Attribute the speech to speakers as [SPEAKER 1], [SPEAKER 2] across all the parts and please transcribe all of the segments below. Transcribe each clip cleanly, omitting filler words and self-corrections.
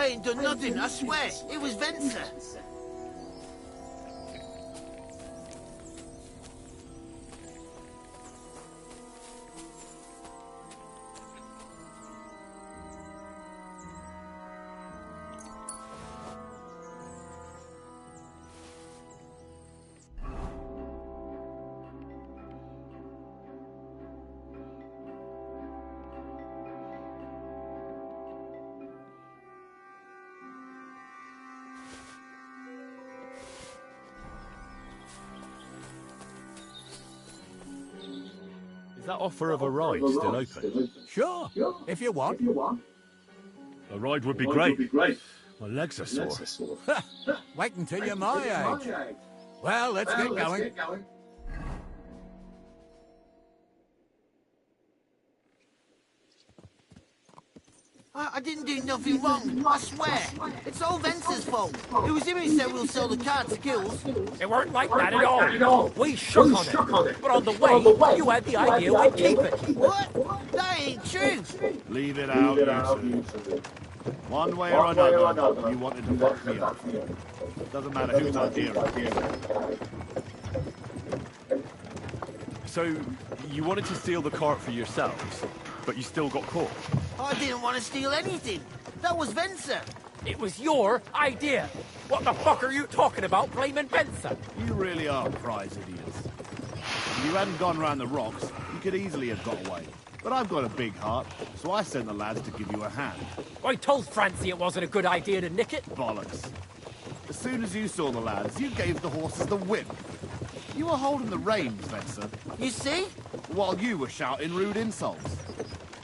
[SPEAKER 1] I ain't done nothing, I swear. It was Venser.
[SPEAKER 2] Is that offer of a ride still open?
[SPEAKER 3] Sure, if you want.
[SPEAKER 2] A ride would be great. My legs are sore.
[SPEAKER 3] Wait until you're my age. Well, let's get going.
[SPEAKER 1] I didn't do nothing wrong, I swear. It's all Venser's fault. It was him who said we'll sell the car to Gills.
[SPEAKER 4] It weren't like that at all. We shook on it. But on the way, you had the idea we'd keep it.
[SPEAKER 1] What? That ain't true.
[SPEAKER 5] Leave it out, you two. One way or another, you wanted to fuck me up. Doesn't matter whose idea it is.
[SPEAKER 2] So, you wanted to steal the cart for yourselves, but you still got caught?
[SPEAKER 1] I didn't want to steal anything. That was Venser.
[SPEAKER 4] It was your idea. What the fuck are you talking about blaming Benson?
[SPEAKER 5] You really are prize idiots. If you hadn't gone round the rocks, you could easily have got away. But I've got a big heart, so I sent the lads to give you a hand.
[SPEAKER 4] I told Francie it wasn't a good idea to nick it.
[SPEAKER 5] Bollocks. As soon as you saw the lads, you gave the horses the whip. You were holding the reins, Venser.
[SPEAKER 1] You see?
[SPEAKER 5] While you were shouting rude insults.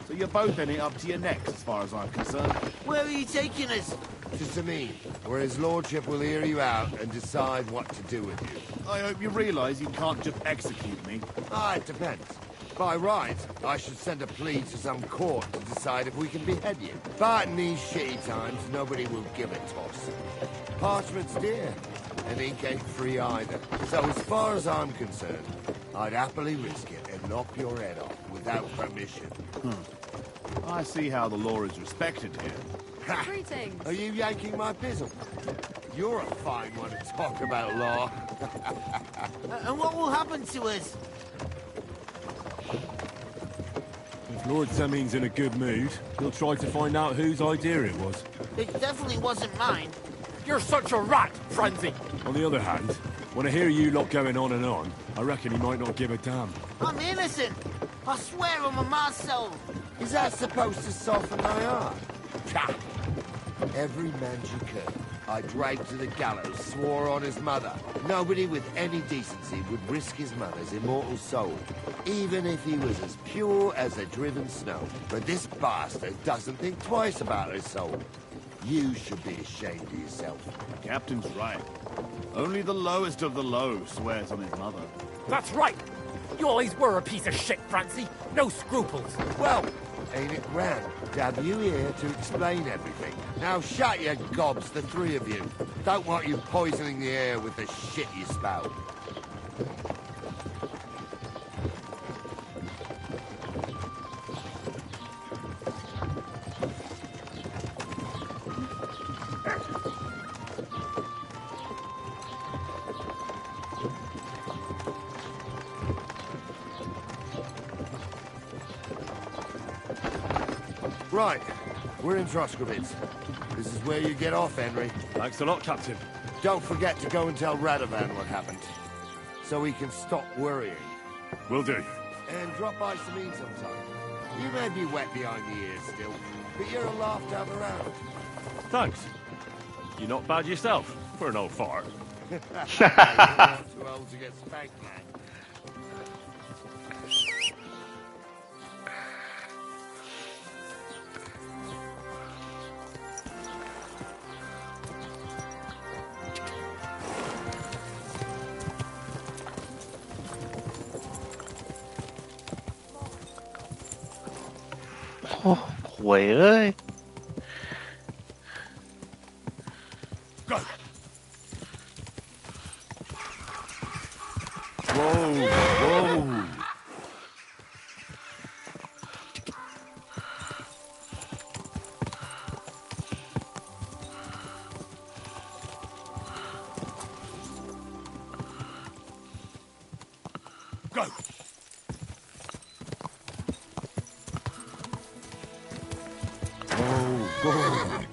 [SPEAKER 5] So you're both in it up to your necks, as far as I'm concerned.
[SPEAKER 1] Where are you taking us?
[SPEAKER 6] To Sameen, where his lordship will hear you out and decide what to do with you.
[SPEAKER 5] I hope you realise you can't just execute me.
[SPEAKER 6] It depends. By right, I should send a plea to some court to decide if we can behead you. But in these shitty times, nobody will give a toss. Parchment's dear, and ink ain't free either. So as far as I'm concerned, I'd happily risk it and knock your head off without permission.
[SPEAKER 5] I see how the law is respected here.
[SPEAKER 7] Greetings.
[SPEAKER 6] Are you yanking my pizzle? You're a fine one to talk about law.
[SPEAKER 1] And what will happen to us?
[SPEAKER 8] If Lord Sameen's in a good mood, he'll try to find out whose idea it was.
[SPEAKER 1] It definitely wasn't mine.
[SPEAKER 4] You're such a rat, Francie.
[SPEAKER 8] On the other hand, when I hear you lot going on and on, I reckon he might not give a damn.
[SPEAKER 1] I'm innocent. I swear on my ma's soul.
[SPEAKER 6] Is that supposed to soften my heart? Pah! Every man you could, I dragged to the gallows, swore on his mother. Nobody with any decency would risk his mother's immortal soul, even if he was as pure as the driven snow. But this bastard doesn't think twice about his soul. You should be ashamed of yourself.
[SPEAKER 5] Captain's right. Only the lowest of the low swears on his mother.
[SPEAKER 4] That's right. You always were a piece of shit, Francie. No scruples.
[SPEAKER 6] Well, ain't it grand to have you here to explain everything? Now shut your gobs, the three of you. Don't want you poisoning the air with the shit you spout. Right, we're in Troskovitz. This is where you get off, Henry.
[SPEAKER 8] Thanks a lot, Captain.
[SPEAKER 6] Don't forget to go and tell Radovan what happened, so he can stop worrying.
[SPEAKER 8] Will do.
[SPEAKER 6] And drop by Sameen sometime. You may be wet behind the ears still, but you're a laugh to have around.
[SPEAKER 8] Thanks. You're not bad yourself, for an old fart.
[SPEAKER 6] You're not too old to get spanked, man.
[SPEAKER 9] Oh, หวยเอ้ย
[SPEAKER 8] Go! Whoa! Whoa!
[SPEAKER 3] Go!
[SPEAKER 8] Oh,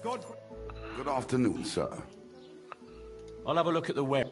[SPEAKER 3] God.
[SPEAKER 7] Good afternoon, sir.
[SPEAKER 2] I'll have a look at the web.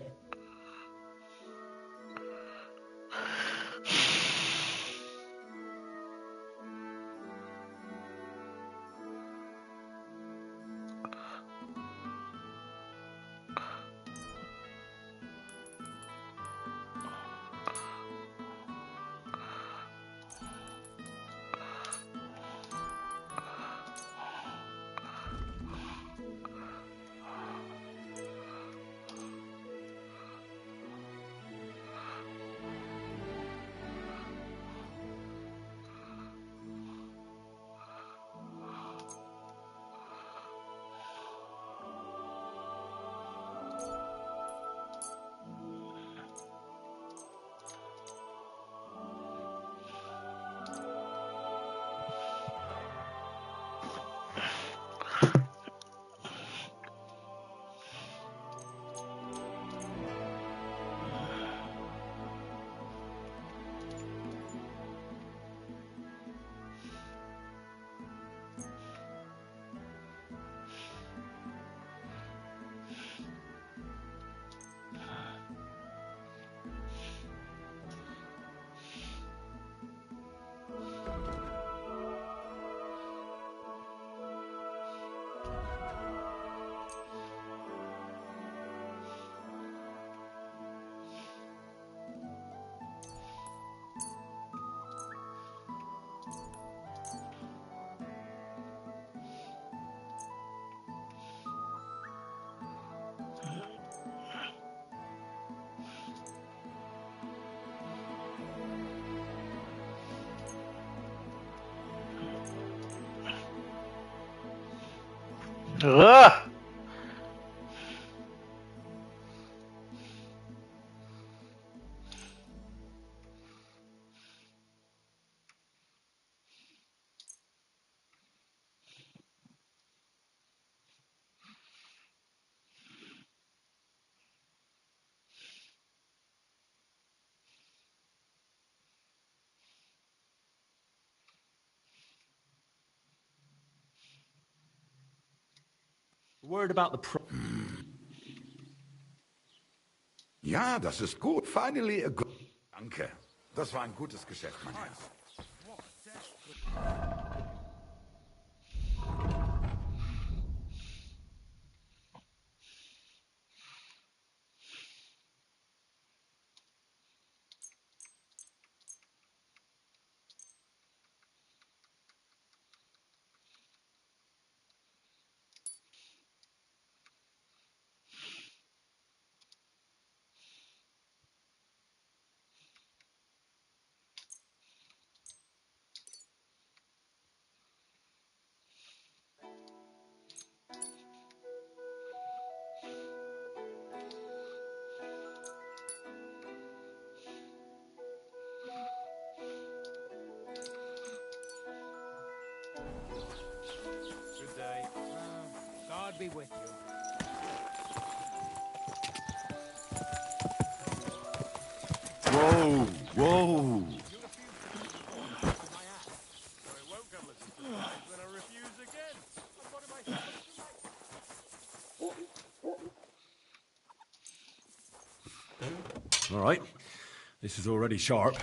[SPEAKER 9] Ugh!
[SPEAKER 2] Word about the
[SPEAKER 7] Ja, das ist gut. Finally a good... Danke. Das war ein gutes Geschäft, mein Herr.
[SPEAKER 4] Good day. God be with you.
[SPEAKER 5] Whoa, whoa.
[SPEAKER 2] All right. This is already sharp.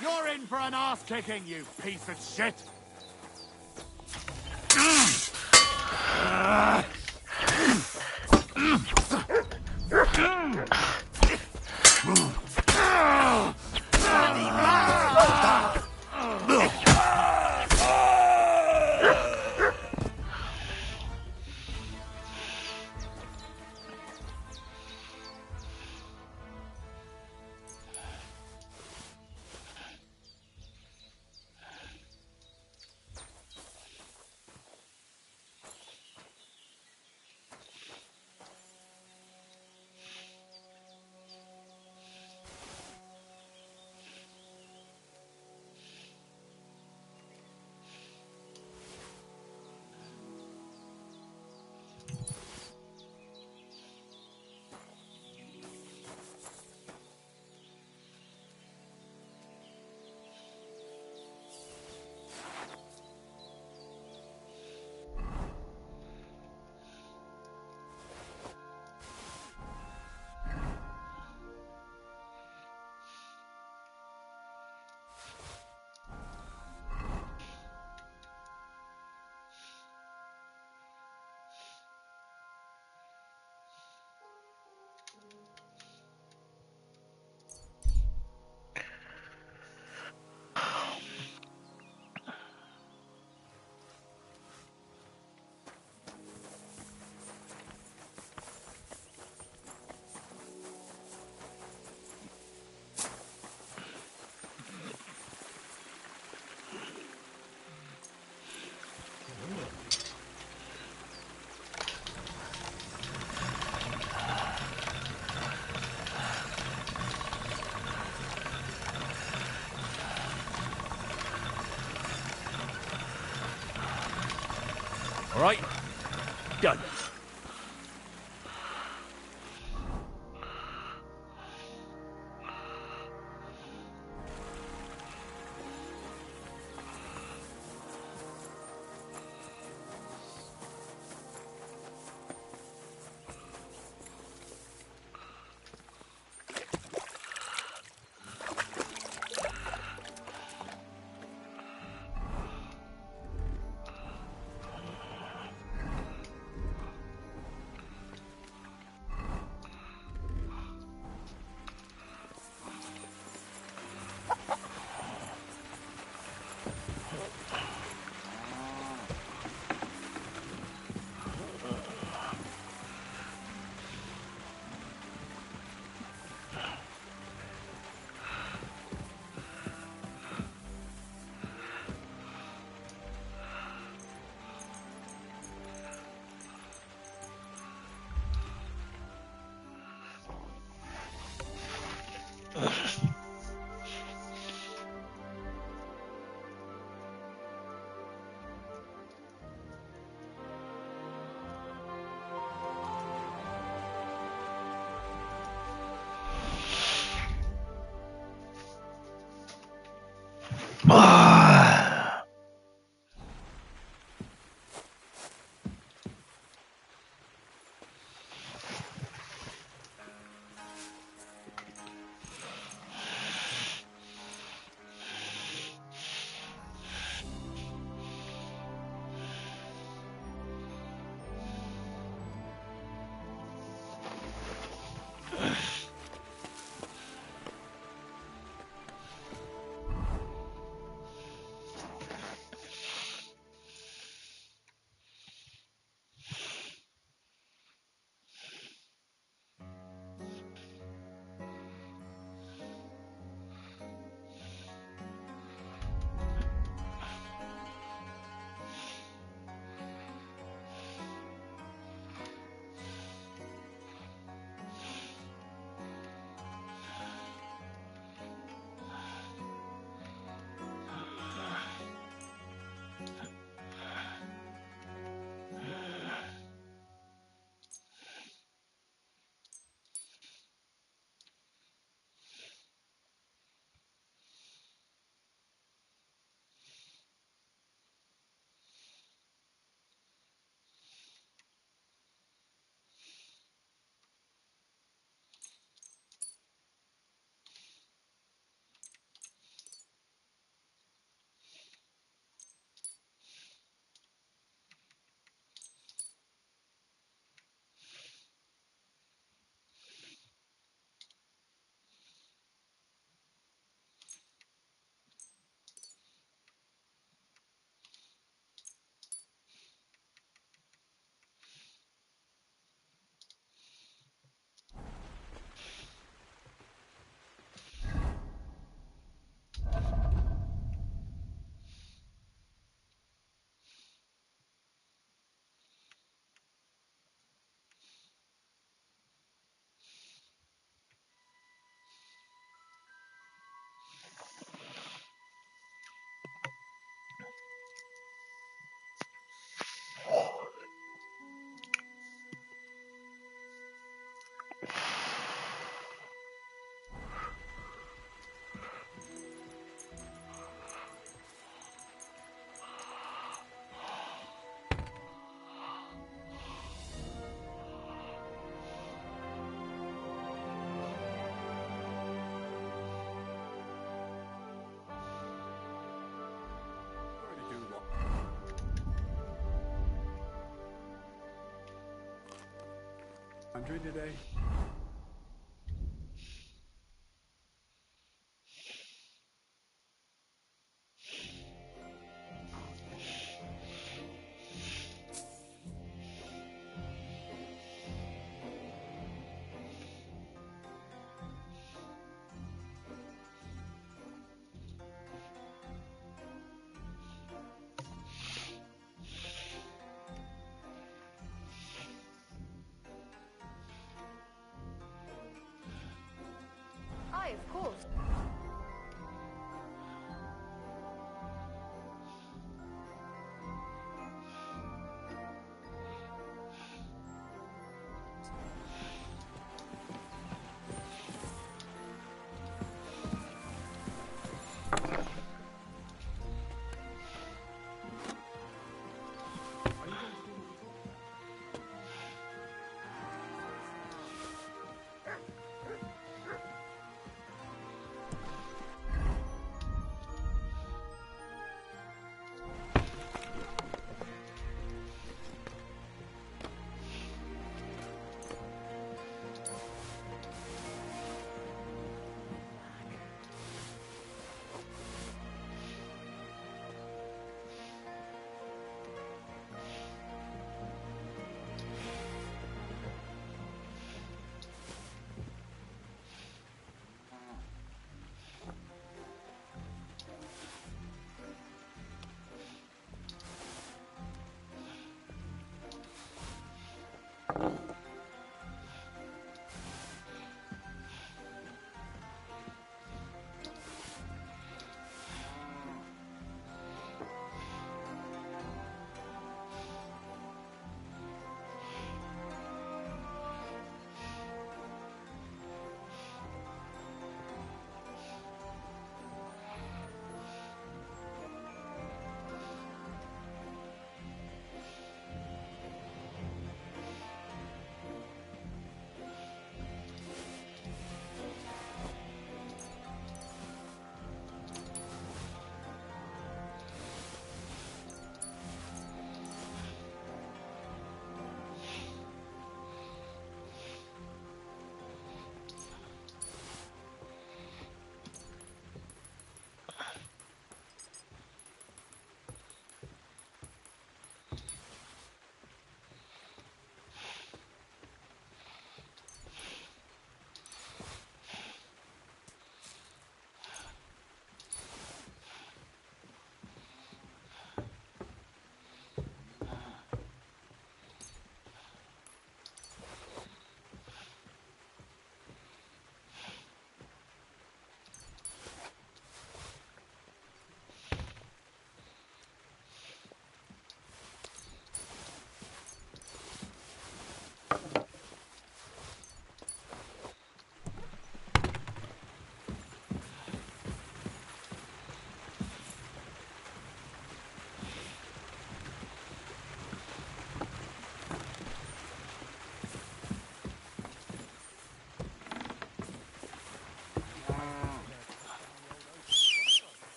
[SPEAKER 5] You're in for an ass-kicking, you piece of shit!
[SPEAKER 4] All right, done.
[SPEAKER 5] Country today.
[SPEAKER 10] Aye, of course.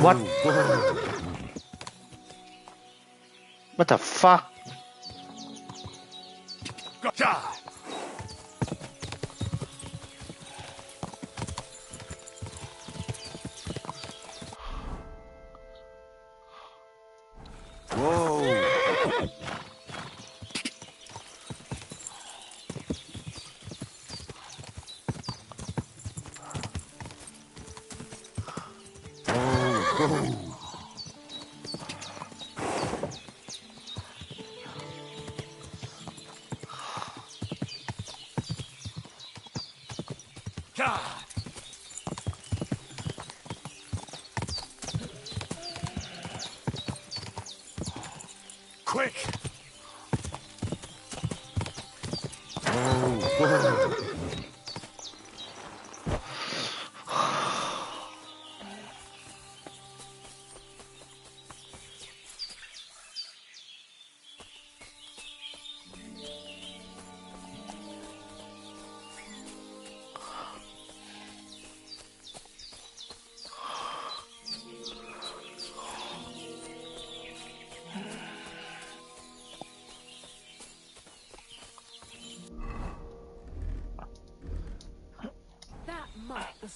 [SPEAKER 9] What? What the fuck?
[SPEAKER 4] Quick!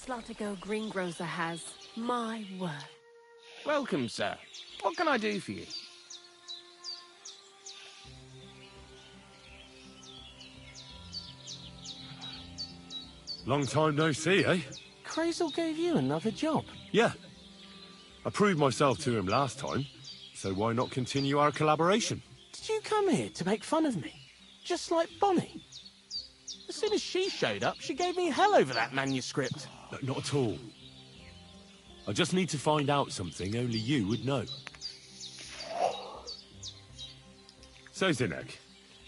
[SPEAKER 11] Slottigo greengrocer has. My word.
[SPEAKER 4] Welcome, sir. What can I do for you?
[SPEAKER 8] Long time no see, eh?
[SPEAKER 4] Crazel gave you another job.
[SPEAKER 8] Yeah. I proved myself to him last time, so why not continue our collaboration?
[SPEAKER 4] Did you come here to make fun of me? Just like Bonnie? As soon as she showed up, she gave me hell over that manuscript.
[SPEAKER 8] No, not at all. I just need to find out something only you would know. So, Zinek,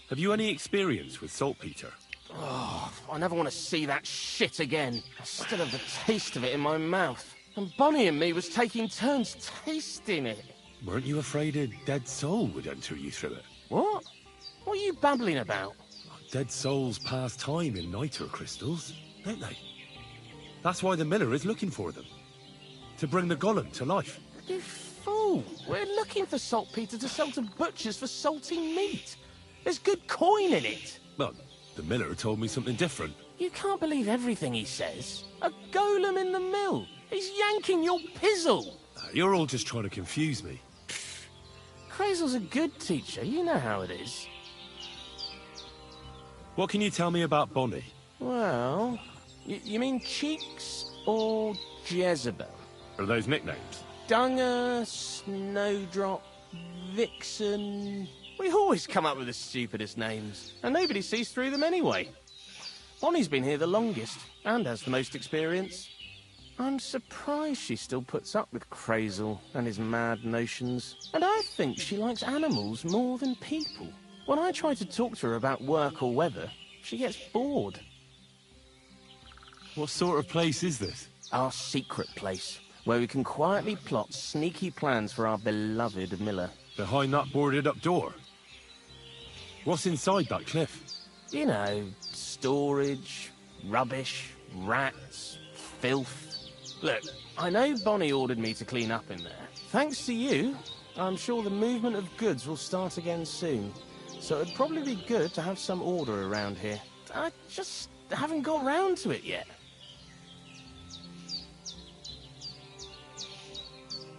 [SPEAKER 8] have you any experience with saltpeter?
[SPEAKER 4] Oh, I never want to see that shit again. I still have the taste of it in my mouth. And Bonnie and me was taking turns tasting it.
[SPEAKER 8] Weren't you afraid a dead soul would enter you through it?
[SPEAKER 4] What? What are you babbling about?
[SPEAKER 8] Dead souls pass time in niter crystals, don't they? That's why the miller is looking for them. To bring the golem to life.
[SPEAKER 4] You fool! We're looking for saltpeter to sell to butchers for salty meat. There's good coin in it.
[SPEAKER 8] Well, the miller told me something different.
[SPEAKER 4] You can't believe everything he says. A golem in the mill. He's yanking your pizzle.
[SPEAKER 8] You're all just trying to confuse me.
[SPEAKER 4] Crazel's a good teacher. You know how it is.
[SPEAKER 8] What can you tell me about Bonnie?
[SPEAKER 4] Well, you mean Cheeks or Jezebel?
[SPEAKER 8] Are those nicknames?
[SPEAKER 4] Dunger, Snowdrop, Vixen... We always come up with the stupidest names, and nobody sees through them anyway. Bonnie's been here the longest, and has the most experience. I'm surprised she still puts up with Crazel and his mad notions. And I think she likes animals more than people. When I try to talk to her about work or weather, she gets bored.
[SPEAKER 8] What sort of place is this?
[SPEAKER 4] Our secret place, where we can quietly plot sneaky plans for our beloved Miller.
[SPEAKER 8] Behind that boarded-up door? What's inside that cliff?
[SPEAKER 4] You know, storage, rubbish, rats, filth. Look, I know Bonnie ordered me to clean up in there. Thanks to you, I'm sure the movement of goods will start again soon. So it'd probably be good to have some order around here. I just haven't got round to it yet.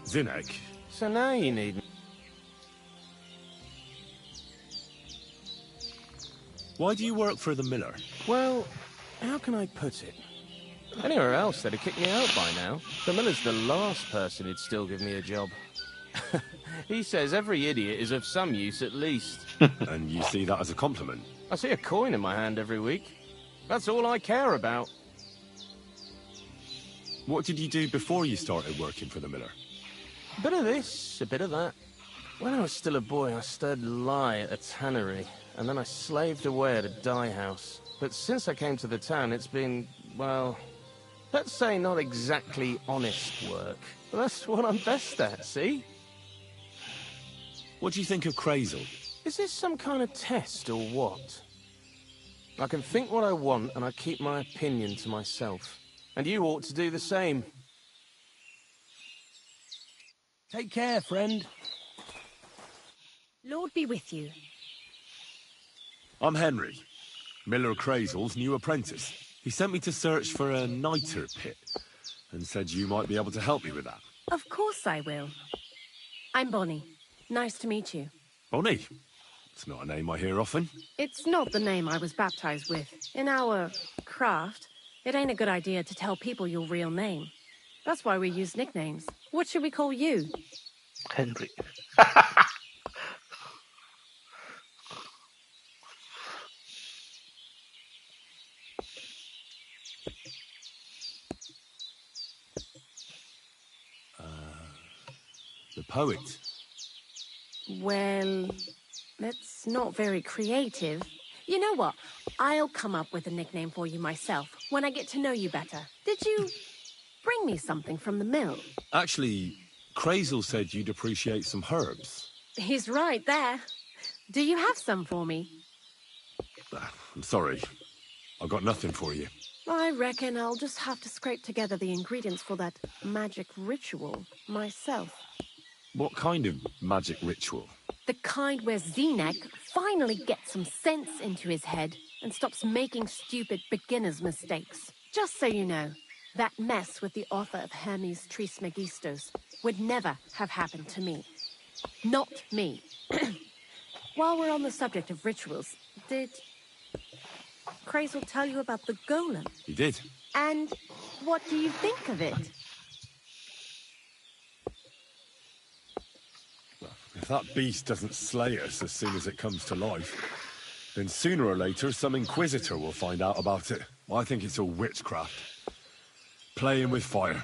[SPEAKER 8] Zinek.
[SPEAKER 4] So now you need me.
[SPEAKER 8] Why do you work for the miller?
[SPEAKER 4] Well, how can I put it? Anywhere else, they'd have kicked me out by now. The miller's the last person who'd still give me a job. He says every idiot is of some use at least.
[SPEAKER 8] And you see that as a compliment?
[SPEAKER 4] I see a coin in my hand every week. That's all I care about.
[SPEAKER 8] What did you do before you started working for the miller?
[SPEAKER 4] A bit of this, a bit of that. When I was still a boy, I stirred lye at a tannery, and then I slaved away at a dye house. But since I came to the town, it's been, well, let's say not exactly honest work. But that's what I'm best at, see?
[SPEAKER 8] What do you think of Crazel?
[SPEAKER 4] Is this some kind of test or what? I can think what I want, and I keep my opinion to myself. And you ought to do the same. Take care, friend.
[SPEAKER 11] Lord be with you.
[SPEAKER 8] I'm Henry, Miller Crazel's new apprentice. He sent me to search for a niter pit, and said you might be able to help me with that.
[SPEAKER 11] Of course I will. I'm Bonnie. Nice to meet you.
[SPEAKER 8] Bonnie? It's not a name I hear often.
[SPEAKER 11] It's not the name I was baptized with. In our craft, it ain't a good idea to tell people your real name. That's why we use nicknames. What should we call you?
[SPEAKER 9] Henry.
[SPEAKER 8] The poet.
[SPEAKER 11] Well, that's not very creative. You know what? I'll come up with a nickname for you myself when I get to know you better. Did you bring me something from the mill?
[SPEAKER 8] Actually, Crazel said you'd appreciate some herbs.
[SPEAKER 11] He's right there. Do you have some for me?
[SPEAKER 8] I'm sorry. I've got nothing for you.
[SPEAKER 11] I reckon I'll just have to scrape together the ingredients for that magic ritual myself.
[SPEAKER 8] What kind of magic ritual?
[SPEAKER 11] The kind where Zenek finally gets some sense into his head and stops making stupid beginner's mistakes. Just so you know, That mess with the author of Hermes Trismegistos would never have happened to me. Not me. While we're on the subject of rituals, did Crazel tell you about the golem?
[SPEAKER 8] He did.
[SPEAKER 11] And what do you think of it?
[SPEAKER 8] If that beast doesn't slay us as soon as it comes to life, then sooner or later some Inquisitor will find out about it. I think it's all witchcraft. Playing with fire.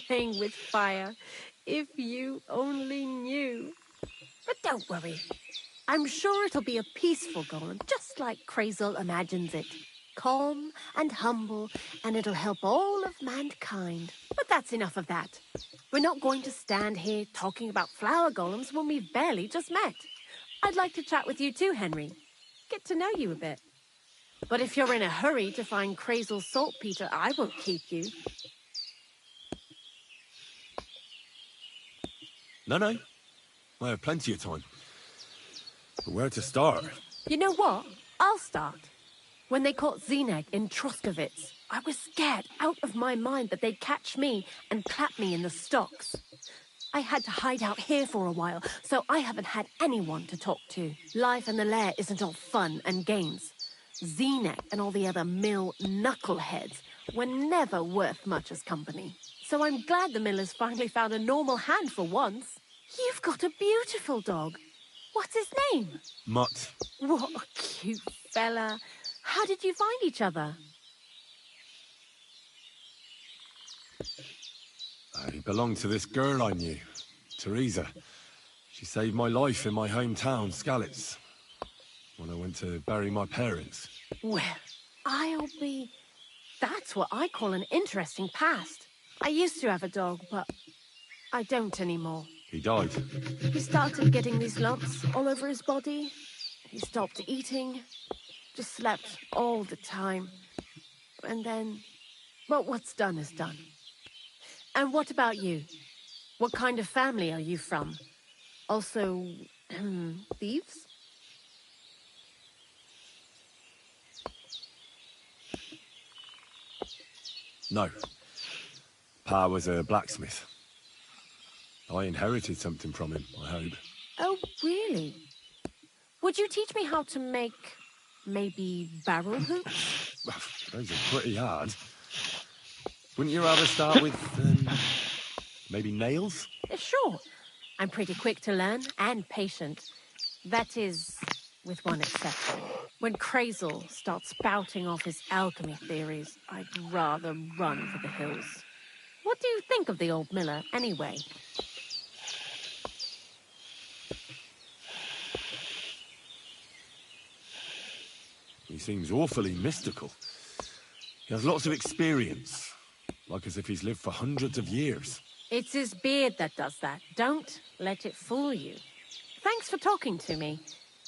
[SPEAKER 11] Playing with fire. If you only knew. But don't worry. I'm sure it'll be a peaceful golem, just like Crazel imagines it. Calm and humble, and it'll help all of mankind. But that's enough of that. We're not going to stand here talking about flower golems when we've barely just met. I'd like to chat with you too, Henry. Get to know you a bit. But if you're in a hurry to find Crazel's saltpeter, I won't keep you.
[SPEAKER 8] No. I have plenty of time. But where to start?
[SPEAKER 11] You know what? I'll start. When they caught Zeneg in Troskovitz, I was scared out of my mind that they'd catch me and clap me in the stocks. I had to hide out here for a while, so I haven't had anyone to talk to. Life in the lair isn't all fun and games. Zeneg and all the other mill knuckleheads were never worth much as company. So I'm glad the miller's finally found a normal hand for once. You've got a beautiful dog. What's his name?
[SPEAKER 8] Mutt.
[SPEAKER 11] What a cute fella. How did you find each other?
[SPEAKER 8] He belonged to this girl I knew, Teresa. She saved my life in my hometown, Skalitz, when I went to bury my parents.
[SPEAKER 11] Well, I'll be... That's what I call an interesting past. I used to have a dog, but I don't anymore.
[SPEAKER 8] He died.
[SPEAKER 11] He started getting these lumps all over his body. He stopped eating, just slept all the time. And then, well, what's done is done. And what about you? What kind of family are you from? Also, thieves?
[SPEAKER 8] No. Pa was a blacksmith. I inherited something from him, I hope.
[SPEAKER 11] Oh, really? Would you teach me how to make, maybe, barrel hoops?
[SPEAKER 8] Those are pretty hard. Wouldn't you rather start with, maybe nails?
[SPEAKER 11] Sure. I'm pretty quick to learn and patient. That is, with one exception. When Crazel starts spouting off his alchemy theories, I'd rather run for the hills. What do you think of the old miller, anyway?
[SPEAKER 8] He seems awfully mystical. He has lots of experience, like as if he's lived for hundreds of years.
[SPEAKER 11] It's his beard that does that. Don't let it fool you. Thanks for talking to me.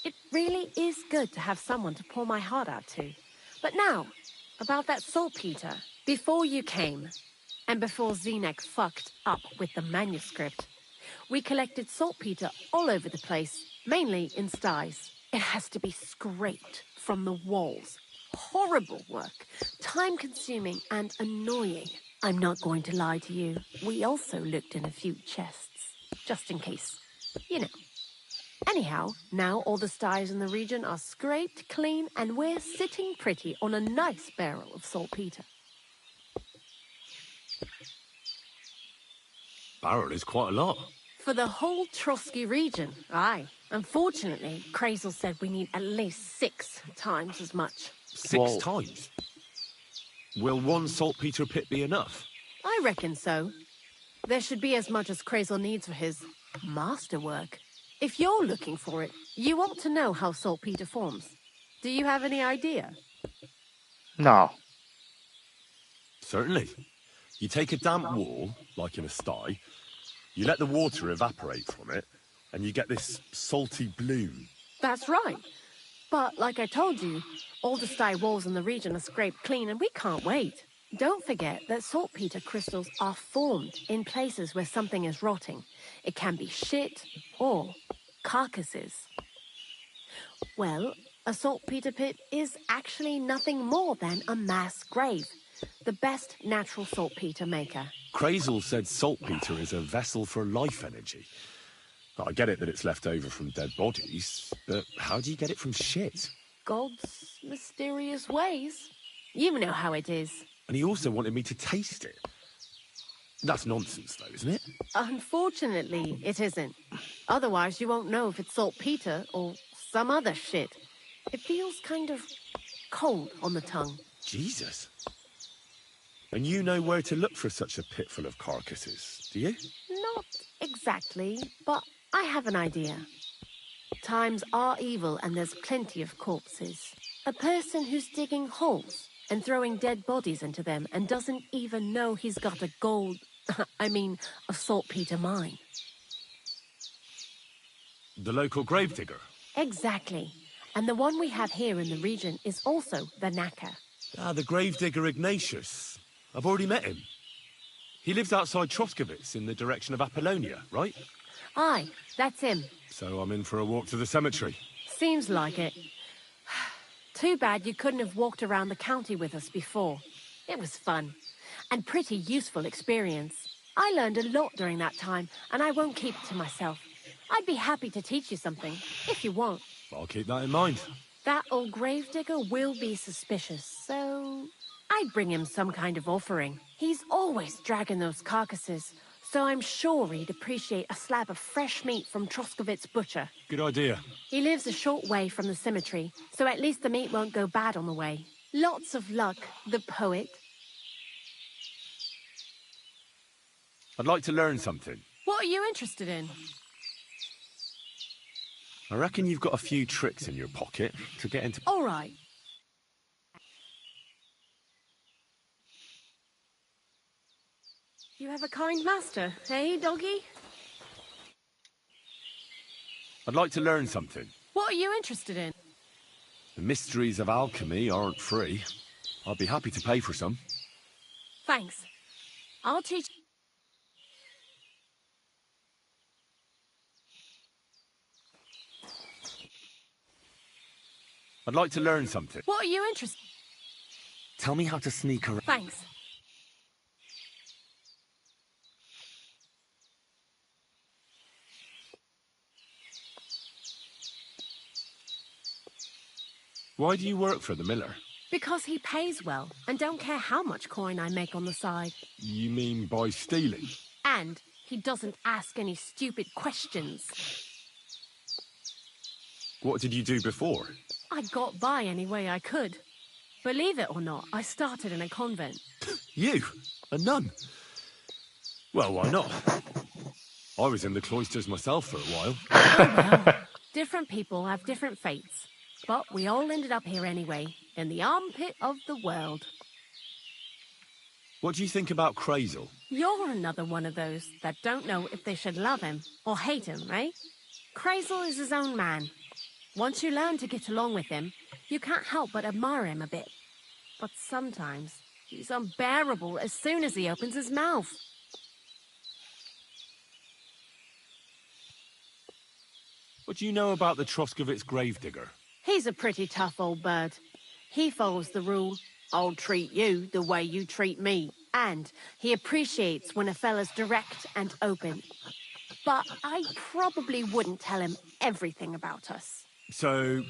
[SPEAKER 11] It really is good to have someone to pour my heart out to. But now, about that saltpeter. Before you came, and before Zeneg fucked up with the manuscript, we collected saltpeter all over the place, mainly in sties. It has to be scraped from the walls. Horrible work, time-consuming and annoying. I'm not going to lie to you. We also looked in a few chests, just in case. You know. Anyhow, now all the sties in the region are scraped clean and we're sitting pretty on a nice barrel of saltpeter.
[SPEAKER 8] Barrel is quite a lot.
[SPEAKER 11] For the whole Trotsky region, aye. Unfortunately, Crazel said we need at least 6 times as much.
[SPEAKER 8] 6 times? Will one saltpeter pit be enough?
[SPEAKER 11] I reckon so. There should be as much as Crazel needs for his masterwork. If you're looking for it, you ought to know how saltpeter forms. Do you have any idea?
[SPEAKER 9] No.
[SPEAKER 8] Certainly. You take a damp wall, like in a sty, you let the water evaporate from it, and you get this salty bloom.
[SPEAKER 11] That's right. But like I told you, all the sty walls in the region are scraped clean and we can't wait. Don't forget that saltpeter crystals are formed in places where something is rotting. It can be shit or carcasses. Well, a saltpeter pit is actually nothing more than a mass grave. The best natural saltpeter maker.
[SPEAKER 8] Crazel said saltpeter is a vessel for life energy. I get it that it's left over from dead bodies, but how do you get it from shit?
[SPEAKER 11] God's mysterious ways. You know how it is.
[SPEAKER 8] And he also wanted me to taste it. That's nonsense, though, isn't it?
[SPEAKER 11] Unfortunately, it isn't. Otherwise, you won't know if it's saltpeter or some other shit. It feels kind of cold on the tongue.
[SPEAKER 8] Jesus. And you know where to look for such a pit full of carcasses, do you?
[SPEAKER 11] Not exactly, but I have an idea. Times are evil and there's plenty of corpses. A person who's digging holes and throwing dead bodies into them and doesn't even know he's got a a saltpeter mine.
[SPEAKER 8] The local gravedigger?
[SPEAKER 11] Exactly. And the one we have here in the region is also the knacker.
[SPEAKER 8] Ah, the gravedigger Ignatius. I've already met him. He lives outside Troskovitz in the direction of Apollonia, right?
[SPEAKER 11] Aye, that's him.
[SPEAKER 8] So I'm in for a walk to the cemetery.
[SPEAKER 11] Seems like it. Too bad you couldn't have walked around the county with us before. It was fun. And pretty useful experience. I learned a lot during that time, and I won't keep it to myself. I'd be happy to teach you something, if you want.
[SPEAKER 8] I'll keep that in mind.
[SPEAKER 11] That old gravedigger will be suspicious, so I'd bring him some kind of offering. He's always dragging those carcasses, so I'm sure he'd appreciate a slab of fresh meat from Troskovitz Butcher.
[SPEAKER 8] Good idea.
[SPEAKER 11] He lives a short way from the cemetery, so at least the meat won't go bad on the way. Lots of luck, the poet.
[SPEAKER 8] I'd like to learn something.
[SPEAKER 11] What are you interested in?
[SPEAKER 8] I reckon you've got a few tricks in your pocket to get into...
[SPEAKER 11] All right. You have a kind master, eh, doggy?
[SPEAKER 8] I'd like to learn something.
[SPEAKER 11] What are you interested in?
[SPEAKER 8] The mysteries of alchemy aren't free. I'd be happy to pay for some.
[SPEAKER 11] Thanks. I'll teach...
[SPEAKER 8] I'd like to learn something.
[SPEAKER 11] What are you interested...
[SPEAKER 8] Tell me how to sneak around.
[SPEAKER 11] Thanks.
[SPEAKER 8] Why do you work for the miller?
[SPEAKER 11] Because he pays well, and don't care how much coin I make on the side.
[SPEAKER 8] You mean by stealing?
[SPEAKER 11] And he doesn't ask any stupid questions.
[SPEAKER 8] What did you do before?
[SPEAKER 11] I got by any way I could. Believe it or not, I started in a convent.
[SPEAKER 8] You? A nun? Well, why not? I was in the cloisters myself for a while.
[SPEAKER 11] Oh, well. Different people have different fates. But we all ended up here anyway, in the armpit of the world.
[SPEAKER 8] What do you think about Crazel?
[SPEAKER 11] You're another one of those that don't know if they should love him or hate him, right? Crazel is his own man. Once you learn to get along with him, you can't help but admire him a bit. But sometimes, he's unbearable as soon as he opens his mouth.
[SPEAKER 8] What do you know about the Troskovitz gravedigger?
[SPEAKER 11] He's a pretty tough old bird. He follows the rule, I'll treat you the way you treat me. And he appreciates when a fella's direct and open. But I probably wouldn't tell him everything about us.
[SPEAKER 8] So,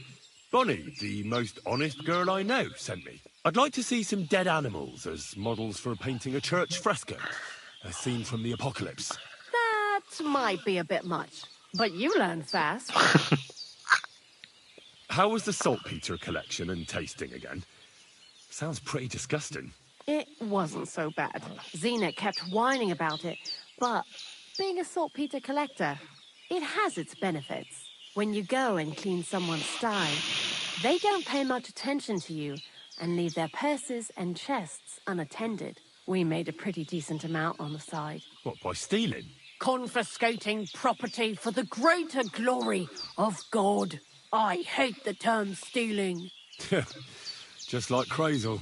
[SPEAKER 8] Bonnie, the most honest girl I know, sent me. I'd like to see some dead animals as models for painting a church fresco. A scene from the apocalypse.
[SPEAKER 11] That might be a bit much. But you learn fast.
[SPEAKER 8] How was the saltpeter collection and tasting again? Sounds pretty disgusting.
[SPEAKER 11] It wasn't so bad. Xena kept whining about it, but being a saltpeter collector, it has its benefits. When you go and clean someone's sty, they don't pay much attention to you and leave their purses and chests unattended. We made a pretty decent amount on the side.
[SPEAKER 8] What, by stealing?
[SPEAKER 11] Confiscating property for the greater glory of God. I hate the term stealing.
[SPEAKER 8] Just like Crazel.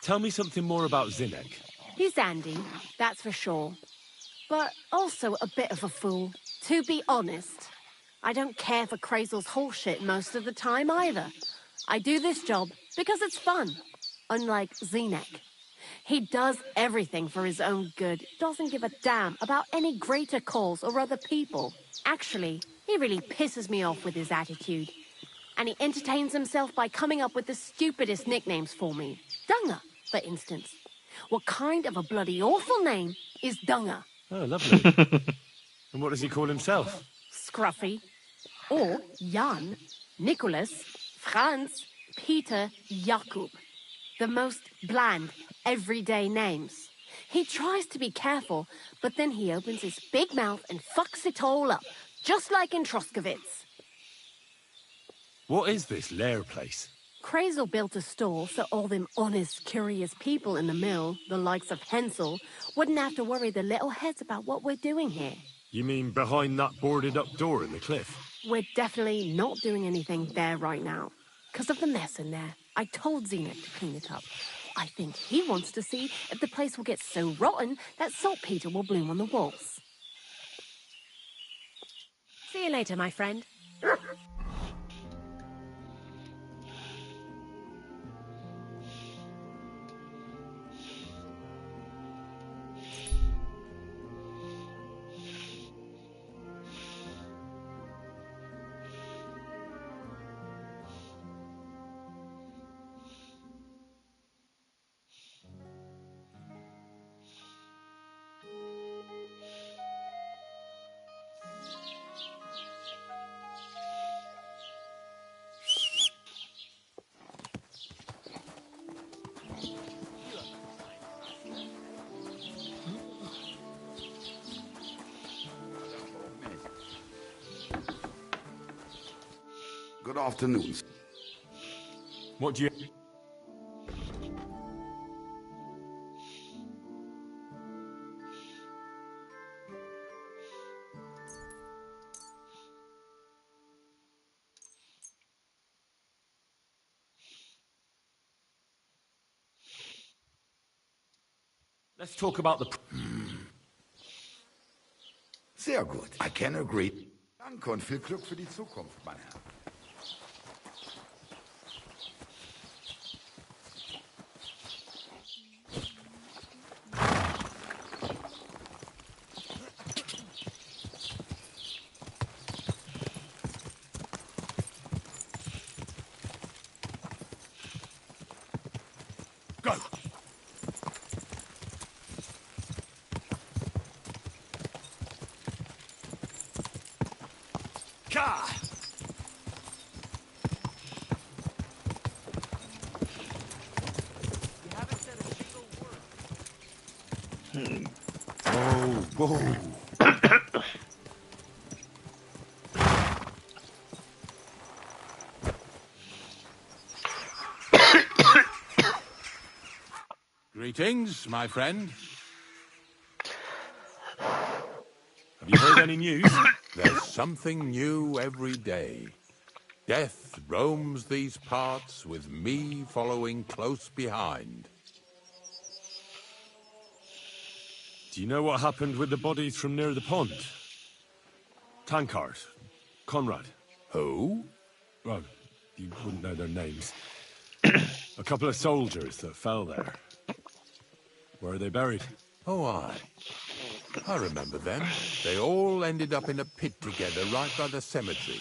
[SPEAKER 8] Tell me something more about Zinnek.
[SPEAKER 11] He's handy, that's for sure. But also a bit of a fool. To be honest, I don't care for Crazel's whole shit most of the time either. I do this job because it's fun. unlike Zenek. He does everything for his own good, doesn't give a damn about any greater cause or other people. Actually, he really pisses me off with his attitude. And he entertains himself by coming up with the stupidest nicknames for me. Dunga, for instance. What kind of a bloody awful name is Dunga?
[SPEAKER 2] Oh, lovely. And what does he call himself?
[SPEAKER 11] Scruffy. Or Jan, Nicholas, Franz, Peter, Jakub. The most bland, everyday names. He tries to be careful, but then he opens his big mouth and fucks it all up, just like in Troskowitz.
[SPEAKER 2] What is this lair place?
[SPEAKER 11] Krazel built a store so all them honest, curious people in the mill, the likes of Hensel, wouldn't have to worry their little heads about what we're doing here.
[SPEAKER 8] You mean behind that boarded up door in the cliff?
[SPEAKER 11] We're definitely not doing anything there right now. Because of the mess in there. I told Zenek to clean it up. I think he wants to see if the place will get so rotten that saltpeter will bloom on the walls. See you later, my friend.
[SPEAKER 7] Good afternoon.
[SPEAKER 8] What do you...
[SPEAKER 2] Let's talk about the...
[SPEAKER 7] Sehr gut. I can agree. Danke und viel Glück für die Zukunft, mein Herr. Whoa.
[SPEAKER 3] Greetings, my friend.
[SPEAKER 8] Have you heard any news?
[SPEAKER 3] There's something new every day. Death roams these parts with me following close behind.
[SPEAKER 8] Do you know what happened with the bodies from near the pond? Tankard, Conrad.
[SPEAKER 3] Who?
[SPEAKER 8] Well, you wouldn't know their names. A couple of soldiers that fell there. Where are they buried?
[SPEAKER 3] Oh, I remember them. They all ended up in a pit together right by the cemetery.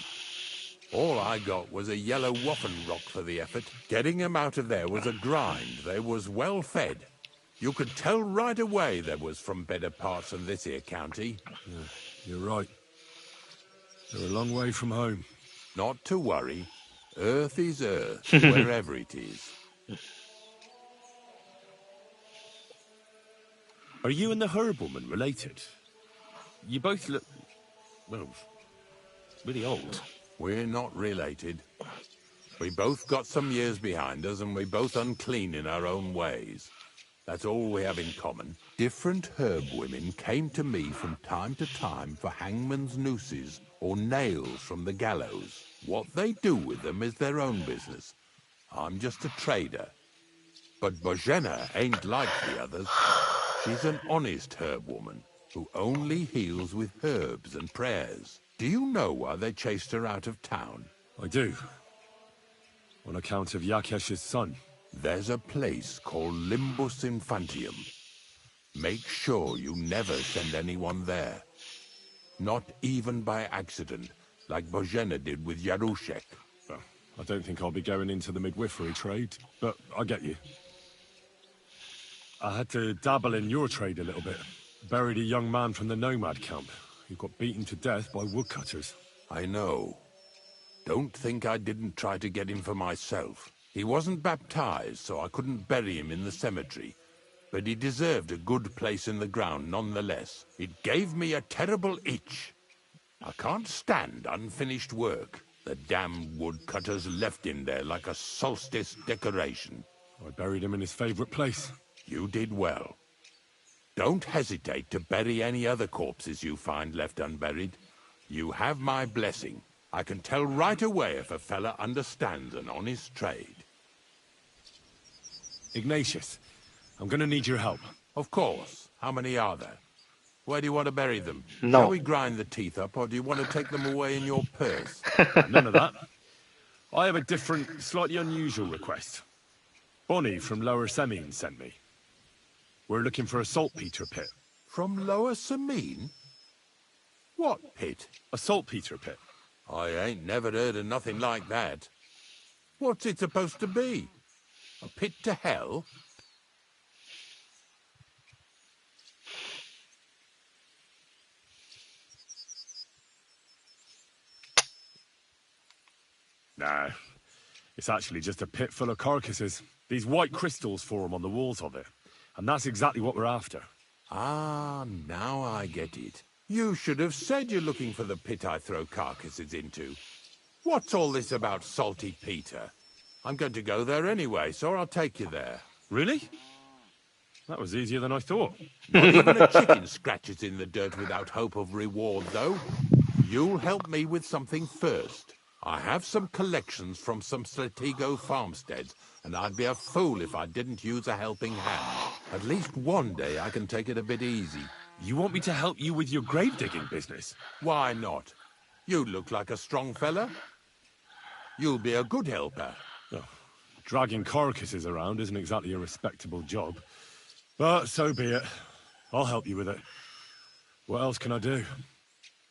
[SPEAKER 3] All I got was a yellow waffen rock for the effort. Getting them out of there was a grind. They was well fed. You could tell right away they was from better parts of this here county.
[SPEAKER 8] Yeah, you're right. They're a long way from home.
[SPEAKER 3] Not to worry. Earth is earth, wherever it is.
[SPEAKER 8] Are you and the herb woman related? You both look, well, really old.
[SPEAKER 3] We're not related. We both got some years behind us, and we're both unclean in our own ways. That's all we have in common. Different herb women came to me from time to time for hangman's nooses or nails from the gallows. What they do with them is their own business. I'm just a trader. But Bozhena ain't like the others. She's an honest herb woman who only heals with herbs and prayers. Do you know why they chased her out of town?
[SPEAKER 8] I do. On account of Yakesh's son.
[SPEAKER 3] There's a place called Limbus Infantium. Make sure you never send anyone there. Not even by accident, like Bozhena did with Yarushek.
[SPEAKER 8] Well, I don't think I'll be going into the midwifery trade, but I get you. I had to dabble in your trade a little bit. Buried a young man from the nomad camp who got beaten to death by woodcutters.
[SPEAKER 3] I know. Don't think I didn't try to get him for myself. He wasn't baptized, so I couldn't bury him in the cemetery. But he deserved a good place in the ground nonetheless. It gave me a terrible itch. I can't stand unfinished work. The damned woodcutters left him there like a solstice decoration.
[SPEAKER 8] I buried him in his favorite place.
[SPEAKER 3] You did well. Don't hesitate to bury any other corpses you find left unburied. You have my blessing. I can tell right away if a fella understands an honest trade.
[SPEAKER 8] Ignatius, I'm gonna need your help.
[SPEAKER 3] Of course. How many are there? Where do you want to bury them?
[SPEAKER 9] No.
[SPEAKER 3] Shall we grind the teeth up, or do you want to take them away in your purse?
[SPEAKER 8] None of that. I have a different, slightly unusual request. Bonnie from Lower Semine sent me. We're looking for a saltpeter pit.
[SPEAKER 3] From Lower Semine? What pit?
[SPEAKER 8] A saltpeter pit.
[SPEAKER 3] I ain't never heard of nothing like that. What's it supposed to be? A pit to hell?
[SPEAKER 8] No. It's actually just a pit full of carcasses. These white crystals form on the walls of it. And that's exactly what we're after.
[SPEAKER 3] Ah, now I get it. You should have said you're looking for the pit I throw carcasses into. What's all this about Salty Peter? I'm going to go there anyway, so I'll take you there.
[SPEAKER 8] Really? That was easier than I thought.
[SPEAKER 3] Not even a chicken scratches in the dirt without hope of reward, though. You'll help me with something first. I have some collections from some Stratego farmsteads, and I'd be a fool if I didn't use a helping hand. At least one day I can take it a bit easy.
[SPEAKER 8] You want me to help you with your grave-digging business?
[SPEAKER 3] Why not? You look like a strong fella. You'll be a good helper.
[SPEAKER 8] Oh, dragging carcasses around isn't exactly a respectable job. But so be it. I'll help you with it. What else can I do?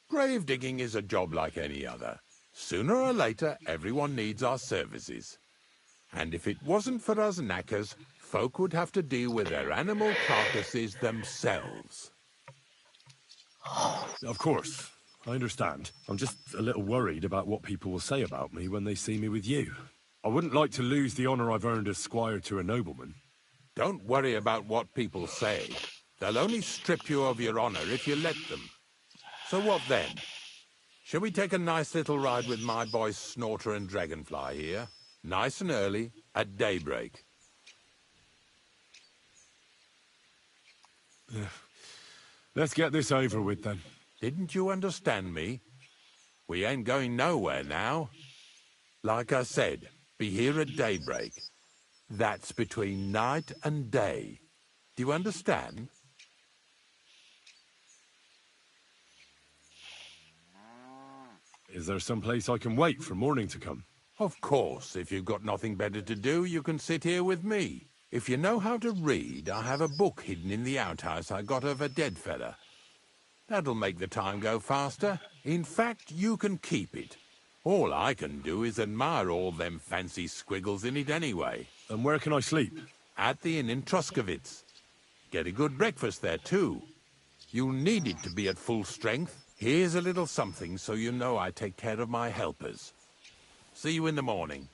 [SPEAKER 3] Grave digging is a job like any other. Sooner or later, everyone needs our services. And if it wasn't for us knackers, folk would have to deal with their animal carcasses themselves.
[SPEAKER 8] Of course. I understand. I'm just a little worried about what people will say about me when they see me with you. I wouldn't like to lose the honor I've earned as squire to a nobleman.
[SPEAKER 3] Don't worry about what people say. They'll only strip you of your honor if you let them. So what then? Shall we take a nice little ride with my boys Snorter and Dragonfly here? Nice and early, at daybreak.
[SPEAKER 8] Let's get this over with then.
[SPEAKER 3] Didn't you understand me? We ain't going nowhere now. Like I said, be here at daybreak. That's between night and day. Do you understand?
[SPEAKER 8] Is there some place I can wait for morning to come?
[SPEAKER 3] Of course, if you've got nothing better to do, you can sit here with me. If you know how to read, I have a book hidden in the outhouse I got of a dead fella. That'll make the time go faster. In fact, you can keep it. All I can do is admire all them fancy squiggles in it anyway.
[SPEAKER 8] And where can I sleep?
[SPEAKER 3] At the inn in Troskovitz. Get a good breakfast there, too. You'll need it to be at full strength. Here's a little something so you know I take care of my helpers. See you in the morning.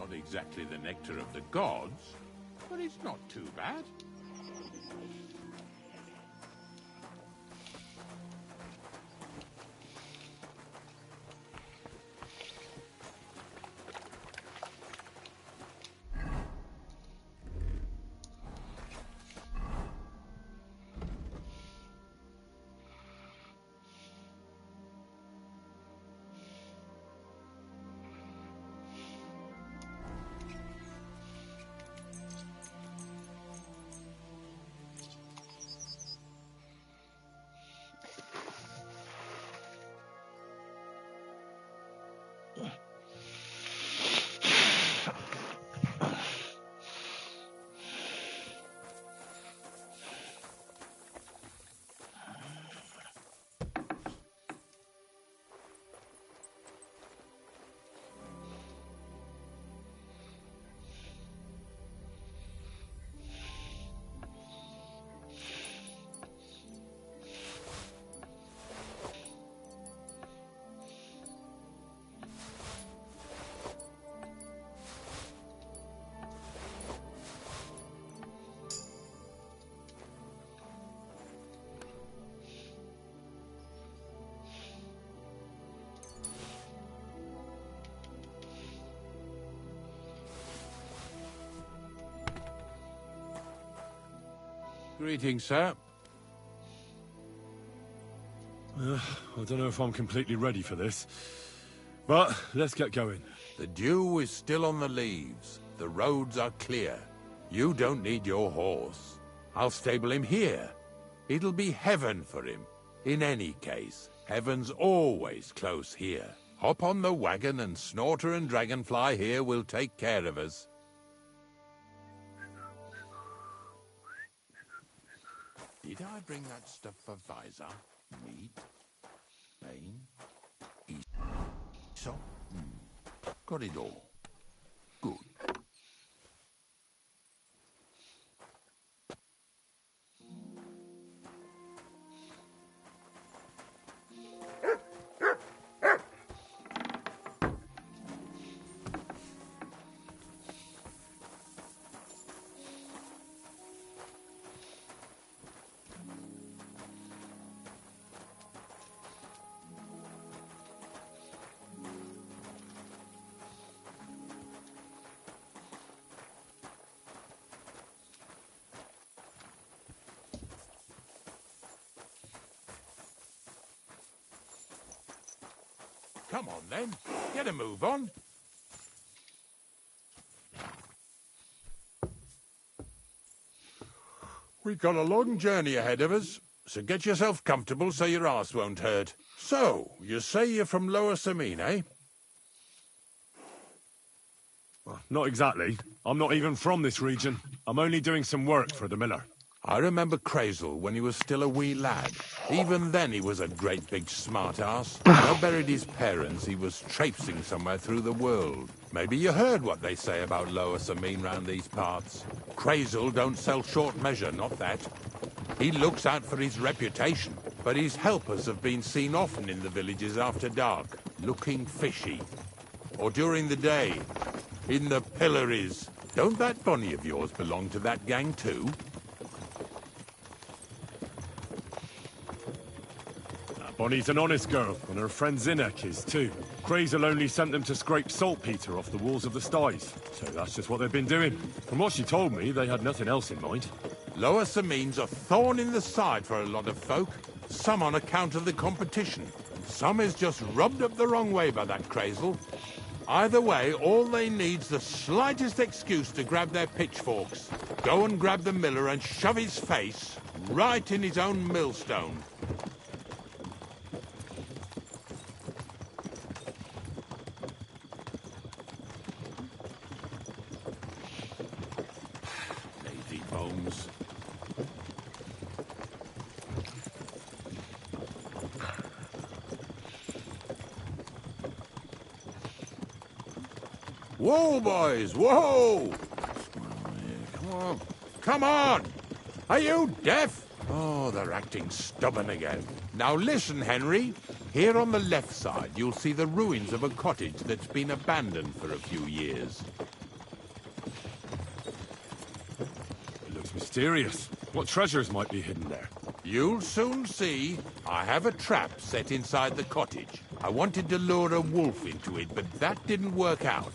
[SPEAKER 3] Not exactly the nectar of the gods, but it's not too bad. Greetings, sir.
[SPEAKER 8] I don't know if I'm completely ready for this, but let's get going.
[SPEAKER 3] The dew is still on the leaves. The roads are clear. You don't need your horse. I'll stable him here. It'll be heaven for him. In any case, heaven's always close here. Hop on the wagon and Snorter and Dragonfly here will take care of us. Did I bring that stuff for Visor? Meat? Bane? Aesop? Got it all. Good. Come on, then. Get a move on. We've got a long journey ahead of us, so get yourself comfortable so your arse won't hurt. So, you say you're from Lower Samine, eh?
[SPEAKER 8] Well, not exactly. I'm not even from this region. I'm only doing some work for the miller.
[SPEAKER 3] I remember Crazel when he was still a wee lad. Even then he was a great big smart-ass. When I buried his parents, he was traipsing somewhere through the world. Maybe you heard what they say about Lower Samine round these parts. Crazel don't sell short measure, not that. He looks out for his reputation, but his helpers have been seen often in the villages after dark, looking fishy. Or during the day, in the pillories. Don't that Bonnie of yours belong to that gang too?
[SPEAKER 8] Bonnie's an honest girl, and her friend Zinnek is too. Crazel only sent them to scrape saltpeter off the walls of the sties, so that's just what they've been doing. From what she told me, they had nothing else in mind.
[SPEAKER 3] Lower Samine's a thorn in the side for a lot of folk. Some on account of the competition. Some is just rubbed up the wrong way by that Crazel. Either way, all they need's the slightest excuse to grab their pitchforks. Go and grab the miller and shove his face right in his own millstone. Lazy bones. Whoa, boys, whoa! Come on, come on! Are you deaf? Oh, they're acting stubborn again. Now listen, Henry. Here on the left side, you'll see the ruins of a cottage that's been abandoned for a few years.
[SPEAKER 8] mysterious. What treasures might be hidden there?
[SPEAKER 3] You'll soon see. I have a trap set inside the cottage. I wanted to lure a wolf into it, but that didn't work out.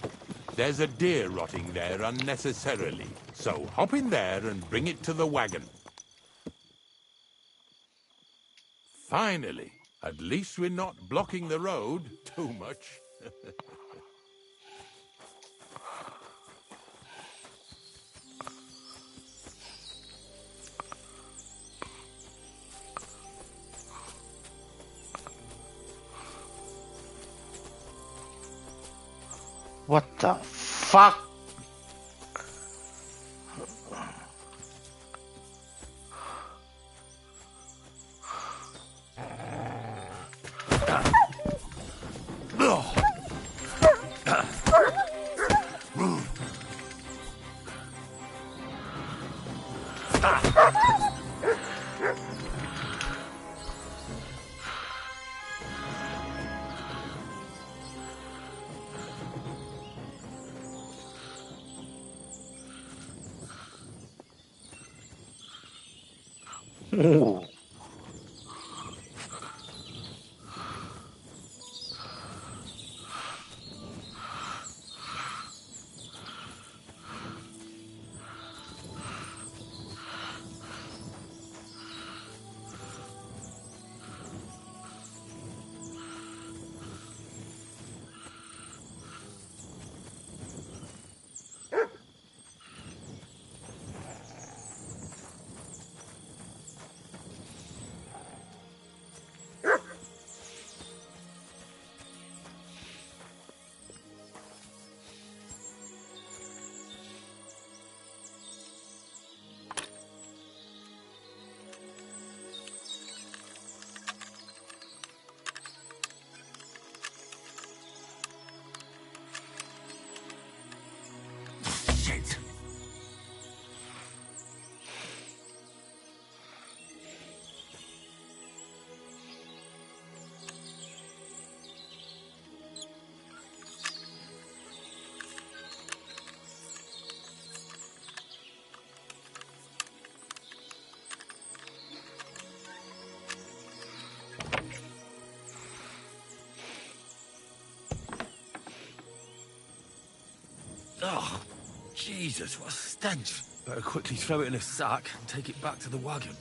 [SPEAKER 3] There's a deer rotting there unnecessarily. So hop in there and bring it to the wagon. Finally. At least we're not blocking the road too much.
[SPEAKER 9] What the fuck? Ooh.
[SPEAKER 6] Shit.
[SPEAKER 12] Oh, Jesus, what a stench. Better quickly throw it in a sack and take it back to the wagon.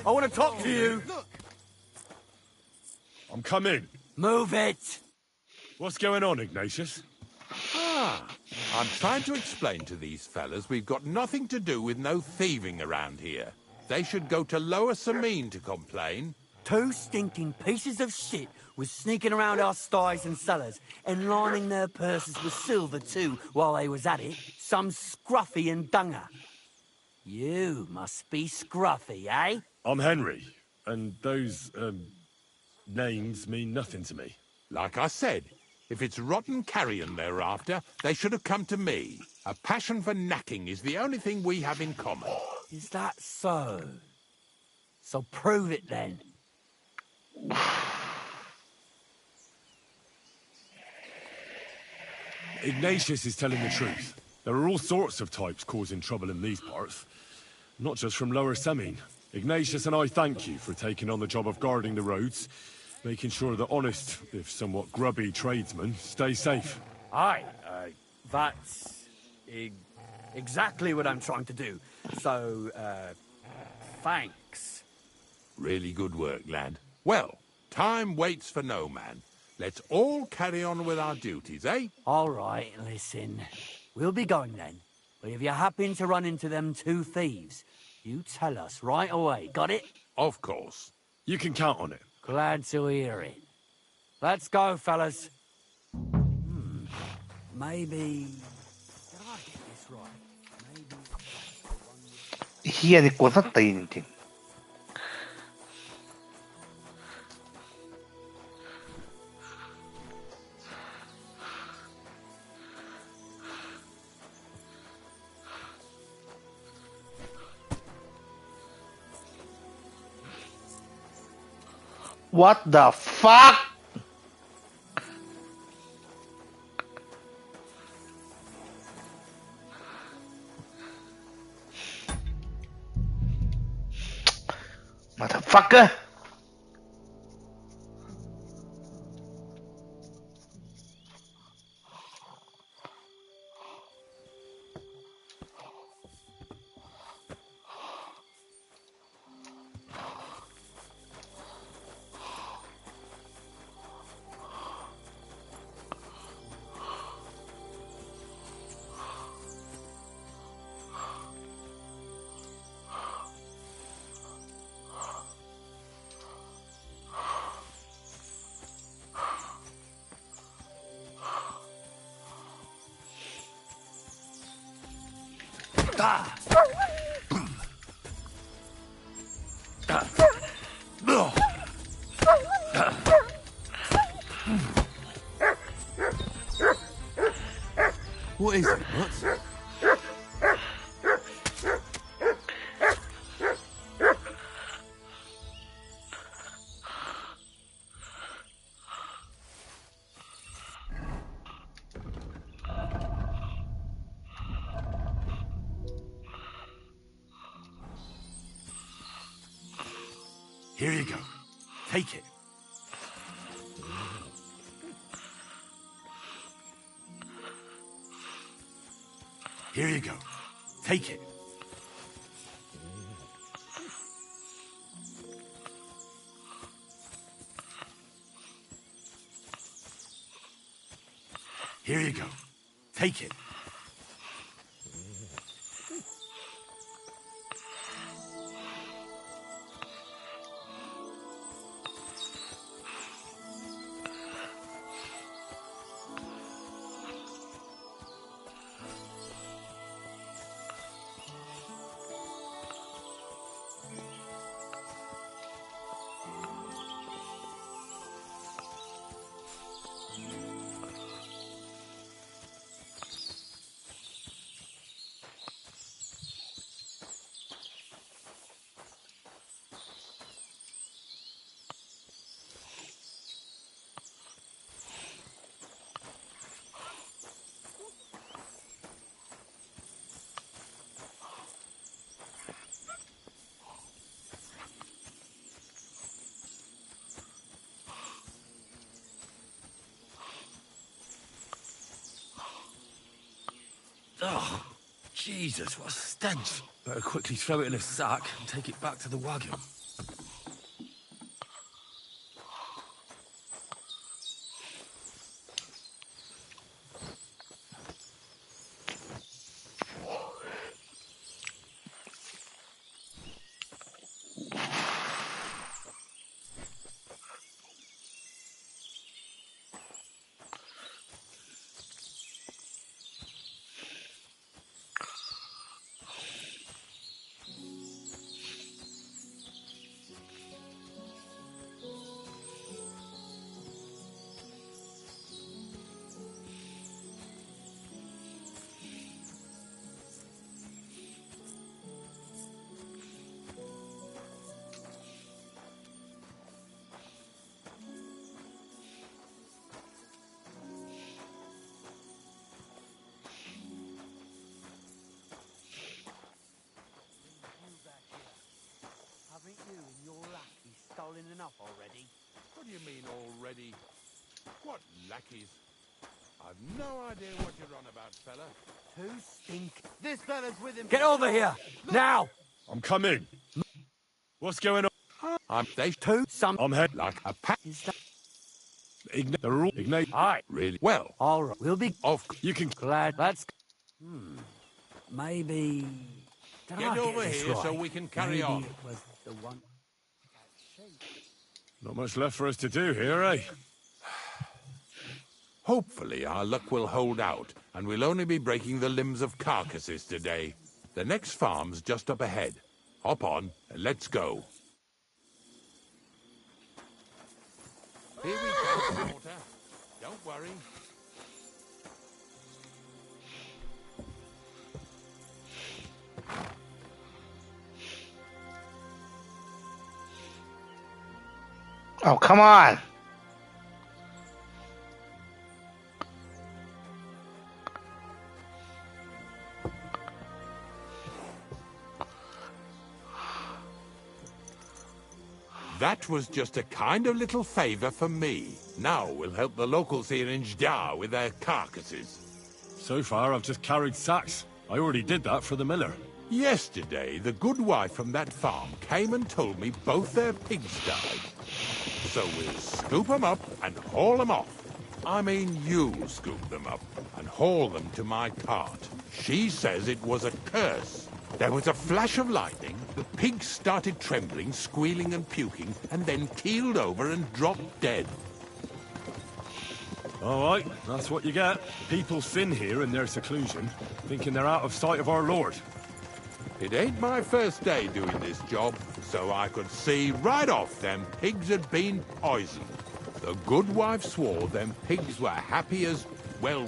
[SPEAKER 12] I want to talk to you.
[SPEAKER 8] I'm coming.
[SPEAKER 12] Move it.
[SPEAKER 8] What's going on, Ignatius?
[SPEAKER 3] I'm trying to explain to these fellas we've got nothing to do with no thieving around here. They should go to Lower Samine to complain.
[SPEAKER 13] 2 stinking pieces of shit was sneaking around our sties and cellars and lining their purses with silver too while they was at it. Some scruffy and dunger. You must be Scruffy, eh?
[SPEAKER 8] I'm Henry, and those, names mean nothing to me.
[SPEAKER 3] Like I said, if it's rotten carrion they're after, they should have come to me. A passion for knacking is the only thing we have in common.
[SPEAKER 13] Is that so? So prove it then.
[SPEAKER 8] Ignatius is telling the truth. There are all sorts of types causing trouble in these parts. Not just from Lower Semine. Ignatius and I thank you for taking on the job of guarding the roads, making sure that honest, if somewhat grubby tradesmen stay safe.
[SPEAKER 13] Aye, that's exactly what I'm trying to do. So, thanks.
[SPEAKER 3] Really good work, lad. Well, time waits for no man. Let's all carry on with our duties, eh?
[SPEAKER 13] All right, listen. We'll be going then. But if you happen to run into them 2 thieves, you tell us right away, got it?
[SPEAKER 3] Of course.
[SPEAKER 8] You can count on it.
[SPEAKER 13] Glad to hear it. Let's go, fellas. Maybe... Did I get this right?
[SPEAKER 9] Iya di cosa tintin. What the fuck? Motherfucker!
[SPEAKER 4] What is it, Nuts?
[SPEAKER 12] Here you go. Take it. Here you go. Take it. Here you go. Take it. Oh, Jesus, what a stench. Better quickly throw it in a sack and take it back to the wagon.
[SPEAKER 13] enough already.
[SPEAKER 3] What do you mean already? What lackeys? I've no idea what you're on about, fella.
[SPEAKER 13] Who stink?
[SPEAKER 5] This fella's with him.
[SPEAKER 13] Get over here! Now!
[SPEAKER 8] I'm coming. What's going on?
[SPEAKER 3] They
[SPEAKER 13] Two? Some...
[SPEAKER 8] I'm head
[SPEAKER 3] like a pack.
[SPEAKER 13] Is that...
[SPEAKER 8] Ignite. They're all ignite.
[SPEAKER 13] Aye.
[SPEAKER 3] Really? Well,
[SPEAKER 13] All right. We'll be...
[SPEAKER 8] You can...
[SPEAKER 13] Glad. Let's... Maybe... Did
[SPEAKER 3] get
[SPEAKER 13] I
[SPEAKER 3] over
[SPEAKER 13] this
[SPEAKER 3] here
[SPEAKER 13] right?
[SPEAKER 3] so we can carry
[SPEAKER 13] Maybe
[SPEAKER 3] on.
[SPEAKER 13] It was the one...
[SPEAKER 8] Not much left for us to do here, eh?
[SPEAKER 3] Hopefully our luck will hold out, and we'll only be breaking the limbs of carcasses today. The next farm's just up ahead. Hop on, and let's go. Here we go, daughter. Don't worry.
[SPEAKER 9] Oh, come on.
[SPEAKER 3] That was just a kind of little favor for me. Now we'll help the locals here in Jdar with their carcasses.
[SPEAKER 8] So far, I've just carried sacks. I already did that for the miller.
[SPEAKER 3] Yesterday, the good wife from that farm came and told me both their pigs died. So we'll scoop them up and haul them off. I mean, you'll scoop them up and haul them to my cart. She says it was a curse. There was a flash of lightning, the pigs started trembling, squealing and puking, and then keeled over and dropped dead.
[SPEAKER 8] All right, that's what you get. People sin here in their seclusion, thinking they're out of sight of our Lord.
[SPEAKER 3] It ain't my first day doing this job, so I could see right off them pigs had been poisoned. The good wife swore them pigs were happy as, well,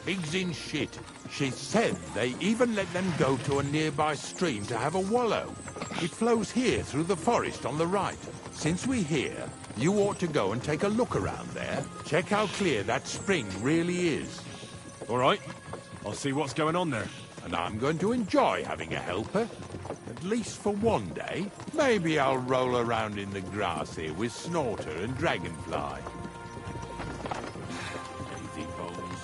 [SPEAKER 3] pigs in shit. She said they even let them go to a nearby stream to have a wallow. It flows here through the forest on the right. Since we're here, you ought to go and take a look around there. Check how clear that spring really is.
[SPEAKER 8] All right, I'll see what's going on there.
[SPEAKER 3] And I'm going to enjoy having a helper. At least for one day. Maybe I'll roll around in the grass here with Snorter and Dragonfly. Lazy bones.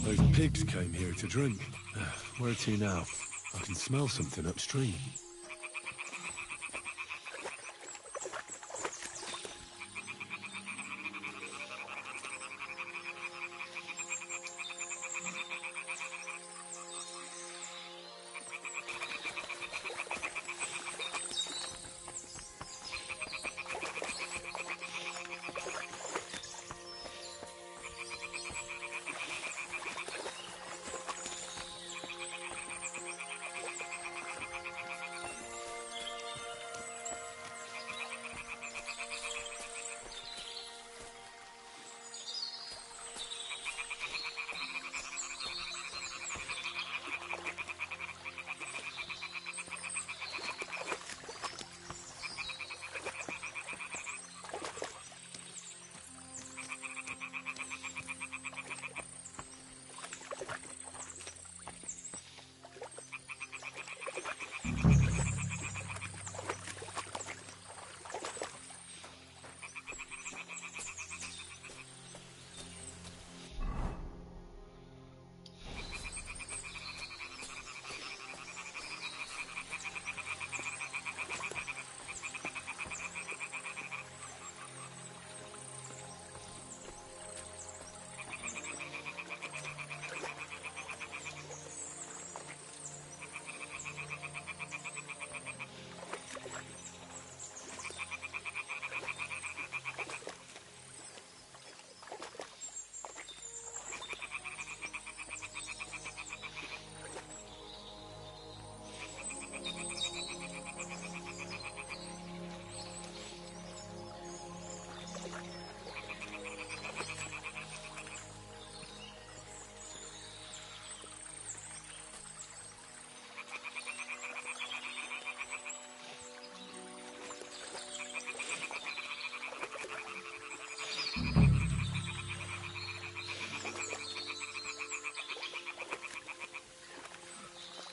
[SPEAKER 8] Those pigs came here to drink. Where to now? I can smell something upstream.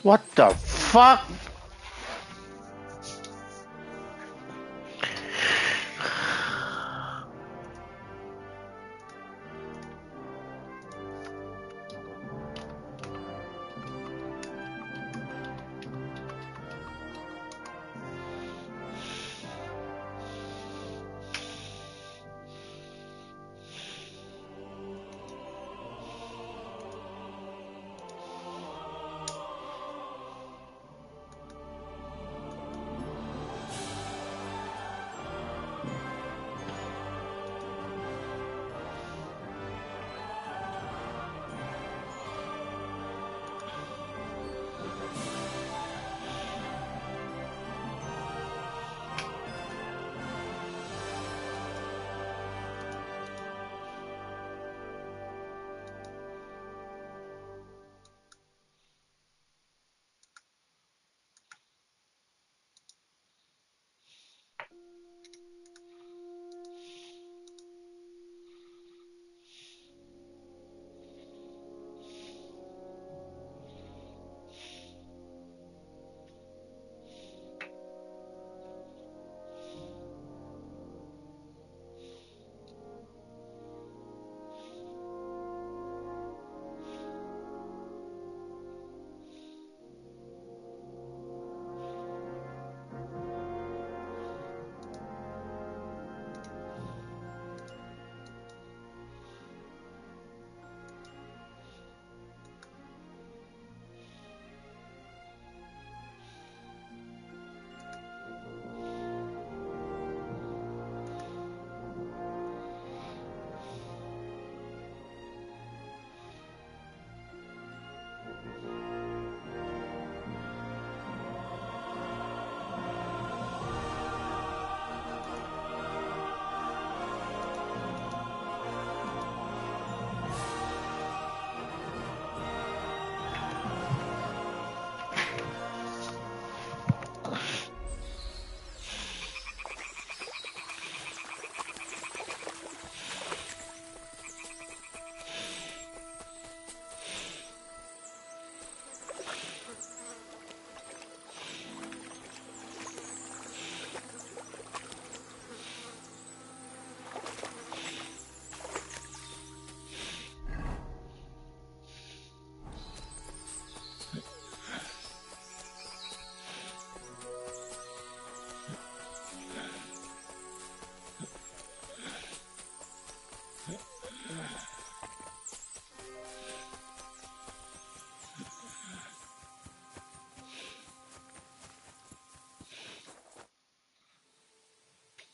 [SPEAKER 9] What the fuck?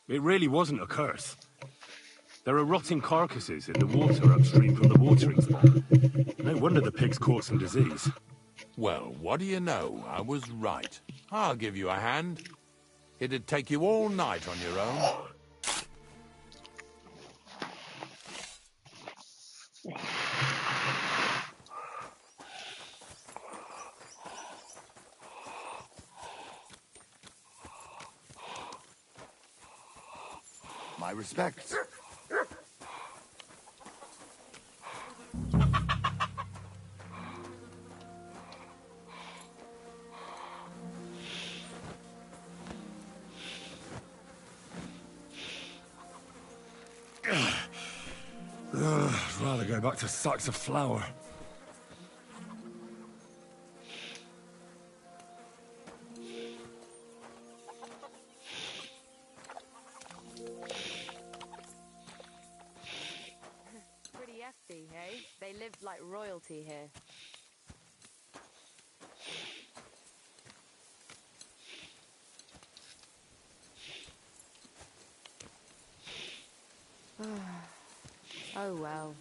[SPEAKER 8] It really wasn't a curse. There are rotting carcasses in the water upstream from the watering spot. No wonder the pigs caught some disease.
[SPEAKER 3] Well, what do you know? I was right. I'll give you a hand. It'd take you all night on your own.
[SPEAKER 6] My respects.
[SPEAKER 8] I'd rather go back to sacks of flour.
[SPEAKER 10] Pretty hefty, hey? They lived like royalty here. Oh well.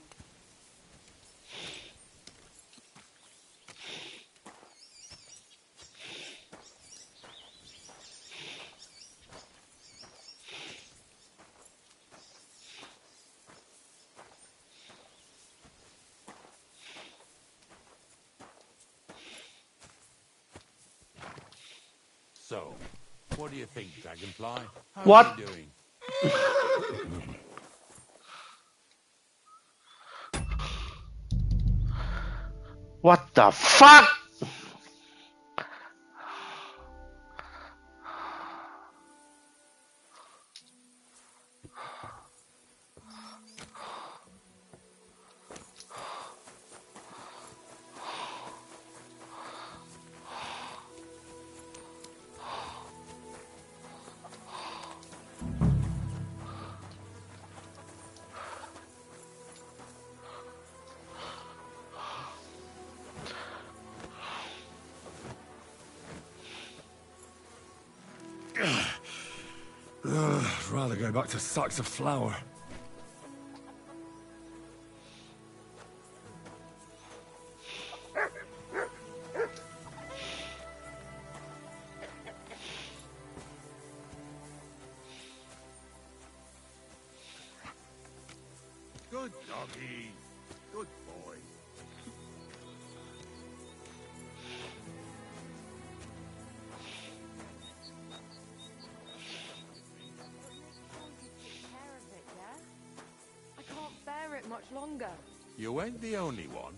[SPEAKER 3] So, what do you think, Dragonfly? How's
[SPEAKER 9] What?
[SPEAKER 3] he doing?
[SPEAKER 9] What the fuck?
[SPEAKER 8] I'd rather go back to sacks of flour.
[SPEAKER 3] Good doggy. Good boy.
[SPEAKER 10] I can't bear it much longer.
[SPEAKER 3] You ain't the only one.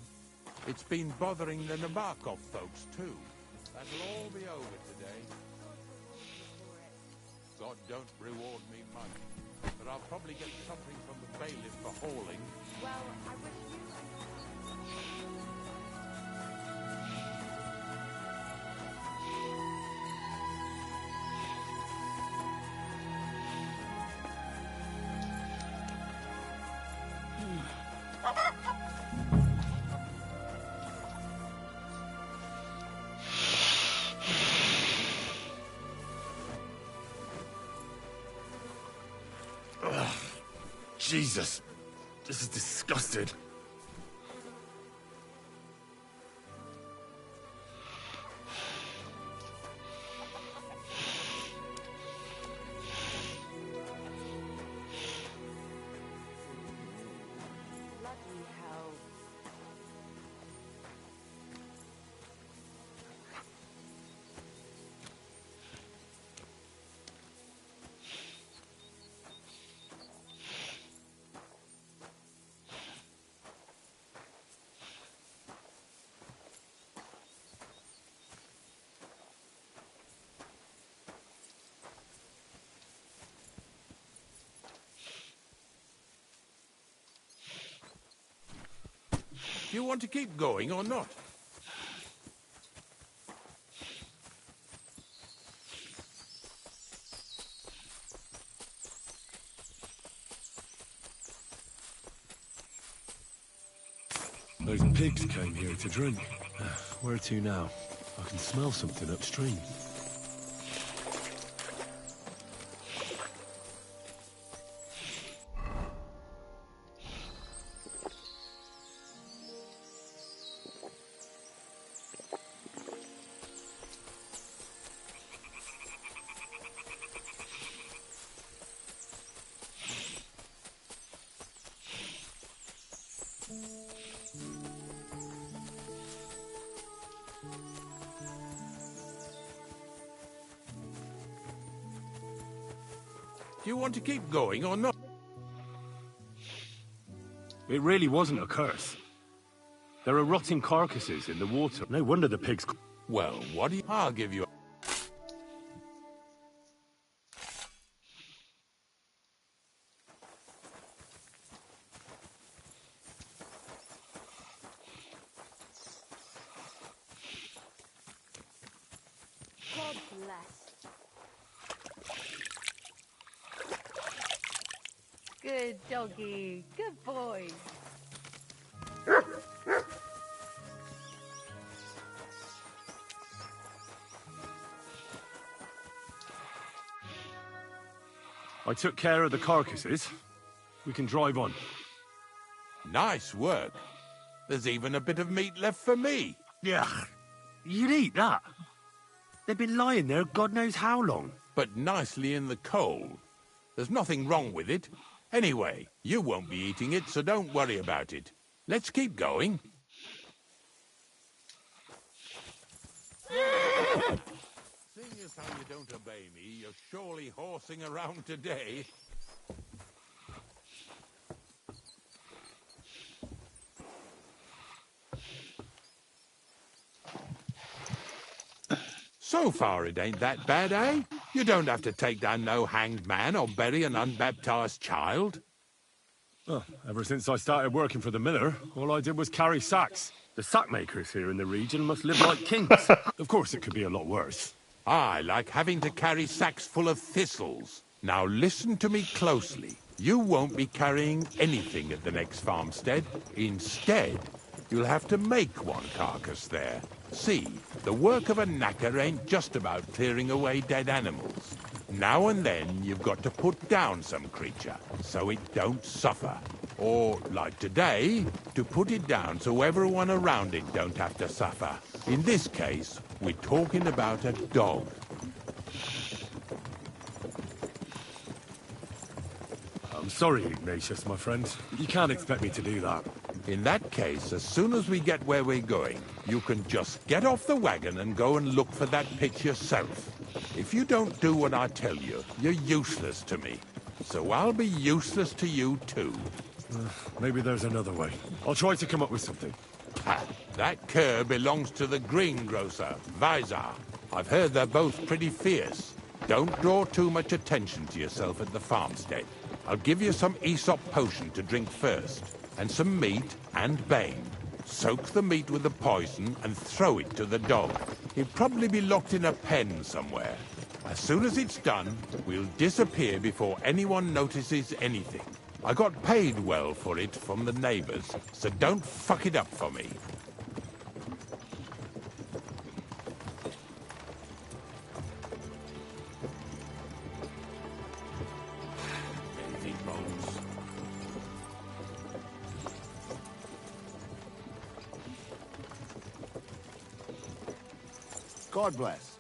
[SPEAKER 3] It's been bothering the Nabokov folks, too. That'll all be over today. God don't reward me much, but I'll probably get something from the bailiff for hauling.
[SPEAKER 10] Well, I wish you...
[SPEAKER 8] Jesus, this is disgusting.
[SPEAKER 10] Bloody hell.
[SPEAKER 3] Do you want to keep going or not?
[SPEAKER 8] Those pigs came here to drink. Where to now? I can smell something upstream.
[SPEAKER 3] Do you want to keep going or not?
[SPEAKER 8] It really wasn't a curse. There are rotting carcasses in the water. No wonder the pigs...
[SPEAKER 3] Well, what do you... I'll give you...
[SPEAKER 10] God bless. Good doggy. Good boy.
[SPEAKER 8] I took care of the carcasses. We can drive on.
[SPEAKER 3] Nice work. There's even a bit of meat left for me.
[SPEAKER 8] Yeah, you'd eat that. They've been lying there God knows how long.
[SPEAKER 3] But nicely in the cold. There's nothing wrong with it. Anyway, you won't be eating it, so don't worry about it. Let's keep going. Seeing as how you don't obey me, you're surely horsing around today. So far it ain't that bad, eh? You don't have to take down no hanged man or bury an unbaptized child.
[SPEAKER 8] Well, ever since I started working for the miller, all I did was carry sacks. The sack makers here in the region must live like kings. Of course, it could be a lot worse.
[SPEAKER 3] I like having to carry sacks full of thistles. Now listen to me closely. You won't be carrying anything at the next farmstead. Instead, you'll have to make one carcass there. See, the work of a knacker ain't just about clearing away dead animals. Now and then, you've got to put down some creature, so it don't suffer. Or, like today, to put it down so everyone around it don't have to suffer. In this case, we're talking about a dog.
[SPEAKER 8] I'm sorry, Ignatius, my friend. You can't expect me to do that.
[SPEAKER 3] In that case, as soon as we get where we're going, you can just get off the wagon and go and look for that pitch yourself. If you don't do what I tell you, you're useless to me. So I'll be useless to you too.
[SPEAKER 8] Maybe there's another way. I'll try to come up with something.
[SPEAKER 3] Ha! That cur belongs to the greengrocer, Vizar. I've heard they're both pretty fierce. Don't draw too much attention to yourself at the farmstead. I'll give you some Aesop potion to drink first, and some meat and bane. Soak the meat with the poison and throw it to the dog. He'll probably be locked in a pen somewhere. As soon as it's done, we'll disappear before anyone notices anything. I got paid well for it from the neighbors, so don't fuck it up for me. Anything, Bones?
[SPEAKER 5] God bless.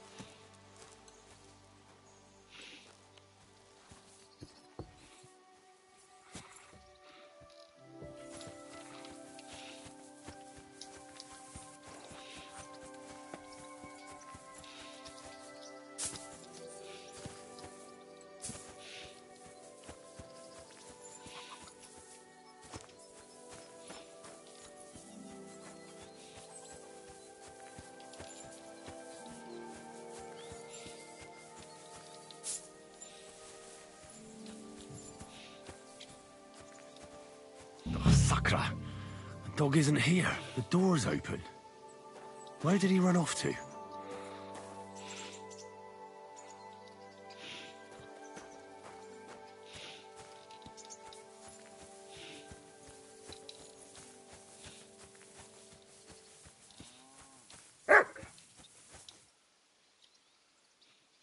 [SPEAKER 12] Sakra! The dog isn't here. The door's open. Where did he run off to?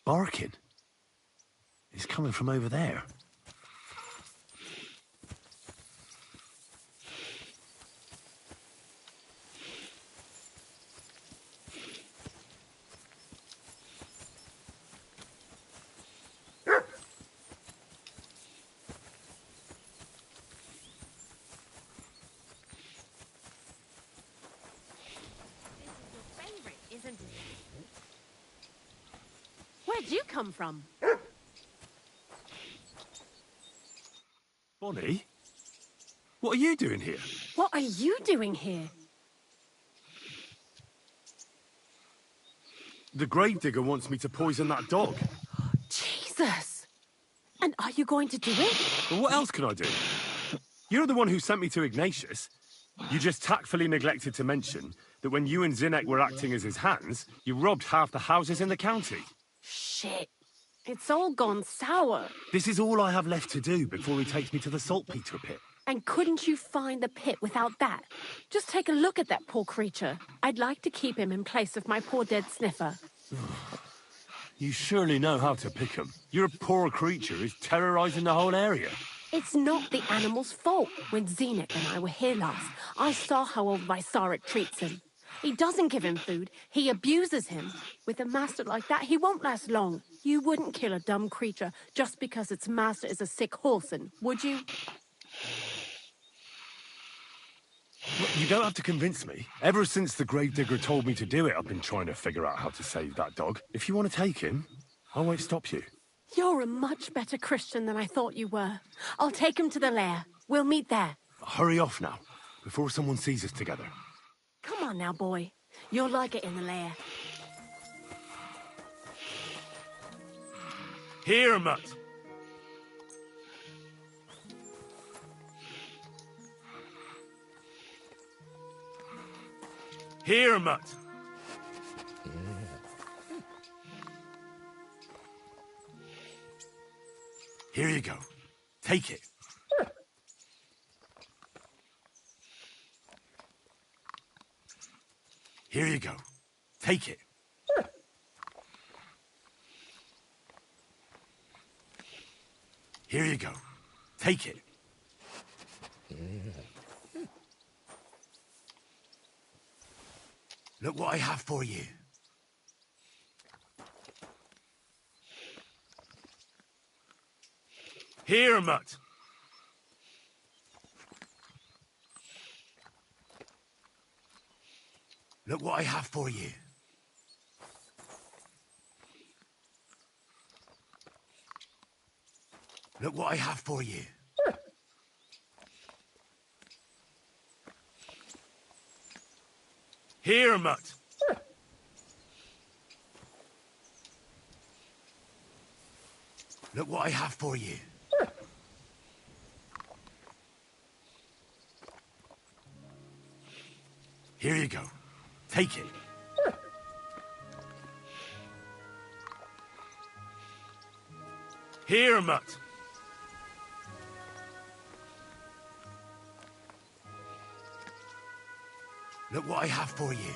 [SPEAKER 12] Barking? He's coming from over there.
[SPEAKER 11] Isn't it? Where'd you come from?
[SPEAKER 8] Bonnie? What are you doing here?
[SPEAKER 11] What are you doing here?
[SPEAKER 8] The gravedigger wants me to poison that dog.
[SPEAKER 11] Jesus! And are you going to do it?
[SPEAKER 8] Well, what else can I do? You're the one who sent me to Ignatius. You just tactfully neglected to mention that when you and Zinnek were acting as his hands, you robbed half the houses in the county.
[SPEAKER 11] Shit. It's all gone sour.
[SPEAKER 8] This is all I have left to do before he takes me to the saltpeter pit.
[SPEAKER 11] And couldn't you find the pit without that? Just take a look at that poor creature. I'd like to keep him in place of my poor dead sniffer.
[SPEAKER 8] You surely know how to pick him. Your poor creature is terrorizing the whole area.
[SPEAKER 11] It's not the animal's fault. When Zinnek and I were here last, I saw how old Vysarik treats him. He doesn't give him food. He abuses him. With a master like that, he won't last long. You wouldn't kill a dumb creature just because its master is a sick horseman, would you?
[SPEAKER 8] Look, you don't have to convince me. Ever since the gravedigger told me to do it, I've been trying to figure out how to save that dog. If you want to take him, I won't stop you.
[SPEAKER 11] You're a much better Christian than I thought you were. I'll take him to the lair. We'll meet there.
[SPEAKER 8] Hurry off now, before someone sees us together.
[SPEAKER 11] Come on now, boy. You'll like it in the lair.
[SPEAKER 8] Here, Mutt. Here, Mutt. Here you go. Take it. Here you go. Take it.
[SPEAKER 12] Here you go. Take it. Look what I have for you. Here, mutt. Look what I have for you. Look what I have for you. Here, mutt. Look what I have for you. Here you go. Take it. Here, mutt. Look what I have for you.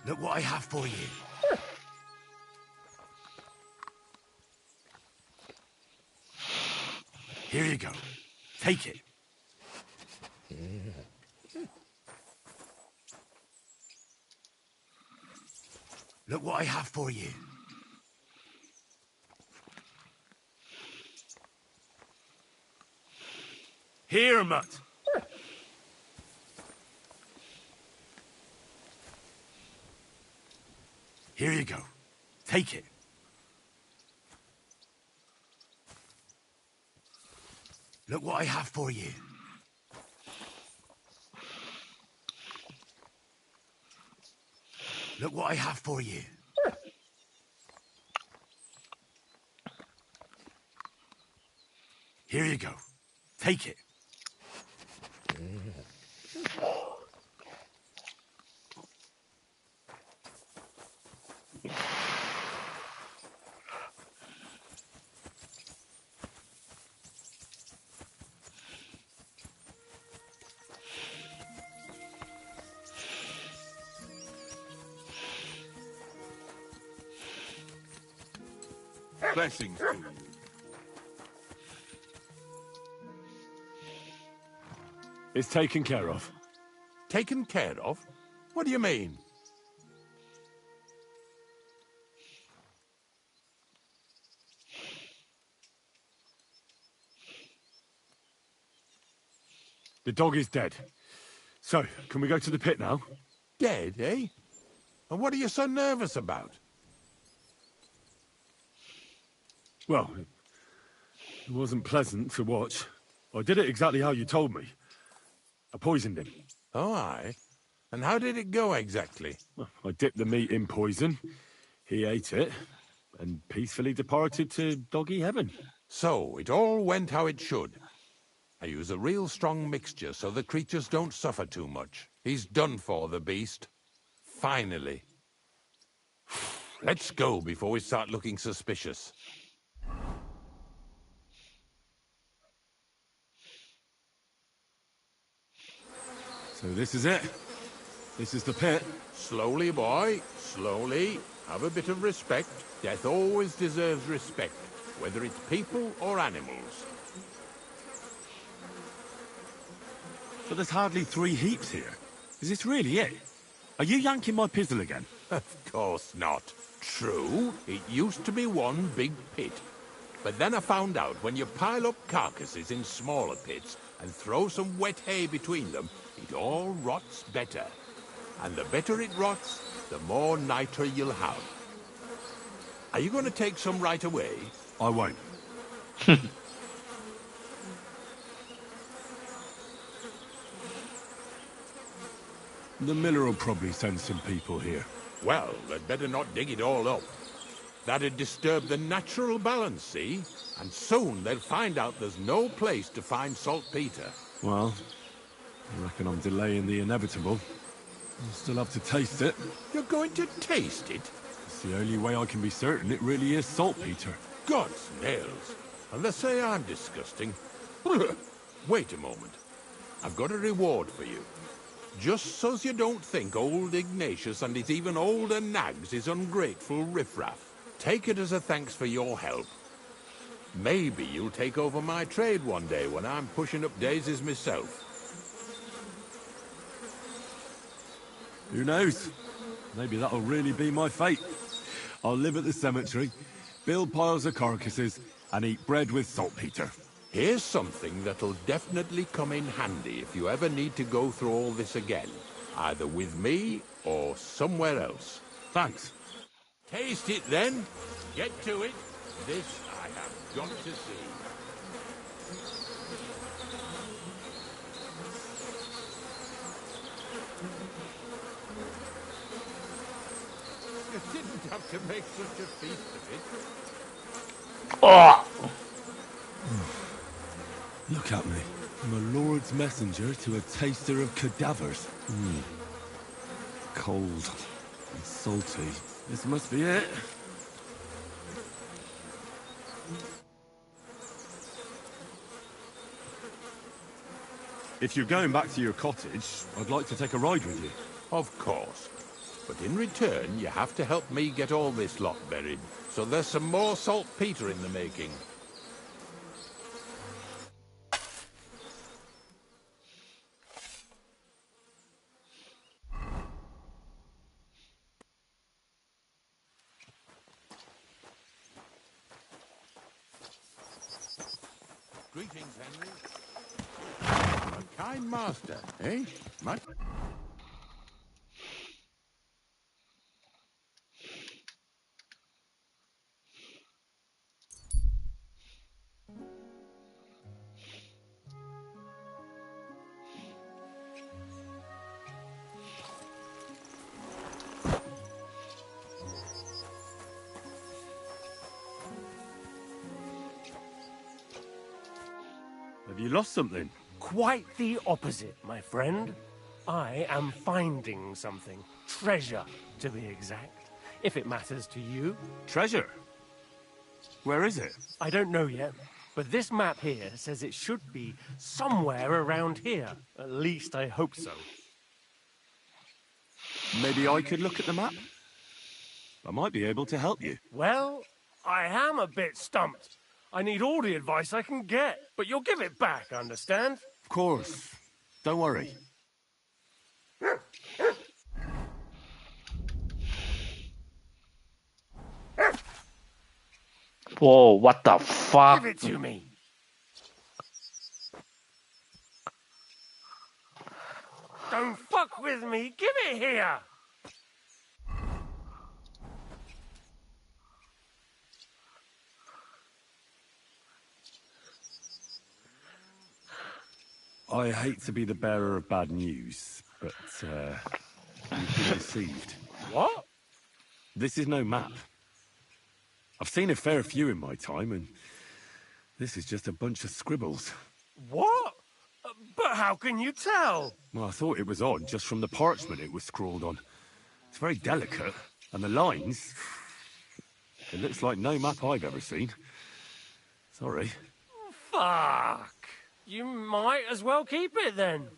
[SPEAKER 12] Look what I have for you. Here you go. Take it. Look what I have for you. Here, mutt. Here you go. Take it. Look what I have for you. Look what I have for you. Here you go. Take it.
[SPEAKER 3] Blessings to you.
[SPEAKER 8] It's taken care of.
[SPEAKER 3] Taken care of? What do you mean?
[SPEAKER 8] The dog is dead. So, can we go to the pit now?
[SPEAKER 3] Dead, eh? And what are you so nervous about?
[SPEAKER 8] Well, it wasn't pleasant to watch. I did it exactly how you told me. I poisoned him.
[SPEAKER 3] Oh, aye? And how did it go exactly?
[SPEAKER 8] Well, I dipped the meat in poison. He ate it, and peacefully departed to doggy heaven.
[SPEAKER 3] So, it all went how it should. I use a real strong mixture so the creatures don't suffer too much. He's done for, the beast. Finally. Let's go before we start looking suspicious.
[SPEAKER 8] So this is it. This is the pit.
[SPEAKER 3] Slowly, boy. Slowly. Have a bit of respect. Death always deserves respect, whether it's people or animals.
[SPEAKER 8] But there's hardly 3 heaps here. Is this really it? Are you yanking my pizzle again?
[SPEAKER 3] Of course not. True, it used to be one big pit. But then I found out when you pile up carcasses in smaller pits and throw some wet hay between them, it all rots better. And the better it rots, the more niter you'll have. Are you going to take some right away?
[SPEAKER 8] I won't. The miller will probably send some people here.
[SPEAKER 3] Well, they'd better not dig it all up. That'd disturb the natural balance, see? And soon they'll find out there's no place to find saltpeter.
[SPEAKER 8] Well, I reckon I'm delaying the inevitable. I'll still have to taste it.
[SPEAKER 3] You're going to taste it?
[SPEAKER 8] It's the only way I can be certain it really is saltpeter.
[SPEAKER 3] God's nails. And they say I'm disgusting. Wait a moment. I've got a reward for you. Just so's you don't think old Ignatius and his even older nags is ungrateful riffraff. Take it as a thanks for your help. Maybe you'll take over my trade one day when I'm pushing up daisies myself.
[SPEAKER 8] Who knows? Maybe that'll really be my fate. I'll live at the cemetery, build piles of carcasses, and eat bread with saltpeter.
[SPEAKER 3] Here's something that'll definitely come in handy if you ever need to go through all this again. Either with me or somewhere else.
[SPEAKER 8] Thanks.
[SPEAKER 3] Taste it then. Get to it. This I have got to see. You didn't have to make such a feast of it.
[SPEAKER 9] Oh!
[SPEAKER 8] Look at me. I'm a lord's messenger to a taster of cadavers. Cold and salty. This must be it. If you're going back to your cottage, I'd like to take a ride with you.
[SPEAKER 3] Of course. But in return, you have to help me get all this lot buried. So there's some more saltpeter in the making. Greetings, Henry. A kind master, eh? Much.
[SPEAKER 8] Have you lost something?
[SPEAKER 4] Quite the opposite, my friend. I am finding something. Treasure, to be exact. If it matters to you.
[SPEAKER 8] Treasure? Where is it?
[SPEAKER 4] I don't know yet, but this map here says it should be somewhere around here. At least I hope so.
[SPEAKER 8] Maybe I could look at the map? I might be able to help you.
[SPEAKER 4] Well, I am a bit stumped. I need all the advice I can get, but you'll give it back, understand?
[SPEAKER 8] Of course. Don't worry.
[SPEAKER 9] Whoa, what the fuck?
[SPEAKER 4] Give it to me. Don't fuck with me. Give it here.
[SPEAKER 8] I hate to be the bearer of bad news, but, you've been deceived.
[SPEAKER 4] What?
[SPEAKER 8] This is no map. I've seen a fair few in my time, and this is just a bunch of scribbles.
[SPEAKER 4] What? But how can you tell?
[SPEAKER 8] Well, I thought it was odd just from the parchment it was scrawled on. It's very delicate, and the lines... It looks like no map I've ever seen. Sorry.
[SPEAKER 4] Fuck. You might as well keep it then.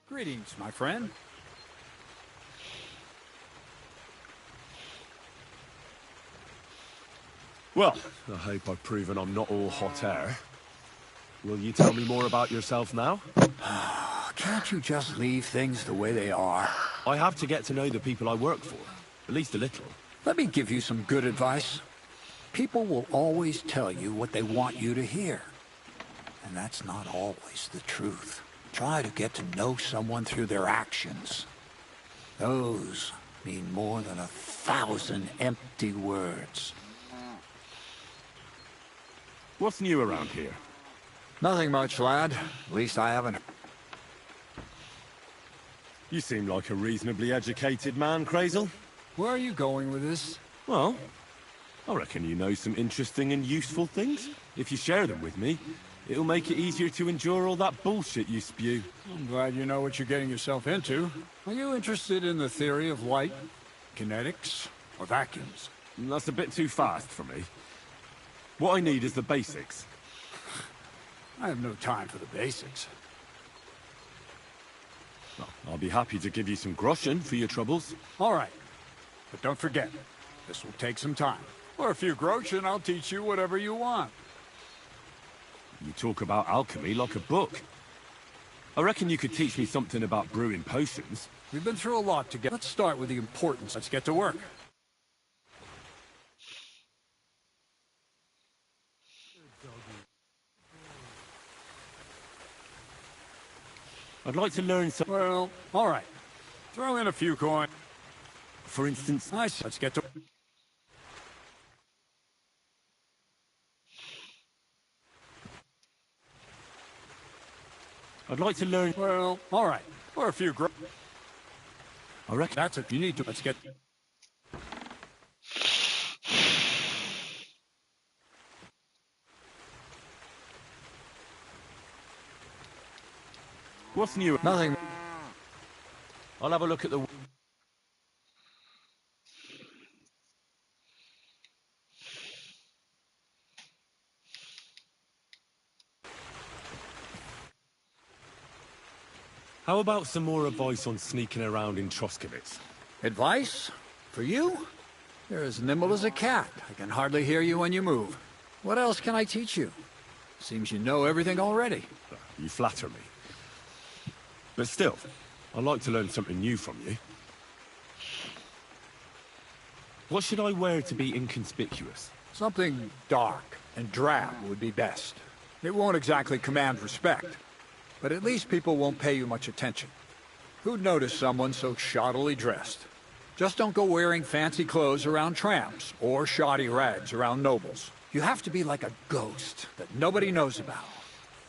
[SPEAKER 14] Greetings, my friend.
[SPEAKER 8] Well, I hope I've proven I'm not all hot air. Will you tell me more about yourself now?
[SPEAKER 14] Can't you just leave things the way they are?
[SPEAKER 8] I have to get to know the people I work for, at least a little.
[SPEAKER 14] Let me give you some good advice. People will always tell you what they want you to hear. And that's not always the truth. Try to get to know someone through their actions. Those mean more than 1,000 empty words.
[SPEAKER 8] What's new around here?
[SPEAKER 14] Nothing much, lad. At least I haven't.
[SPEAKER 8] You seem like a reasonably educated man, Crazel.
[SPEAKER 14] Where are you going with this?
[SPEAKER 8] Well, I reckon you know some interesting and useful things. If you share them with me, it'll make it easier to endure all that bullshit you spew.
[SPEAKER 14] I'm glad you know what you're getting yourself into. Are you interested in the theory of light, kinetics, or vacuums?
[SPEAKER 8] That's a bit too fast for me. What I need is the basics.
[SPEAKER 14] I have no time for the basics.
[SPEAKER 8] Well, I'll be happy to give you some groschen for your troubles.
[SPEAKER 14] All right. But don't forget, this will take some time. For a few groschen, I'll teach you whatever you want.
[SPEAKER 8] You talk about alchemy like a book. I reckon you could teach me something about brewing potions.
[SPEAKER 14] We've been through a lot together. Let's start with the importance. Let's get to work.
[SPEAKER 8] I'd like to learn some...
[SPEAKER 14] Well, all right. Throw in a few coins.
[SPEAKER 8] For instance...
[SPEAKER 14] Nice. Let's get to...
[SPEAKER 8] I'd like to learn...
[SPEAKER 14] Well, all right. Or a few
[SPEAKER 8] I reckon...
[SPEAKER 14] That's it. You need to... Let's get...
[SPEAKER 8] What's new?
[SPEAKER 14] Nothing.
[SPEAKER 8] I'll have a look at the... How about some more advice on sneaking around in Troskowitz?
[SPEAKER 14] Advice? For you? You're as nimble as a cat. I can hardly hear you when you move. What else can I teach you? Seems you know everything already.
[SPEAKER 8] You flatter me. But still, I'd like to learn something new from you. What should I wear to be inconspicuous?
[SPEAKER 14] Something dark and drab would be best. It won't exactly command respect, but at least people won't pay you much attention. Who'd notice someone so shoddily dressed? Just don't go wearing fancy clothes around tramps, or shoddy rags around nobles. You have to be like a ghost that nobody knows about.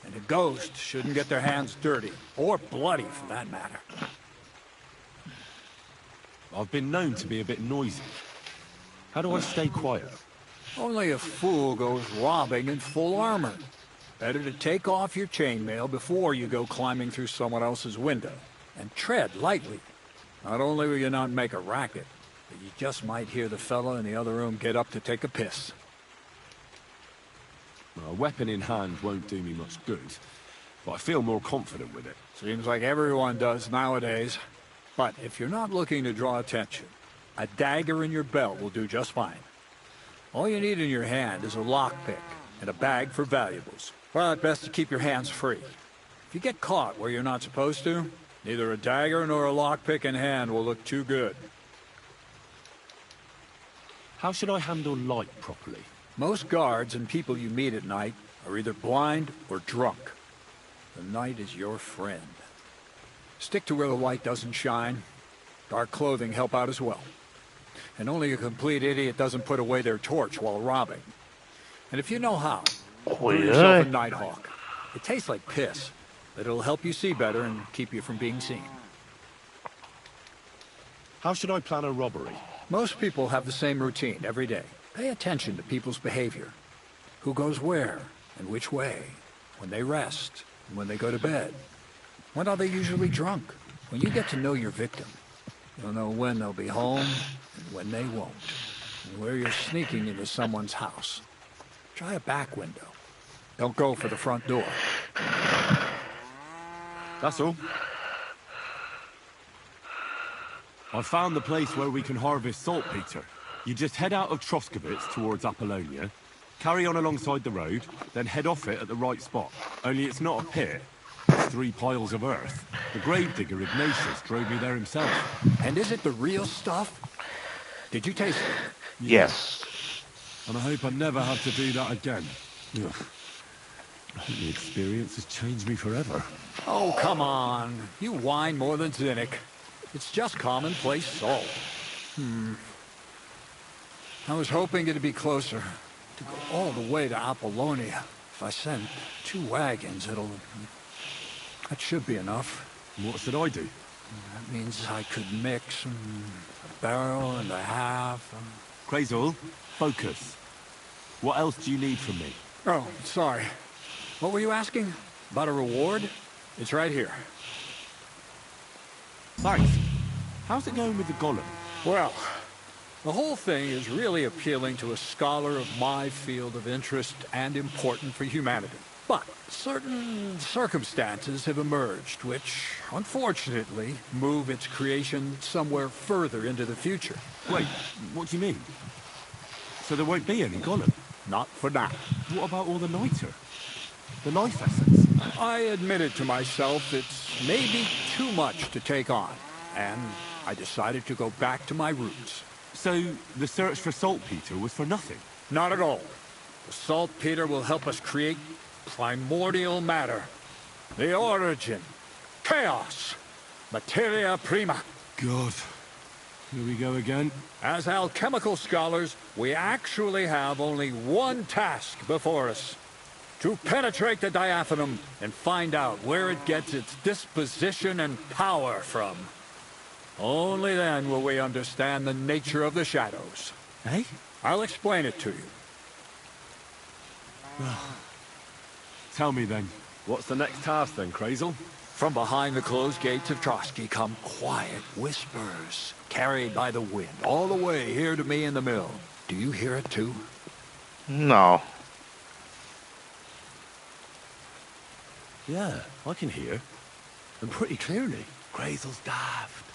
[SPEAKER 14] And a ghost shouldn't get their hands dirty, or bloody for that matter.
[SPEAKER 8] I've been known to be a bit noisy. How do I stay quiet?
[SPEAKER 14] Only a fool goes robbing in full armor. Better to take off your chainmail before you go climbing through someone else's window. And tread lightly. Not only will you not make a racket, but you just might hear the fella in the other room get up to take a piss.
[SPEAKER 8] A weapon in hand won't do me much good, but I feel more confident with it.
[SPEAKER 14] Seems like everyone does nowadays. But if you're not looking to draw attention, a dagger in your belt will do just fine. All you need in your hand is a lockpick and a bag for valuables. But best to keep your hands free. If you get caught where you're not supposed to, neither a dagger nor a lockpick in hand will look too good.
[SPEAKER 8] How should I handle light properly?
[SPEAKER 14] Most guards and people you meet at night are either blind or drunk. The night is your friend. Stick to where the light doesn't shine. Dark clothing help out as well. And only a complete idiot doesn't put away their torch while robbing. And if you know how, brew yourself a Nighthawk. It tastes like piss, but it'll help you see better and keep you from being seen.
[SPEAKER 8] How should I plan a robbery?
[SPEAKER 14] Most people have the same routine every day. Pay attention to people's behavior. Who goes where and which way. When they rest and when they go to bed. When are they usually drunk? When you get to know your victim, you'll know when they'll be home and when they won't. And where you're sneaking into someone's house. Try a back window. Don't go for the front door.
[SPEAKER 8] That's all. I found the place where we can harvest saltpeter. You just head out of Troskowitz towards Apollonia, carry on alongside the road, then head off it at the right spot. Only it's not a pit. It's 3 piles of earth. The gravedigger Ignatius drove me there himself.
[SPEAKER 14] And is it the real stuff? Did you taste it?
[SPEAKER 9] Yes.
[SPEAKER 8] And I hope I never have to do that again. Ugh. I think the experience has changed me forever.
[SPEAKER 14] Oh, come on. You whine more than Zinnik. It's just commonplace salt. I was hoping it'd be closer. To go all the way to Apollonia. If I send 2 wagons, that should be enough.
[SPEAKER 8] What should I do?
[SPEAKER 14] That means I could mix a barrel and a half.
[SPEAKER 2] Crazul, focus. What else do you need from me?
[SPEAKER 14] Oh, sorry. What were you asking? About a reward? It's right here.
[SPEAKER 2] Thanks. How's it going with the golem?
[SPEAKER 14] Well, the whole thing is really appealing to a scholar of my field of interest and important for humanity. But certain circumstances have emerged which, unfortunately, move its creation somewhere further into the future.
[SPEAKER 2] Wait, what do you mean? So there won't be any golem?
[SPEAKER 14] Not for now.
[SPEAKER 2] What about all the niter? The life essence?
[SPEAKER 14] I admitted to myself it's maybe too much to take on, and I decided to go back to my roots.
[SPEAKER 2] So the search for saltpeter was for nothing?
[SPEAKER 14] Not at all. The saltpeter will help us create primordial matter. The origin. Chaos. Materia prima.
[SPEAKER 8] God. Here we go again.
[SPEAKER 14] As alchemical scholars, we actually have only one task before us. To penetrate the diaphanum and find out where it gets its disposition and power from. Only then will we understand the nature of the shadows.
[SPEAKER 2] Eh?
[SPEAKER 14] I'll explain it to you.
[SPEAKER 8] Tell me then, what's the next task then, Crazul?
[SPEAKER 14] From behind the closed gates of Trotsky come quiet whispers, carried by the wind, all the way here to me in the mill. Do you hear it too?
[SPEAKER 9] No.
[SPEAKER 2] Yeah, I can hear. And pretty clearly.
[SPEAKER 6] Crazul's daft.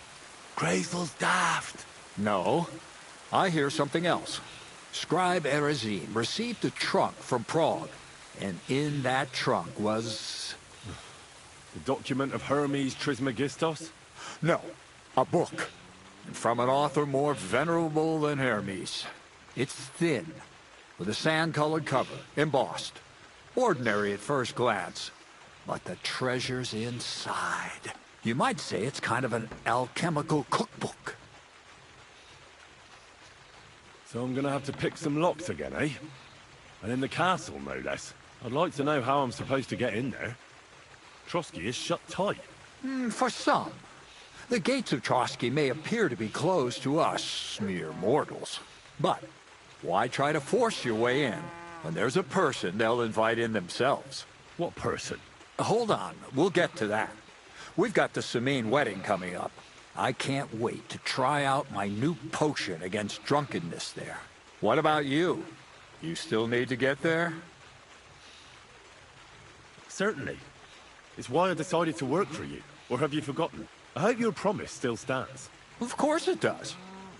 [SPEAKER 6] Crazul's daft.
[SPEAKER 14] No. I hear something else. Scribe Erezine received a trunk from Prague, and in that trunk was...
[SPEAKER 8] The document of Hermes Trismegistos?
[SPEAKER 14] No, a book. And from an author more venerable than Hermes. It's thin, with a sand-colored cover, embossed. Ordinary at first glance. But the treasure's inside. You might say it's kind of an alchemical cookbook.
[SPEAKER 8] So I'm gonna have to pick some locks again, eh? And in the castle, no less. I'd like to know how I'm supposed to get in there. Trotsky is shut tight.
[SPEAKER 14] For some. The gates of Trotsky may appear to be closed to us, mere mortals. But why try to force your way in when there's a person they'll invite in themselves?
[SPEAKER 8] What person?
[SPEAKER 14] Hold on, we'll get to that. We've got the Samine wedding coming up. I can't wait to try out my new potion against drunkenness there. What about you? You still need to get there?
[SPEAKER 2] Certainly. It's why I decided to work for you. Or have you forgotten? I hope your promise still stands.
[SPEAKER 14] Of course it does.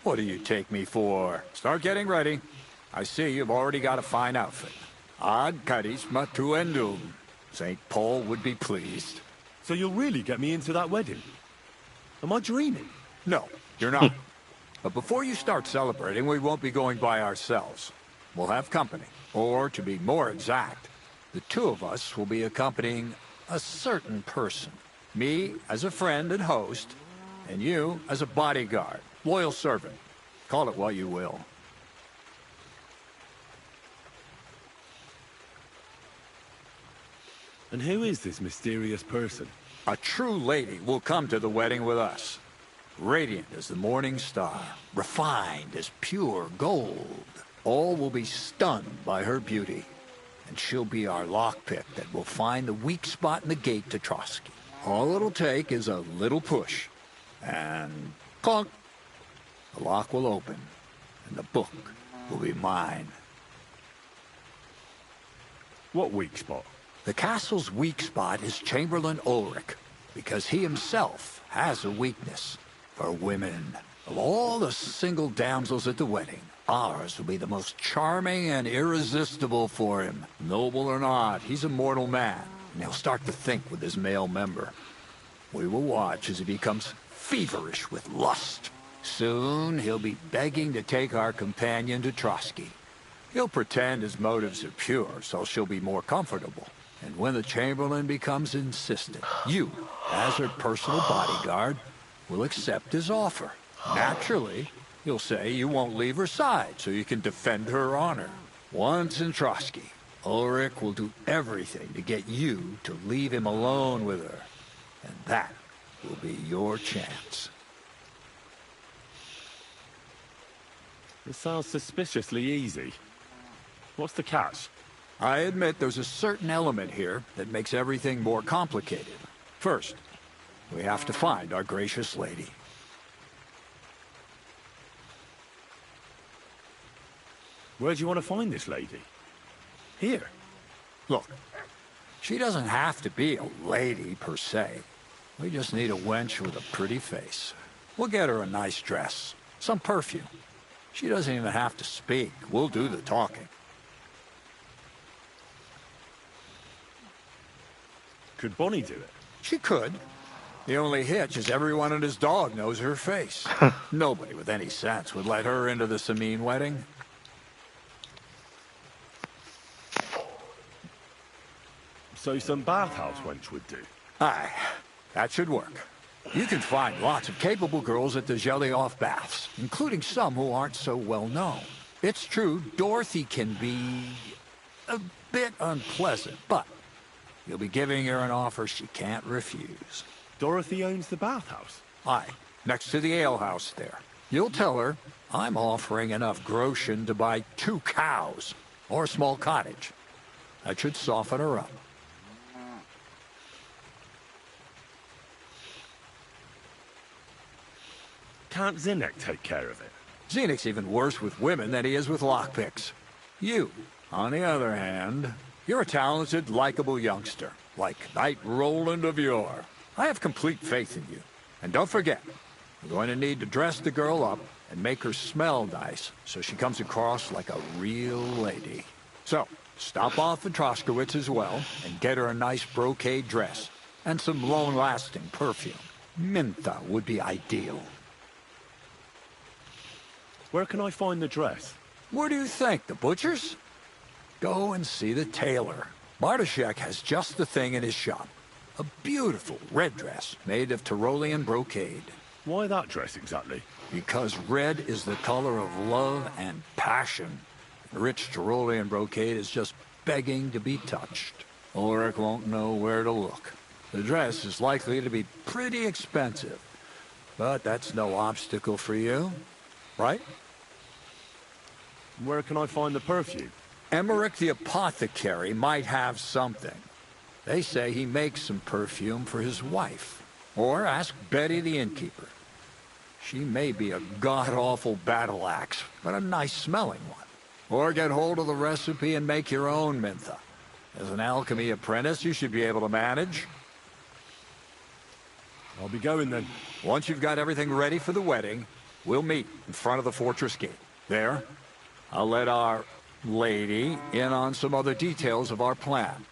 [SPEAKER 14] What do you take me for? Start getting ready. I see you've already got a fine outfit. Ad charisma tuendum. St. Paul would be pleased.
[SPEAKER 2] So you'll really get me into that wedding? Am I dreaming?
[SPEAKER 14] No, you're not. But before you start celebrating, we won't be going by ourselves. We'll have company. Or, to be more exact, the two of us will be accompanying a certain person. Me as a friend and host, and you as a bodyguard, loyal servant. Call it what you will.
[SPEAKER 2] And who is this mysterious person?
[SPEAKER 14] A true lady will come to the wedding with us. Radiant as the morning star, refined as pure gold. All will be stunned by her beauty. And she'll be our lockpick that will find the weak spot in the gate to Trotsky. All it'll take is a little push. And clunk! The lock will open, and the book will be mine.
[SPEAKER 8] What weak spot?
[SPEAKER 14] The castle's weak spot is Chamberlain Ulrich, because he himself has a weakness for women. Of all the single damsels at the wedding, ours will be the most charming and irresistible for him. Noble or not, he's a mortal man, and he'll start to think with his male member. We will watch as he becomes feverish with lust. Soon, he'll be begging to take our companion to Trotsky. He'll pretend his motives are pure, so she'll be more comfortable. And when the Chamberlain becomes insistent, you, as her personal bodyguard, will accept his offer. Naturally, you'll say you won't leave her side so you can defend her honor. Once in Trotsky, Ulrich will do everything to get you to leave him alone with her. And that will be your chance.
[SPEAKER 2] This sounds suspiciously easy. What's the catch?
[SPEAKER 14] I admit there's a certain element here that makes everything more complicated. First, we have to find our gracious lady.
[SPEAKER 2] Where do you want to find this lady? Here.
[SPEAKER 14] Look, she doesn't have to be a lady per se. We just need a wench with a pretty face. We'll get her a nice dress, some perfume. She doesn't even have to speak. We'll do the talking.
[SPEAKER 2] Could Bonnie do it?
[SPEAKER 14] She could. The only hitch is everyone and his dog knows her face. Nobody with any sense would let her into the Sameen wedding.
[SPEAKER 2] So some bathhouse wench would do?
[SPEAKER 14] Aye, that should work. You can find lots of capable girls at the Gelioff baths, including some who aren't so well known. It's true, Dorothy can be a bit unpleasant, but you'll be giving her an offer she can't refuse.
[SPEAKER 2] Dorothy owns the bathhouse?
[SPEAKER 14] Aye, next to the alehouse there. You'll tell her I'm offering enough groschen to buy 2 cows or a small cottage. That should soften her up.
[SPEAKER 2] Can't Zinnek take care of it?
[SPEAKER 14] Zinek's even worse with women than he is with lockpicks. You, on the other hand, you're a talented, likable youngster, like Knight Roland of yore. I have complete faith in you. And don't forget, we're going to need to dress the girl up and make her smell nice so she comes across like a real lady. So, stop off at Troskowitz as well and get her a nice brocade dress and some long-lasting perfume. Mintha would be ideal.
[SPEAKER 2] Where can I find the dress?
[SPEAKER 14] Where do you think? The butcher's? Go and see the tailor. Bartoszek has just the thing in his shop. A beautiful red dress made of Tyrolean brocade.
[SPEAKER 2] Why that dress exactly?
[SPEAKER 14] Because red is the color of love and passion. Rich Tyrolean brocade is just begging to be touched. Ulrich won't know where to look. The dress is likely to be pretty expensive. But that's no obstacle for you, right?
[SPEAKER 2] Where can I find the perfume?
[SPEAKER 14] Emmerich the apothecary might have something. They say he makes some perfume for his wife. Or ask Betty the innkeeper. She may be a god-awful battle axe, but a nice-smelling one. Or get hold of the recipe and make your own Mintha. As an alchemy apprentice, you should be able to manage.
[SPEAKER 2] I'll be going then.
[SPEAKER 14] Once you've got everything ready for the wedding, we'll meet in front of the fortress gate. There, I'll let our lady in on some other details of our plan.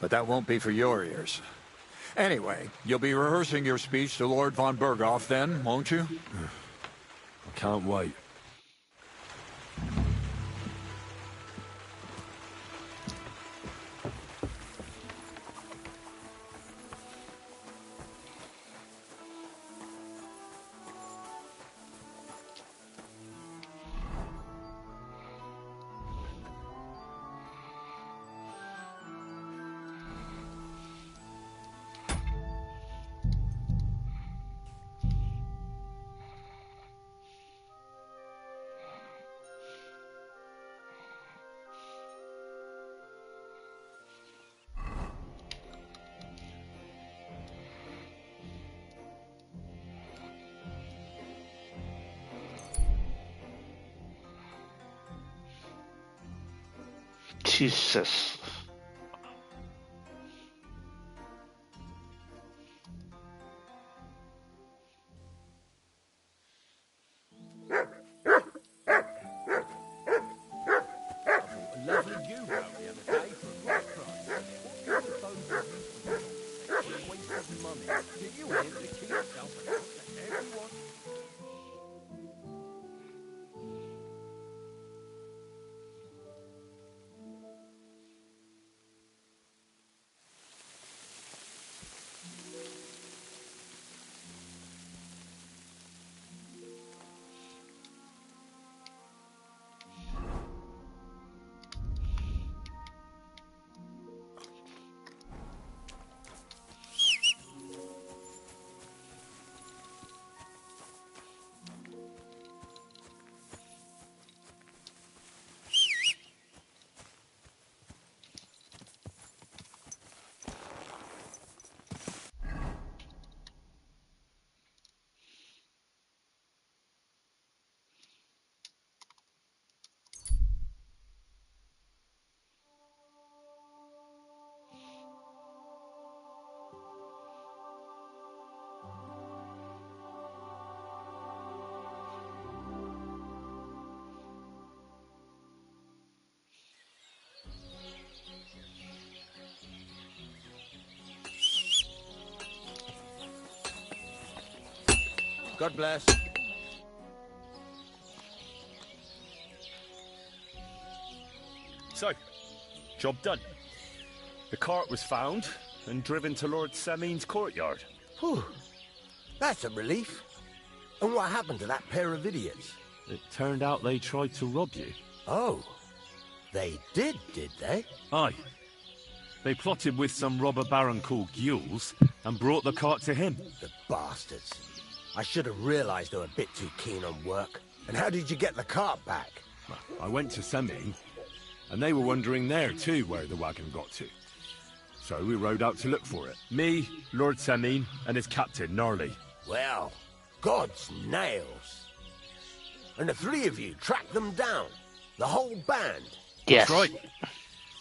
[SPEAKER 14] But that won't be for your ears. Anyway, you'll be rehearsing your speech to Lord von Berghoff then, won't you?
[SPEAKER 2] I can't wait.
[SPEAKER 9] Jesus.
[SPEAKER 4] Lovely view round the other day for a great price. What kind of boat are you for? You're wasting money. Did you hear that the king himself announced that everyone...
[SPEAKER 6] God bless.
[SPEAKER 2] So, job done. The cart was found and driven to Lord Semin's courtyard.
[SPEAKER 6] Whew. That's a relief. And what happened to that pair of idiots?
[SPEAKER 2] It turned out they tried to rob you.
[SPEAKER 6] Oh. They did they?
[SPEAKER 2] Aye. They plotted with some robber baron called Gules and brought the cart to him.
[SPEAKER 6] The bastards. I should have realized they were a bit too keen on work. And how did you get the cart back?
[SPEAKER 2] I went to Semin, and they were wondering there too where the wagon got to. So we rode out to look for it. Me, Lord Semin, and his captain, Gnarly.
[SPEAKER 6] Well, God's nails. And the three of you tracked them down? The whole band?
[SPEAKER 9] Yes.
[SPEAKER 2] That's right.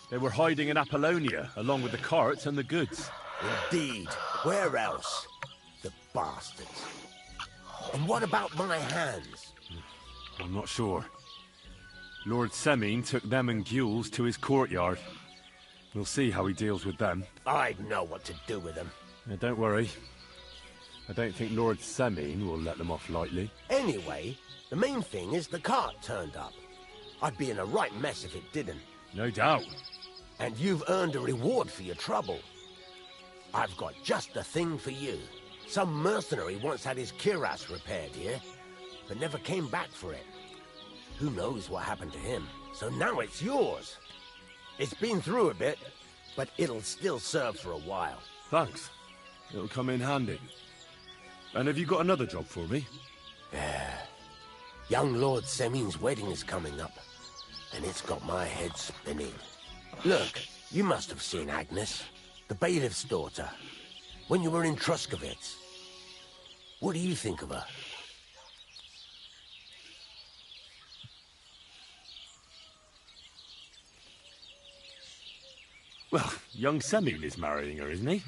[SPEAKER 2] They were hiding in Apollonia, along with the carts and the goods.
[SPEAKER 6] Indeed. Where else? The bastards. And what about my hands?
[SPEAKER 2] I'm not sure. Lord Semin took them and Gules to his courtyard. We'll see how he deals with them.
[SPEAKER 6] I'd know what to do with them.
[SPEAKER 2] Now, don't worry. I don't think Lord Semin will let them off lightly.
[SPEAKER 6] Anyway, the main thing is the cart turned up. I'd be in a right mess if it didn't.
[SPEAKER 2] No doubt.
[SPEAKER 6] And you've earned a reward for your trouble. I've got just the thing for you. Some mercenary once had his cuirass repaired here, but never came back for it. Who knows what happened to him? So now it's yours. It's been through a bit, but it'll still serve for a while.
[SPEAKER 2] Thanks. It'll come in handy. And have you got another job for me?
[SPEAKER 6] Young Lord Semin's wedding is coming up, and it's got my head spinning. Look, you must have seen Agnes, the bailiff's daughter, when you were in Truscovitz. What do you think of her?
[SPEAKER 2] Well, young Semin is marrying her, isn't he?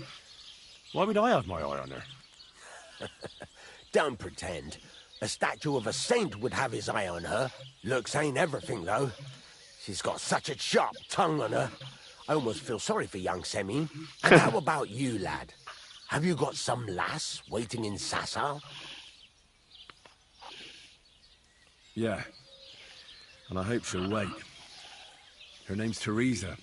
[SPEAKER 2] Why would I have my eye on her?
[SPEAKER 6] Don't pretend. A statue of a saint would have his eye on her. Looks ain't everything, though. She's got such a sharp tongue on her. I almost feel sorry for young Semin. And how about you, lad? Have you got some lass waiting in Sasau?
[SPEAKER 2] Yeah. And I hope she'll wait. Her name's Teresa.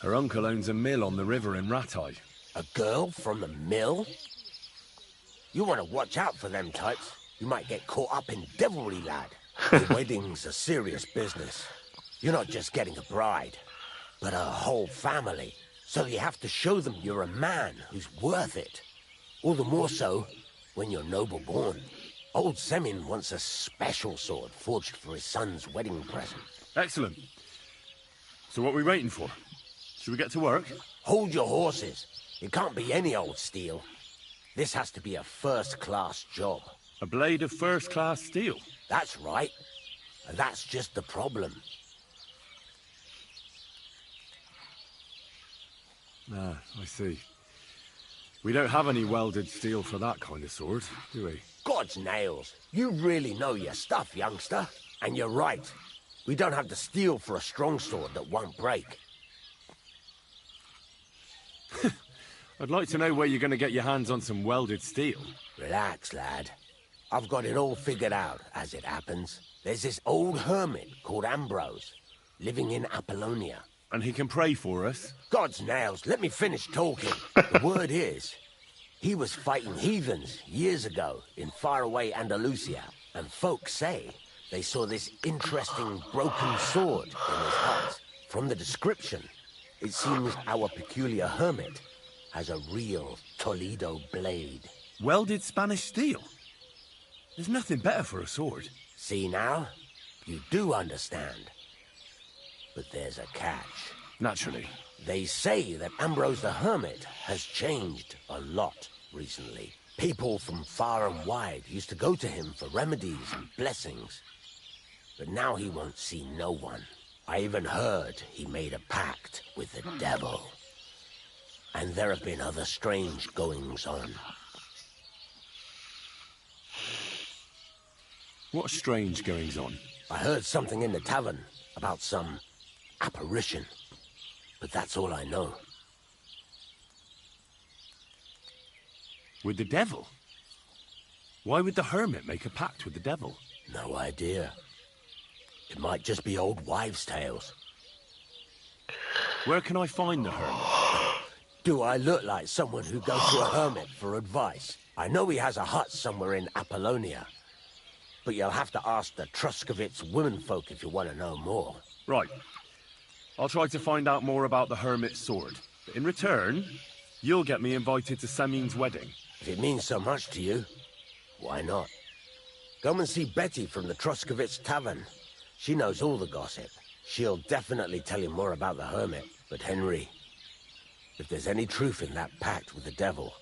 [SPEAKER 2] Her uncle owns a mill on the river in Ratai.
[SPEAKER 6] A girl from the mill? You want to watch out for them types. You might get caught up in devilry, lad. The wedding's a serious business. You're not just getting a bride, but a whole family. So you have to show them you're a man who's worth it. All the more so when you're noble born. Old Semin wants a special sword forged for his son's wedding present.
[SPEAKER 2] Excellent. So what are we waiting for? Should we get to work?
[SPEAKER 6] Hold your horses. It can't be any old steel. This has to be a first-class job.
[SPEAKER 2] A blade of first-class steel?
[SPEAKER 6] That's right. And that's just the problem.
[SPEAKER 2] Ah, I see. We don't have any welded steel for that kind of sword, do we?
[SPEAKER 6] God's nails. You really know your stuff, youngster. And you're right. We don't have the steel for a strong sword that won't break.
[SPEAKER 2] I'd like to know where you're going to get your hands on some welded steel.
[SPEAKER 6] Relax, lad. I've got it all figured out, as it happens. There's this old hermit called Ambrose, living in Apollonia.
[SPEAKER 2] And he can pray for us?
[SPEAKER 6] God's nails, let me finish talking. The word is, he was fighting heathens years ago in faraway Andalusia. And folks say they saw this interesting broken sword in his hut. From the description, it seems our peculiar hermit has a real Toledo blade.
[SPEAKER 2] Welded Spanish steel? There's nothing better for a sword.
[SPEAKER 6] See now? You do understand. But there's a catch.
[SPEAKER 2] Naturally.
[SPEAKER 6] They say that Ambrose the Hermit has changed a lot recently. People from far and wide used to go to him for remedies and blessings. But now he won't see no one. I even heard he made a pact with the devil. And there have been other strange goings-on.
[SPEAKER 2] What strange goings-on?
[SPEAKER 6] I heard something in the tavern about some apparition. But that's all I know.
[SPEAKER 2] With the devil? Why would the hermit make a pact with the devil?
[SPEAKER 15] No idea. It might just be old wives' tales.
[SPEAKER 2] Where can I find the hermit?
[SPEAKER 15] Do I look like someone who goes to a hermit for advice? I know he has a hut somewhere in Apollonia. But you'll have to ask the Truscovitz womenfolk if you want to know more.
[SPEAKER 2] Right. I'll try to find out more about the hermit's sword. But in return, you'll get me invited to Samin's wedding.
[SPEAKER 15] If it means so much to you, why not? Come and see Betty from the Truscovitz Tavern. She knows all the gossip. She'll definitely tell you more about the hermit. But Henry, if there's any truth in that pact with the devil,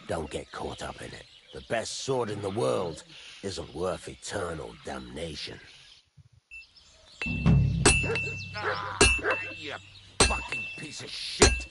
[SPEAKER 15] don't get caught up in it. The best sword in the world isn't worth eternal damnation. You fucking piece of shit!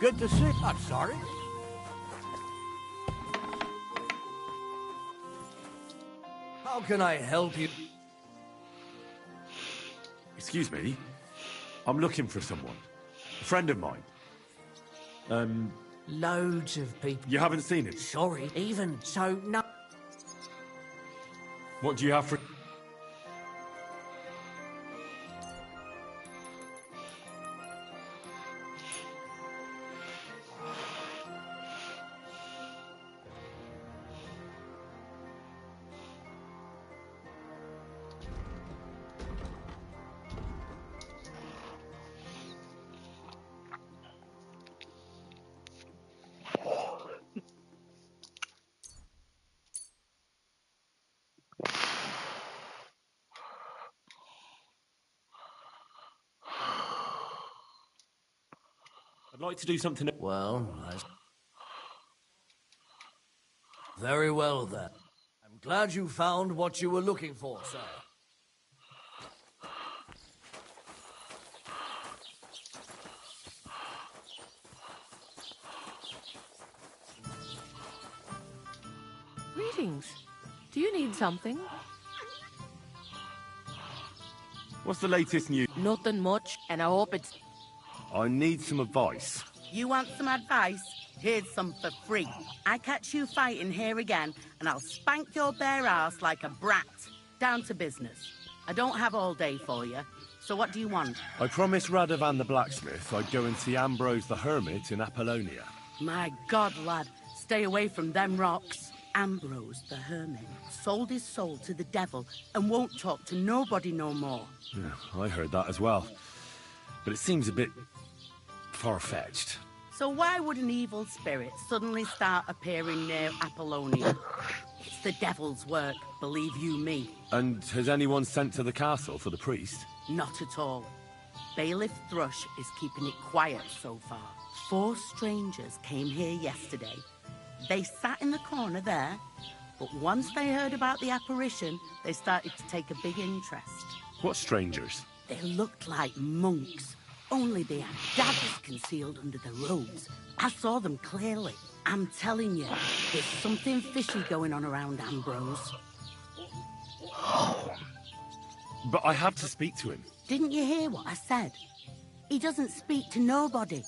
[SPEAKER 13] Good to see. I'm sorry. How can I help you?
[SPEAKER 8] Excuse me? I'm looking for someone. A friend of mine.
[SPEAKER 13] Loads of people.
[SPEAKER 8] You haven't seen it?
[SPEAKER 13] Sorry, even so, no.
[SPEAKER 8] What do you have for... I'd like to do something...
[SPEAKER 13] Well, very well then. I'm glad you found what you were looking for, sir.
[SPEAKER 11] Greetings. Do you need something?
[SPEAKER 8] What's the latest news?
[SPEAKER 11] Nothing much, and I hope it's...
[SPEAKER 8] I need some advice.
[SPEAKER 16] You want some advice? Here's some for free. I catch you fighting here again, and I'll spank your bare ass like a brat. Down to business. I don't have all day for you, so what do you want?
[SPEAKER 8] I promised Radovan the blacksmith I'd go and see Ambrose the hermit in Apollonia.
[SPEAKER 16] My God, lad, stay away from them rocks. Ambrose the hermit sold his soul to the devil and won't talk to nobody no more.
[SPEAKER 8] Yeah, I heard that as well. But it seems a bit... far-fetched.
[SPEAKER 16] So why would an evil spirit suddenly start appearing near Apollonia? It's the devil's work, believe you me.
[SPEAKER 8] And has anyone sent to the castle for the priest?
[SPEAKER 16] Not at all. Bailiff Thrush is keeping it quiet so far. 4 strangers came here yesterday. They sat in the corner there, but once they heard about the apparition, they started to take a big interest.
[SPEAKER 8] What strangers?
[SPEAKER 16] They looked like monks, only they had daggers concealed under their robes. I saw them clearly. I'm telling you, there's something fishy going on around Ambrose.
[SPEAKER 8] But I have to speak to him.
[SPEAKER 16] Didn't you hear what I said? He doesn't speak to nobody.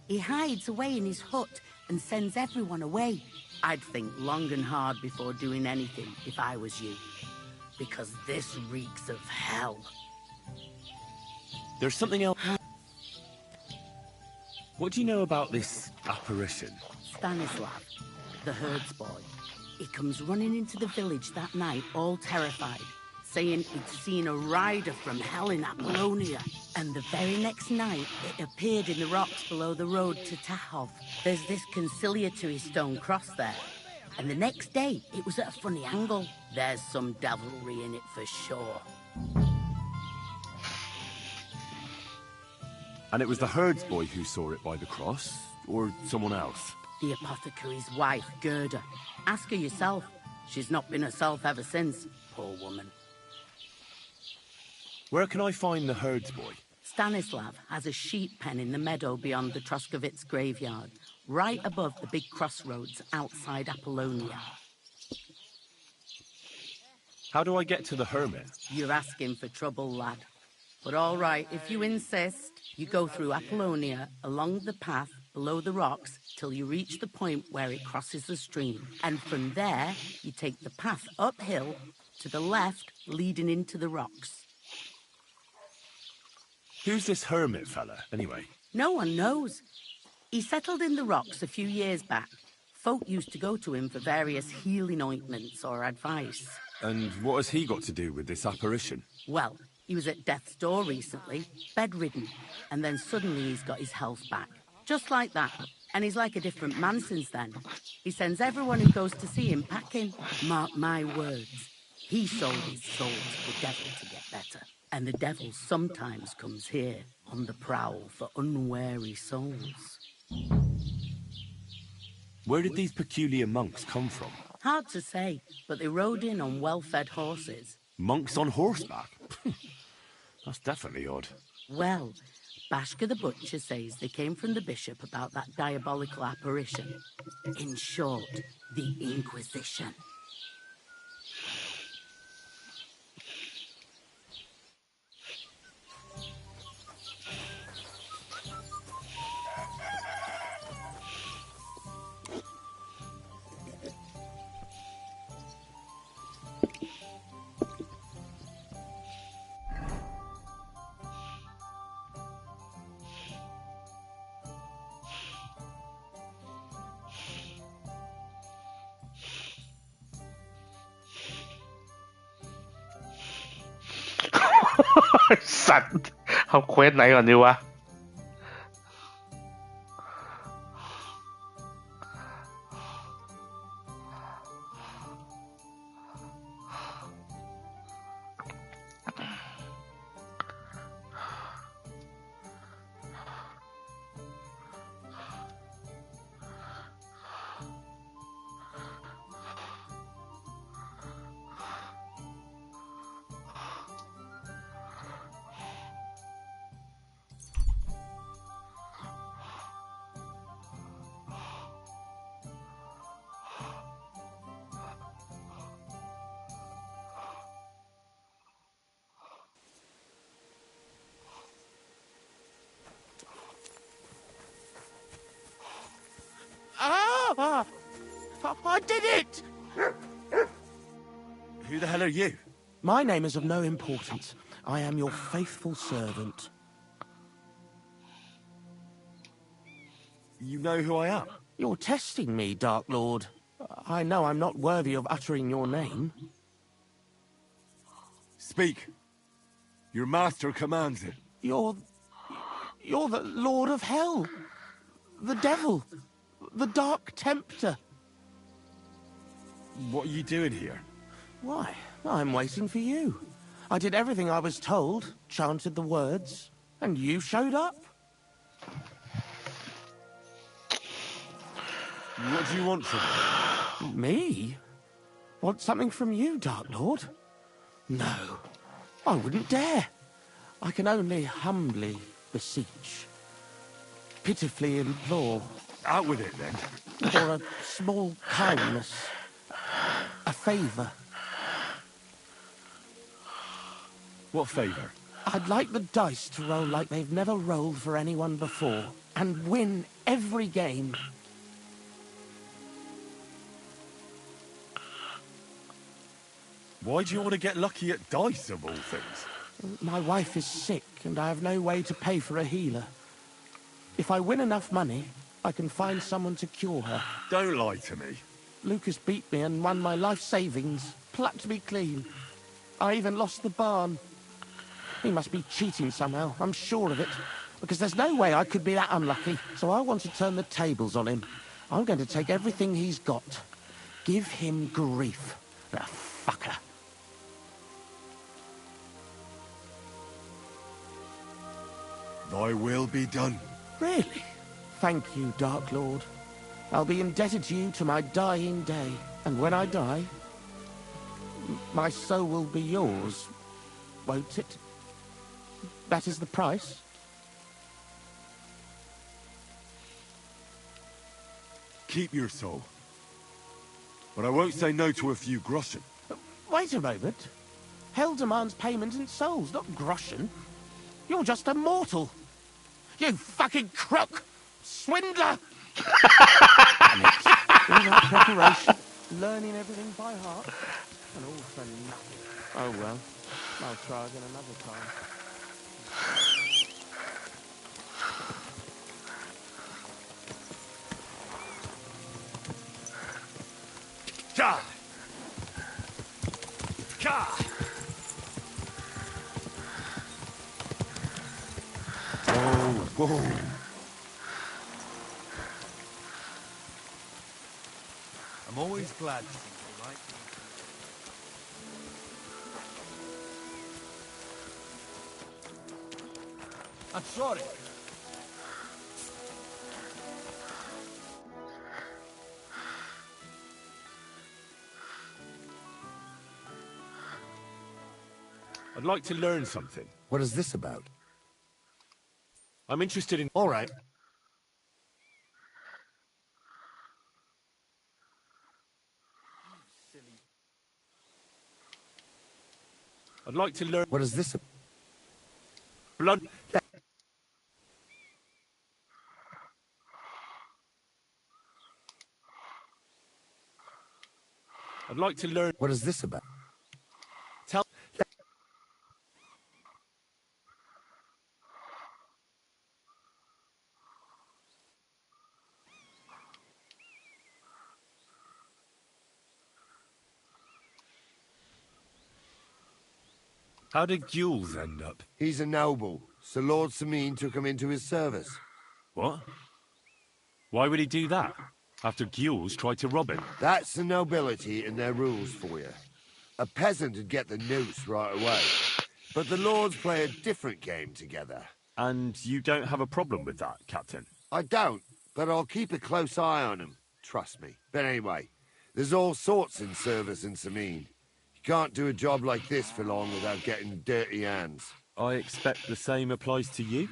[SPEAKER 16] He hides away in his hut and sends everyone away. I'd think long and hard before doing anything if I was you. Because this reeks of hell.
[SPEAKER 8] There's something else... What do you know about this apparition?
[SPEAKER 16] Stanislav, the herds boy. He comes running into the village that night, all terrified, saying he'd seen a rider from hell in Apollonia. And the very next night, it appeared in the rocks below the road to Tahov. There's this conciliatory stone cross there. And the next day, it was at a funny angle. There's some devilry in it for sure.
[SPEAKER 8] And it was the herds boy who saw it by the cross, or someone else?
[SPEAKER 16] The apothecary's wife, Gerda. Ask her yourself. She's not been herself ever since, poor woman.
[SPEAKER 8] Where can I find the herds boy?
[SPEAKER 16] Stanislav has a sheep pen in the meadow beyond the Troskovitz graveyard, right above the big crossroads outside Apollonia.
[SPEAKER 8] How do I get to the hermit?
[SPEAKER 16] You're asking for trouble, lad. But all right, if you insist, you go through Apollonia, along the path, below the rocks, till you reach the point where it crosses the stream. And from there, you take the path uphill, to the left, leading into the rocks.
[SPEAKER 8] Who's this hermit fella, anyway?
[SPEAKER 16] No one knows. He settled in the rocks a few years back. Folk used to go to him for various healing ointments or advice.
[SPEAKER 8] And what has he got to do with this apparition?
[SPEAKER 16] Well, he was at death's door recently, bedridden, and then suddenly he's got his health back. Just like that. And he's like a different man since then. He sends everyone who goes to see him packing. Mark my words. He sold his soul to the devil to get better. And the devil sometimes comes here on the prowl for unwary souls.
[SPEAKER 8] Where did these peculiar monks come from?
[SPEAKER 16] Hard to say, but they rode in on well-fed horses.
[SPEAKER 8] Monks on horseback? That's definitely odd.
[SPEAKER 16] Well, Bashka the Butcher says they came from the bishop about that diabolical apparition. In short, the Inquisition.
[SPEAKER 9] สัตว์เอาเควสไหนก่อนดีวะ
[SPEAKER 4] Ah! I did it!
[SPEAKER 2] Who the hell are you?
[SPEAKER 4] My name is of no importance. I am your faithful servant.
[SPEAKER 2] You know who I am?
[SPEAKER 4] You're testing me, Dark Lord. I know I'm not worthy of uttering your name.
[SPEAKER 2] Speak. Your master commands it.
[SPEAKER 4] You're the Lord of Hell. The Devil. The Dark Tempter.
[SPEAKER 2] What are you doing here?
[SPEAKER 4] Why, I'm waiting for you. I did everything I was told, chanted the words, and you showed up.
[SPEAKER 2] What do you want from me?
[SPEAKER 4] Me? Want something from you, Dark Lord? No, I wouldn't dare. I can only humbly beseech, pitifully implore.
[SPEAKER 2] Out with it, then.
[SPEAKER 4] For a small kindness, a favour.
[SPEAKER 2] What favour?
[SPEAKER 4] I'd like the dice to roll like they've never rolled for anyone before, and win every game.
[SPEAKER 2] Why do you want to get lucky at dice, of all things?
[SPEAKER 4] My wife is sick, and I have no way to pay for a healer. If I win enough money, I can find someone to cure her.
[SPEAKER 2] Don't lie to me.
[SPEAKER 4] Lucas beat me and won my life savings, plucked me clean. I even lost the barn. He must be cheating somehow, I'm sure of it. Because there's no way I could be that unlucky. So I want to turn the tables on him. I'm going to take everything he's got. Give him grief. The fucker.
[SPEAKER 2] Thy will be done.
[SPEAKER 4] Really? Thank you, Dark Lord. I'll be indebted to you to my dying day. And when I die, my soul will be yours, won't it? That is the price?
[SPEAKER 2] Keep your soul. But I won't say no to a few groschen.
[SPEAKER 4] Wait a moment. Hell demands payment in souls, not groschen. You're just a mortal. You fucking crook! Swindler! Damn it. All that preparation, learning everything by heart, and all for nothing. Oh well, I'll try again another time.
[SPEAKER 2] God! God! Whoa, whoa.
[SPEAKER 5] I'm always glad to see you, right? I'm sorry.
[SPEAKER 2] I'd like to learn something.
[SPEAKER 6] What is this about?
[SPEAKER 2] I'm interested in...
[SPEAKER 6] All right.
[SPEAKER 2] I'd like to learn...
[SPEAKER 6] What is this about?
[SPEAKER 2] Blood... I'd like to learn...
[SPEAKER 6] What is this about?
[SPEAKER 2] Tell...
[SPEAKER 8] How did Jules end up?
[SPEAKER 6] He's a noble, so Lord Sameen took him into his service.
[SPEAKER 8] What? Why would he do that? After Jules tried to rob him?
[SPEAKER 6] That's the nobility and their rules for you. A peasant would get the noose right away. But the lords play a different game together.
[SPEAKER 8] And you don't have a problem with that, Captain?
[SPEAKER 6] I don't, but I'll keep a close eye on him. Trust me. But anyway, there's all sorts in service in Sameen. You can't do a job like this for long without getting dirty hands.
[SPEAKER 8] I expect the same applies to you?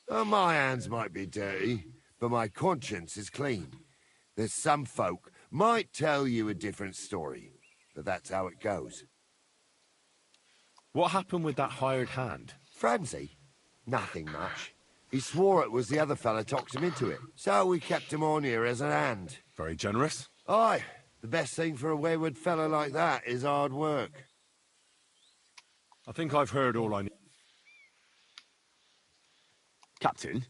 [SPEAKER 6] My hands might be dirty, but my conscience is clean. There's some folk might tell you a different story, but that's how it goes.
[SPEAKER 8] What happened with that hired hand?
[SPEAKER 6] Francie? Nothing much. He swore it was the other fella talked him into it, so we kept him on here as an hand.
[SPEAKER 8] Very generous.
[SPEAKER 6] Aye, the best thing for a wayward fella like that is hard work.
[SPEAKER 8] I think I've heard all I need. Captain,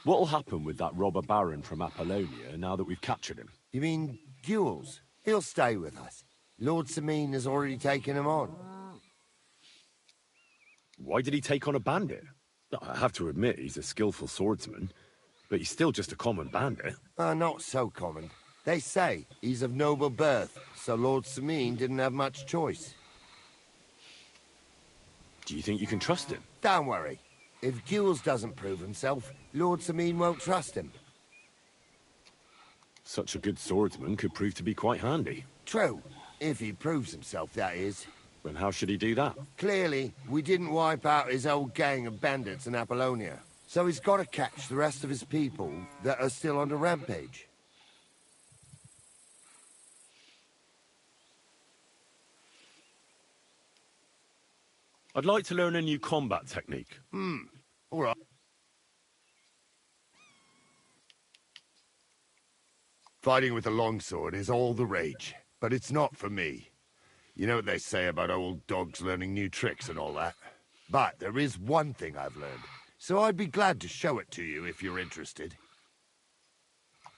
[SPEAKER 8] what'll happen with that robber baron from Apollonia now that we've captured him?
[SPEAKER 6] You mean Jules? He'll stay with us. Lord Sameen has already taken him on.
[SPEAKER 8] Why did he take on a bandit? I have to admit he's a skillful swordsman, but he's still just a common bandit.
[SPEAKER 6] Not so common. They say he's of noble birth, so Lord Sameen didn't have much choice.
[SPEAKER 8] Do you think you can trust him?
[SPEAKER 6] Don't worry. If Jules doesn't prove himself, Lord Sameen won't trust him.
[SPEAKER 8] Such a good swordsman could prove to be quite handy.
[SPEAKER 6] True. If he proves himself, that is.
[SPEAKER 8] Then how should he do that?
[SPEAKER 6] Clearly, we didn't wipe out his old gang of bandits in Apollonia. So he's got to catch the rest of his people that are still on the rampage.
[SPEAKER 8] I'd like to learn a new combat technique.
[SPEAKER 6] All right. Fighting with a longsword is all the rage, but it's not for me. You know what they say about old dogs learning new tricks and all that? But there is one thing I've learned, so I'd be glad to show it to you if you're interested.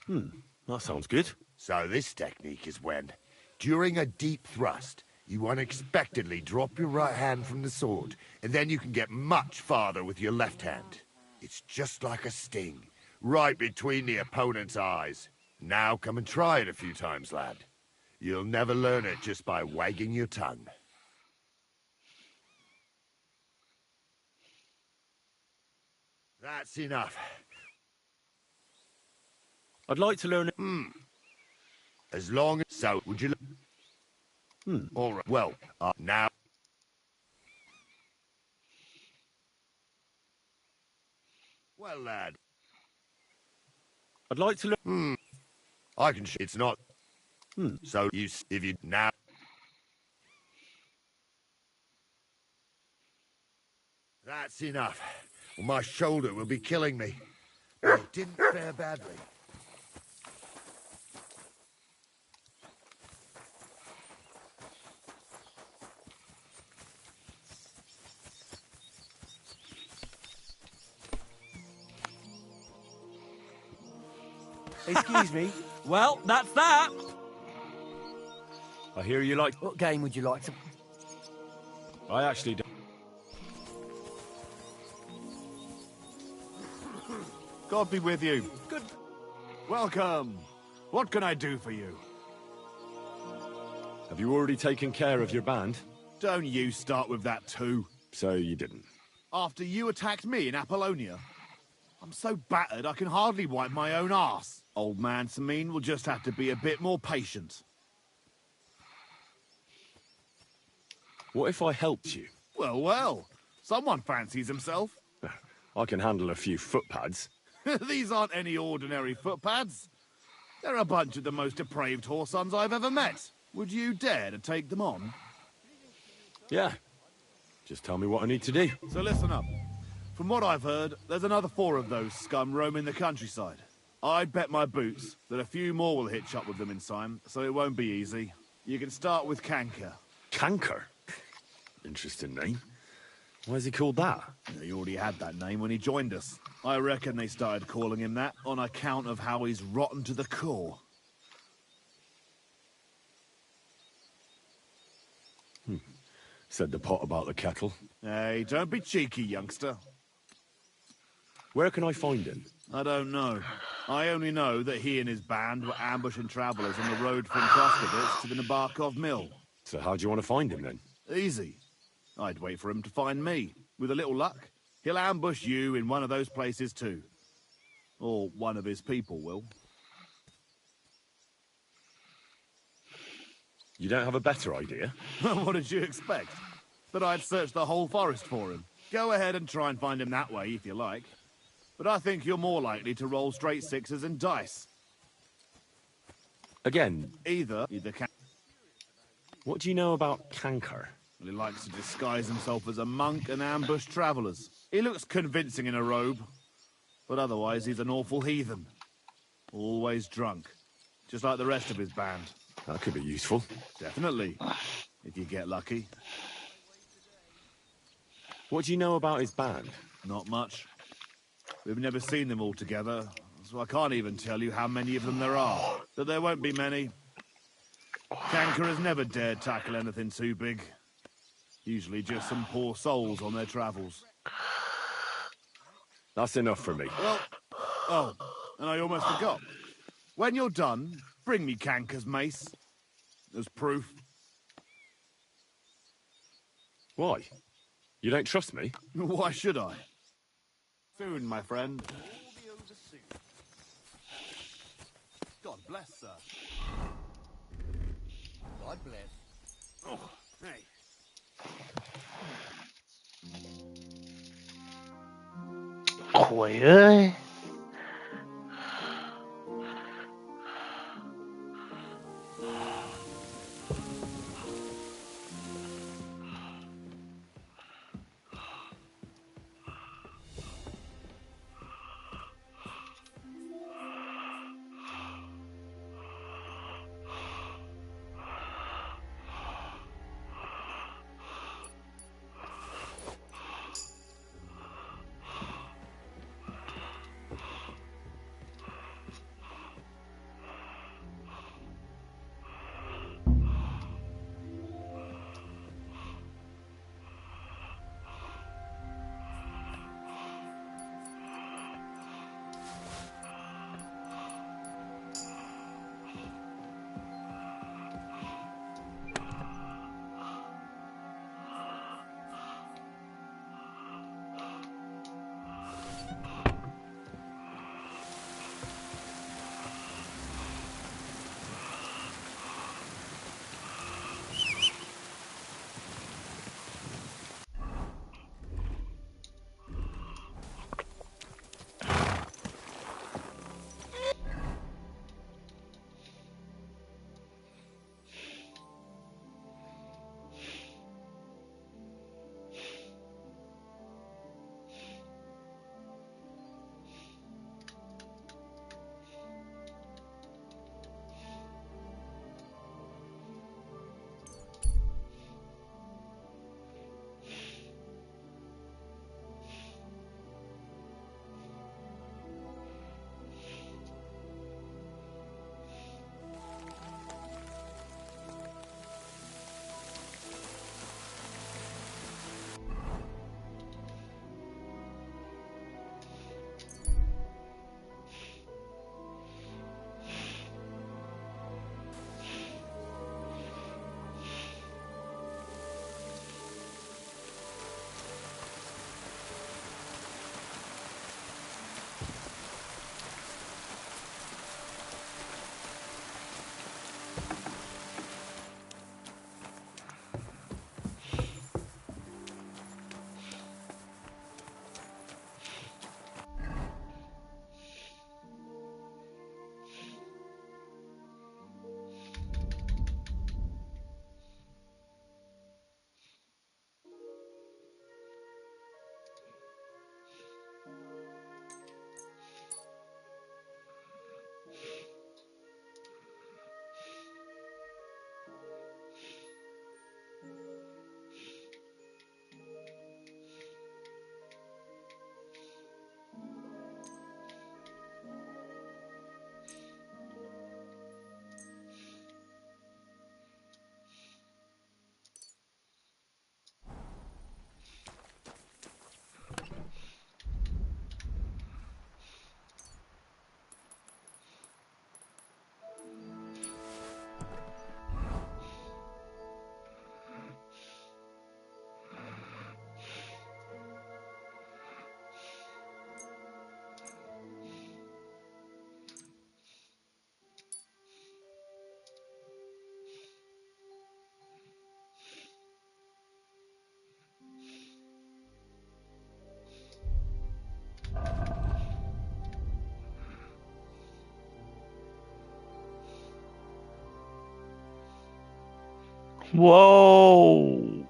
[SPEAKER 8] That sounds good.
[SPEAKER 6] So this technique is when, during a deep thrust, you unexpectedly drop your right hand from the sword, and then you can get much farther with your left hand. It's just like a sting, right between the opponent's eyes. Now come and try it a few times, lad. You'll never learn it just by wagging your tongue. That's enough.
[SPEAKER 8] I'd like to learn it.
[SPEAKER 6] As long as... So, would you... All right. Well, now... Well, lad.
[SPEAKER 8] I'd like to learn...
[SPEAKER 6] I can... It's not... So, if you... Now... That's enough. Well, my shoulder will be killing me. But it didn't fare badly.
[SPEAKER 13] Excuse me. Well, that's that.
[SPEAKER 8] I hear you like...
[SPEAKER 13] What game would you like to...
[SPEAKER 8] I actually don't...
[SPEAKER 5] God be with you. Good. Welcome. What can I do for you?
[SPEAKER 8] Have you already taken care of your band?
[SPEAKER 5] Don't you start with that too.
[SPEAKER 8] So you didn't.
[SPEAKER 5] After you attacked me in Apollonia? I'm so battered I can hardly wipe my own arse. Old man Sameen will just have to be a bit more patient.
[SPEAKER 8] What if I helped you?
[SPEAKER 5] Well, well. Someone fancies himself.
[SPEAKER 8] I can handle a few footpads.
[SPEAKER 5] These aren't any ordinary footpads. They're a bunch of the most depraved whoresons I've ever met. Would you dare to take them on?
[SPEAKER 8] Yeah. Just tell me what I need to do.
[SPEAKER 5] So listen up. From what I've heard, there's another 4 of those scum roaming the countryside. I'd bet my boots that a few more will hitch up with them in time, so it won't be easy. You can start with Canker.
[SPEAKER 8] Canker? Interesting name. Why is he called that?
[SPEAKER 5] He already had that name when he joined us. I reckon they started calling him that on account of how he's rotten to the core.
[SPEAKER 8] Said the pot about the kettle.
[SPEAKER 5] Hey, don't be cheeky, youngster.
[SPEAKER 8] Where can I find him?
[SPEAKER 5] I don't know. I only know that he and his band were ambushing travellers on the road from Troskovitz to the Nabarkov mill.
[SPEAKER 8] So how do you want to find him, then?
[SPEAKER 5] Easy. I'd wait for him to find me. With a little luck, he'll ambush you in one of those places too. Or one of his people will.
[SPEAKER 8] You don't have a better idea?
[SPEAKER 5] What did you expect? That I'd search the whole forest for him? Go ahead and try and find him that way, if you like. But I think you're more likely to roll straight sixes and dice.
[SPEAKER 8] Again?
[SPEAKER 5] Either can...
[SPEAKER 8] What do you know about Canker?
[SPEAKER 5] Well, he likes to disguise himself as a monk and ambush travellers. He looks convincing in a robe. But otherwise, he's an awful heathen. Always drunk. Just like the rest of his band.
[SPEAKER 8] That could be useful.
[SPEAKER 5] Definitely. If you get lucky.
[SPEAKER 8] What do you know about his band?
[SPEAKER 5] Not much. We've never seen them all together, so I can't even tell you how many of them there are. But there won't be many. Canker has never dared tackle anything too big. Usually just some poor souls on their travels.
[SPEAKER 8] That's enough for me.
[SPEAKER 5] Well, oh, and I almost forgot. When you're done, bring me Canker's mace. As proof.
[SPEAKER 8] Why? You don't trust me?
[SPEAKER 5] Why should I? Soon, my friend. God bless, sir.
[SPEAKER 6] God bless.
[SPEAKER 5] Oh, hey.
[SPEAKER 9] Quậy ơi. Whoa!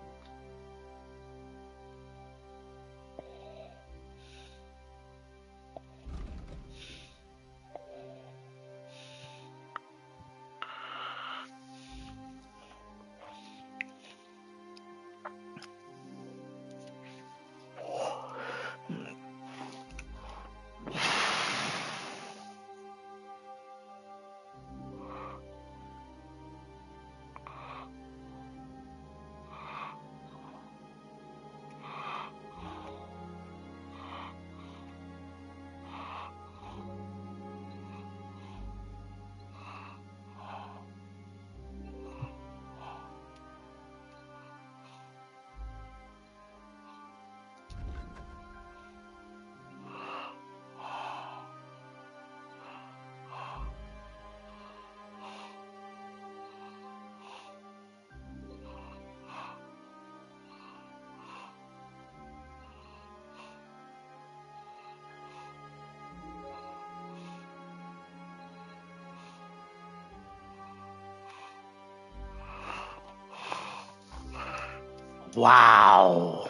[SPEAKER 9] Wow.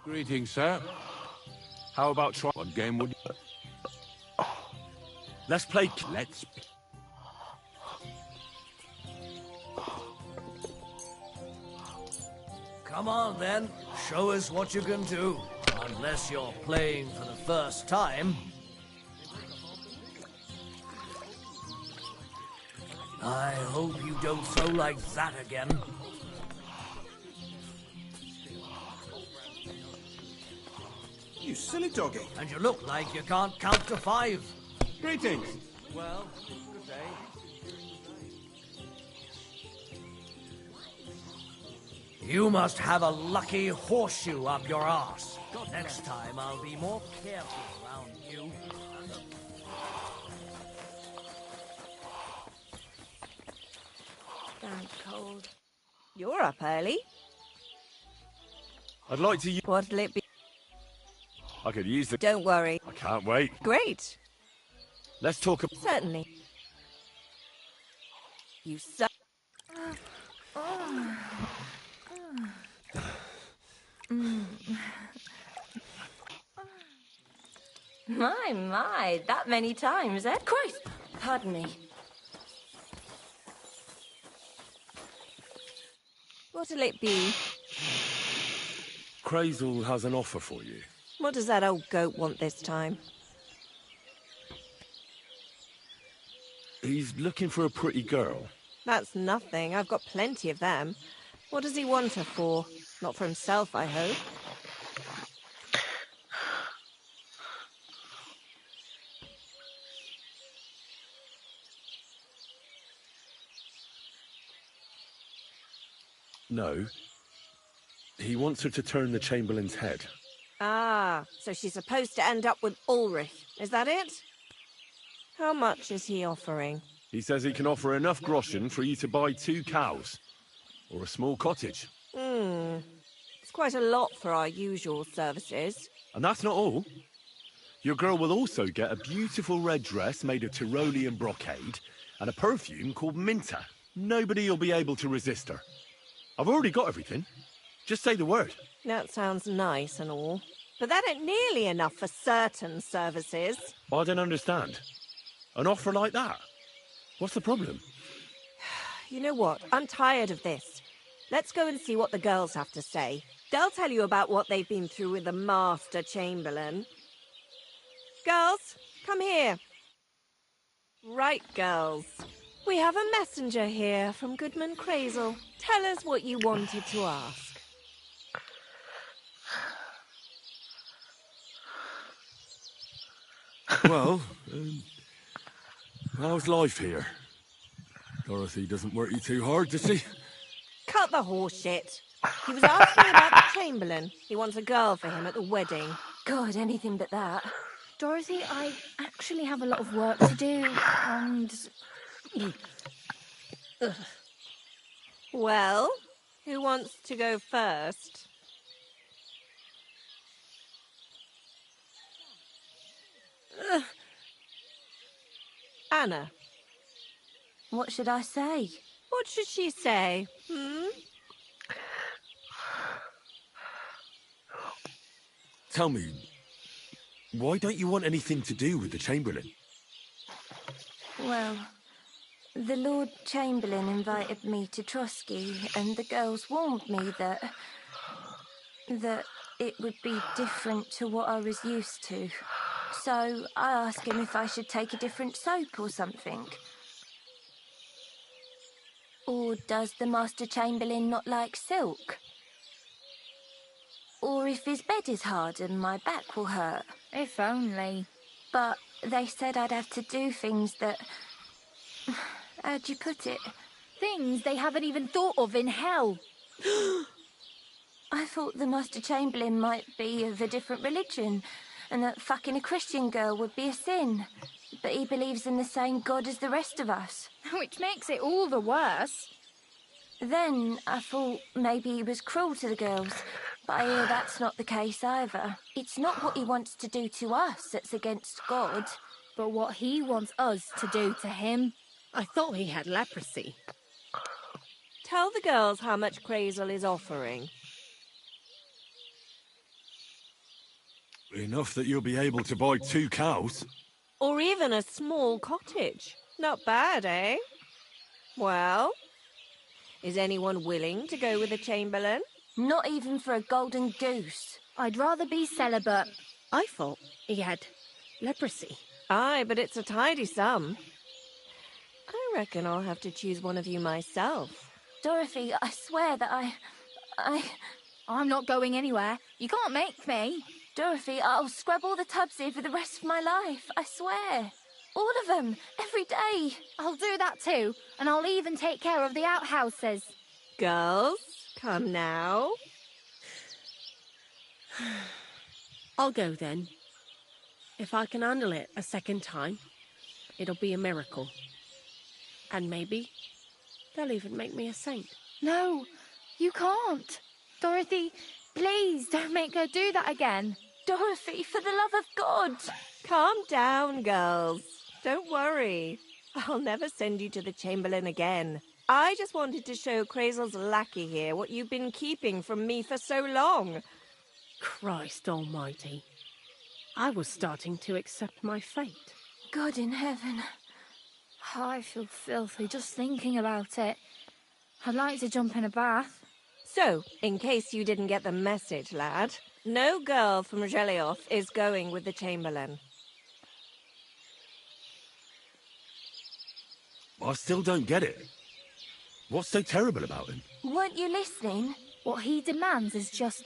[SPEAKER 3] Greetings, sir.
[SPEAKER 2] How about
[SPEAKER 3] What game would you...
[SPEAKER 2] Let's play...
[SPEAKER 3] Let's...
[SPEAKER 17] Come on, then. Show us what you can do. Unless you're playing for the first time. I hope you don't throw like that again.
[SPEAKER 18] You silly doggy.
[SPEAKER 17] And you look like you can't count to 5.
[SPEAKER 18] Greetings.
[SPEAKER 17] Well, good day. You must have a lucky horseshoe up your arse. Next time I'll be more careful around you.
[SPEAKER 10] Damn cold. You're up early.
[SPEAKER 2] I'd like to...
[SPEAKER 10] What'll it be?
[SPEAKER 2] I could use the...
[SPEAKER 10] Don't worry.
[SPEAKER 2] I can't wait.
[SPEAKER 10] Great.
[SPEAKER 2] Let's talk...
[SPEAKER 10] Certainly. You suck. My, that many times, eh? Christ! Pardon me. What'll it be?
[SPEAKER 2] Crazel has an offer for you.
[SPEAKER 10] What does that old goat want this time?
[SPEAKER 2] He's looking for a pretty girl.
[SPEAKER 10] That's nothing. I've got plenty of them. What does he want her for? Not for himself, I hope.
[SPEAKER 2] No. He wants her to turn the Chamberlain's head.
[SPEAKER 10] Ah, so she's supposed to end up with Ulrich. Is that it? How much is he offering?
[SPEAKER 2] He says he can offer enough groschen for you to buy 2 cows. Or a small cottage.
[SPEAKER 10] It's quite a lot for our usual services.
[SPEAKER 2] And that's not all. Your girl will also get a beautiful red dress made of Tyrolean brocade and a perfume called Minter. Nobody will be able to resist her. I've already got everything. Just say the word.
[SPEAKER 10] That sounds nice and all. But that ain't nearly enough for certain services.
[SPEAKER 2] I don't understand. An offer like that? What's the problem?
[SPEAKER 10] You know what? I'm tired of this. Let's go and see what the girls have to say. They'll tell you about what they've been through with the Master Chamberlain. Girls, come here. Right, girls. We have a messenger here from Goodman Crazel. Tell us what you wanted to ask.
[SPEAKER 2] Well,
[SPEAKER 8] How's life here? Dorothy doesn't work you too hard, does she?
[SPEAKER 10] Cut the horse shit. He was asking about the Chamberlain. He wants a girl for him at the wedding. God, anything but that.
[SPEAKER 19] Dorothy, I actually have a lot of work to do, and...
[SPEAKER 10] Well, who wants to go first? Anna.
[SPEAKER 19] What should I say?
[SPEAKER 10] What should she say?
[SPEAKER 8] Tell me, why don't you want anything to do with the Chamberlain?
[SPEAKER 19] Well, the Lord Chamberlain invited me to Trusky, and the girls warned me that it would be different to what I was used to. So I asked him if I should take a different soap or something. Or does the Master Chamberlain not like silk? Or if his bed is hard and my back will hurt.
[SPEAKER 20] If only.
[SPEAKER 19] But they said I'd have to do things that... How'd you put it?
[SPEAKER 20] Things they haven't even thought of in hell.
[SPEAKER 19] I thought the Master Chamberlain might be of a different religion, and that fucking a Christian girl would be a sin. But he believes in the same God as the rest of us.
[SPEAKER 20] Which makes it all the worse.
[SPEAKER 19] Then I thought maybe he was cruel to the girls, but I hear that's not the case either. It's not what he wants to do to us that's against God.
[SPEAKER 20] But what he wants us to do to him.
[SPEAKER 11] I thought he had leprosy.
[SPEAKER 10] Tell the girls how much Crazel is offering.
[SPEAKER 8] Enough that you'll be able to buy 2 cows.
[SPEAKER 10] Or even a small cottage. Not bad, eh? Well, is anyone willing to go with the Chamberlain?
[SPEAKER 19] Not even for a golden goose.
[SPEAKER 20] I'd rather be celibate.
[SPEAKER 11] I thought he had leprosy.
[SPEAKER 10] Aye, but it's a tidy sum. I reckon I'll have to choose one of you myself.
[SPEAKER 19] Dorothy, I swear that
[SPEAKER 20] I'm not going anywhere. You can't make me.
[SPEAKER 19] Dorothy, I'll scrub all the tubs here for the rest of my life. I swear. All of them. Every day.
[SPEAKER 20] I'll do that too. And I'll even take care of the outhouses.
[SPEAKER 10] Girls, come now.
[SPEAKER 11] I'll go then. If I can handle it a second time, it'll be a miracle. And maybe they'll even make me a saint.
[SPEAKER 20] No, you can't. Dorothy, please don't make her do that again.
[SPEAKER 19] Dorothy, for the love of God.
[SPEAKER 10] Calm down, girls. Don't worry. I'll never send you to the Chamberlain again. I just wanted to show Crazel's lackey here what you've been keeping from me for so long.
[SPEAKER 11] Christ almighty. I was starting to accept my fate.
[SPEAKER 19] God in heaven.
[SPEAKER 20] Oh, I feel filthy just thinking about it. I'd like to jump in a bath.
[SPEAKER 10] So, in case you didn't get the message, lad, no girl from Gelioth is going with the Chamberlain.
[SPEAKER 8] I still don't get it. What's so terrible about him?
[SPEAKER 19] Weren't you listening?
[SPEAKER 20] What he demands is just...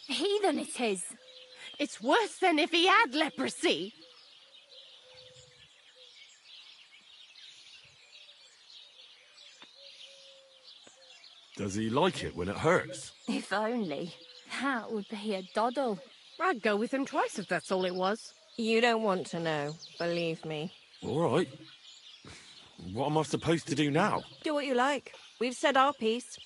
[SPEAKER 20] heathen it is.
[SPEAKER 11] It's worse than if he had leprosy.
[SPEAKER 8] Does he like it when it hurts?
[SPEAKER 19] If only.
[SPEAKER 20] That would be a doddle.
[SPEAKER 11] I'd go with him twice if that's all it was.
[SPEAKER 10] You don't want to know, believe me.
[SPEAKER 8] All right. What am I supposed to do now?
[SPEAKER 10] Do what you like. We've said our piece.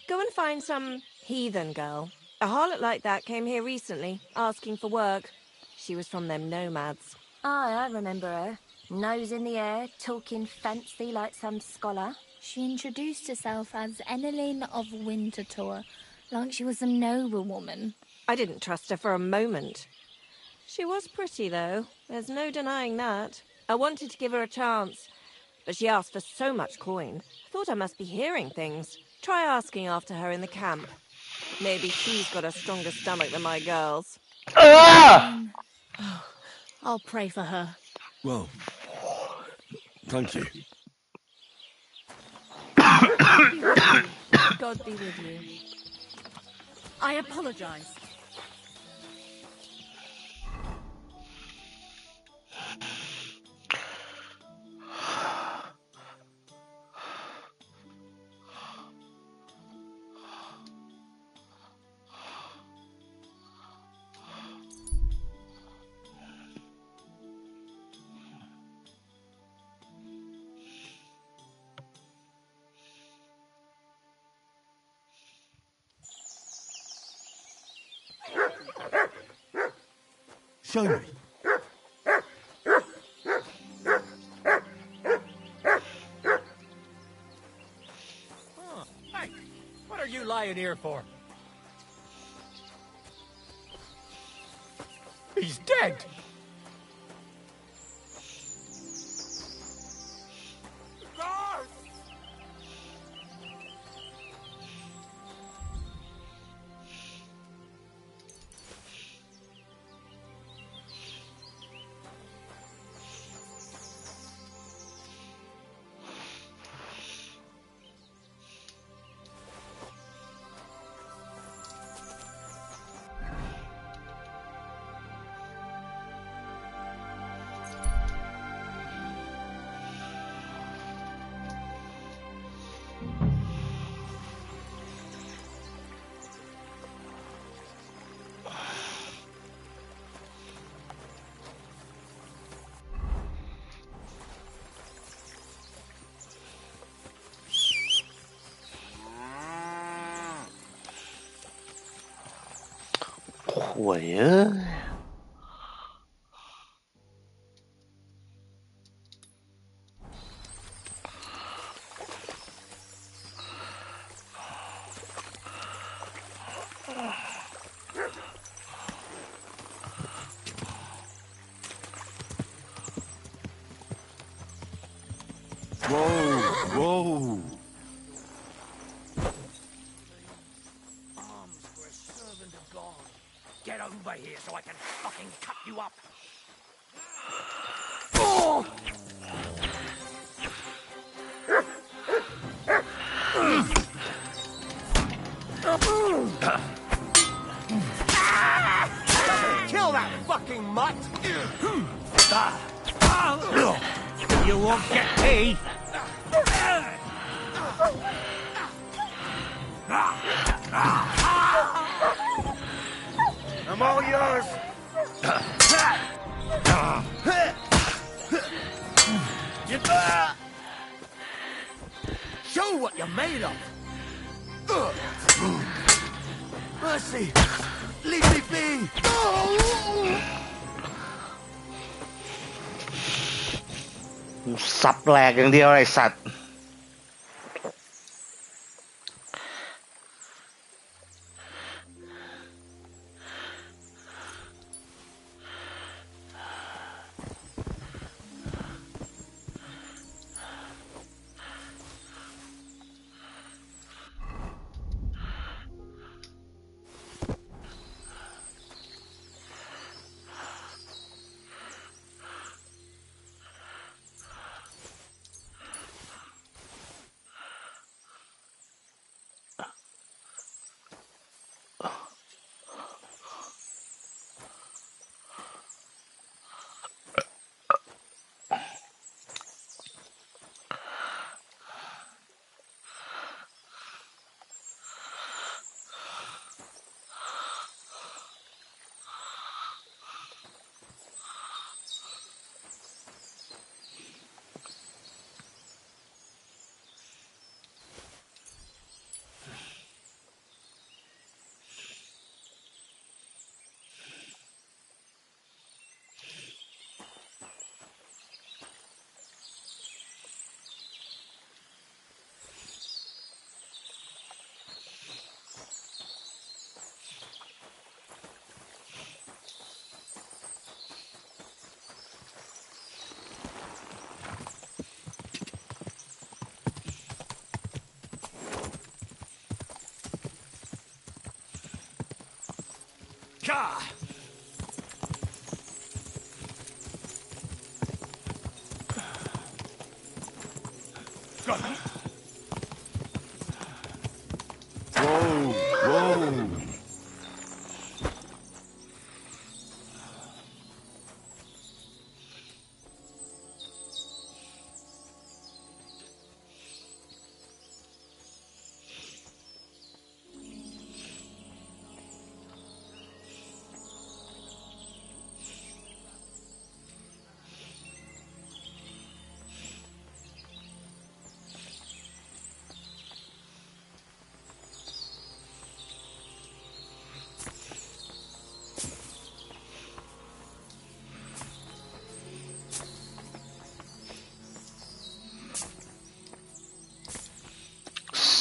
[SPEAKER 10] Go and find some heathen girl. A harlot like that came here recently, asking for work. She was from them nomads.
[SPEAKER 19] Aye, I remember her. Nose in the air, talking fancy like some scholar.
[SPEAKER 20] She introduced herself as Enelin of Winterthur, like she was a noblewoman.
[SPEAKER 10] I didn't trust her for a moment. She was pretty, though. There's no denying that. I wanted to give her a chance, but she asked for so much coin. I thought I must be hearing things. Try asking after her in the camp. Maybe she's got a stronger stomach than my girls.
[SPEAKER 11] I'll pray for her.
[SPEAKER 8] Well, thank you.
[SPEAKER 10] God be with you.
[SPEAKER 11] I apologize.
[SPEAKER 2] Show me.
[SPEAKER 17] Hey, what are you lying here for? He's dead!
[SPEAKER 9] Queer.
[SPEAKER 2] Whoa, whoa.
[SPEAKER 17] Arms for a servant of God. Get over here so I can fucking cut you up. Oh!
[SPEAKER 15] Kill that fucking mutt!
[SPEAKER 17] You won't get me!
[SPEAKER 15] I'm all yours! Show what you're made of! Mercy! Leave me be!
[SPEAKER 9] Oh. สับแหลกอย่างเดียวไอ้สัตว์
[SPEAKER 2] Whoa, whoa.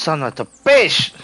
[SPEAKER 9] Son of a bitch!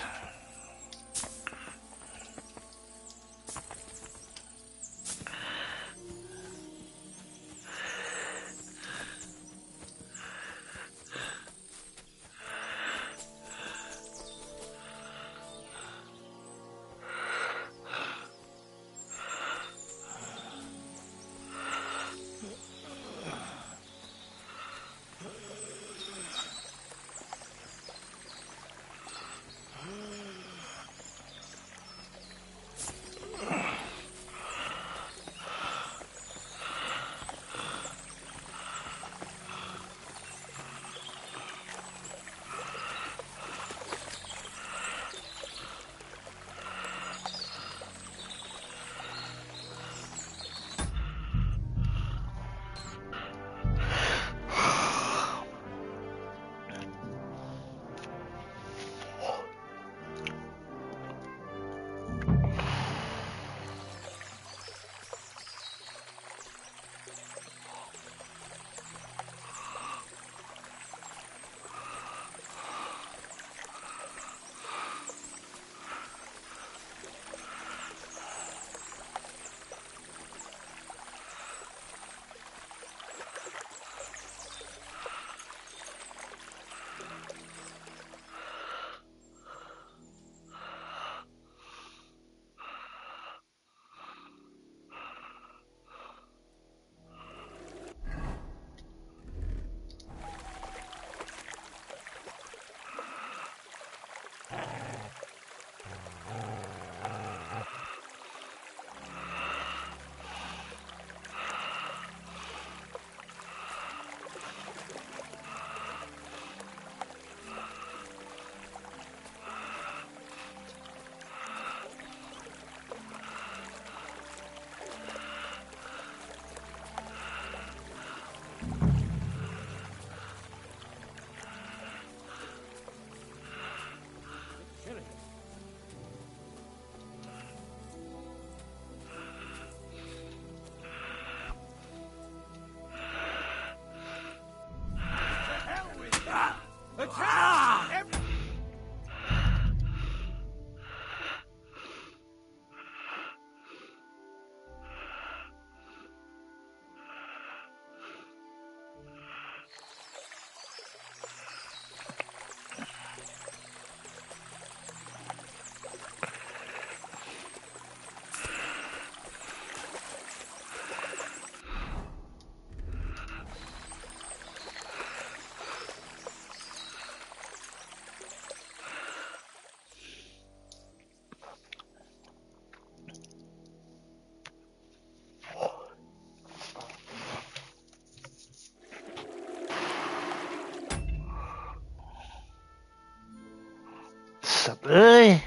[SPEAKER 9] Sập ơi.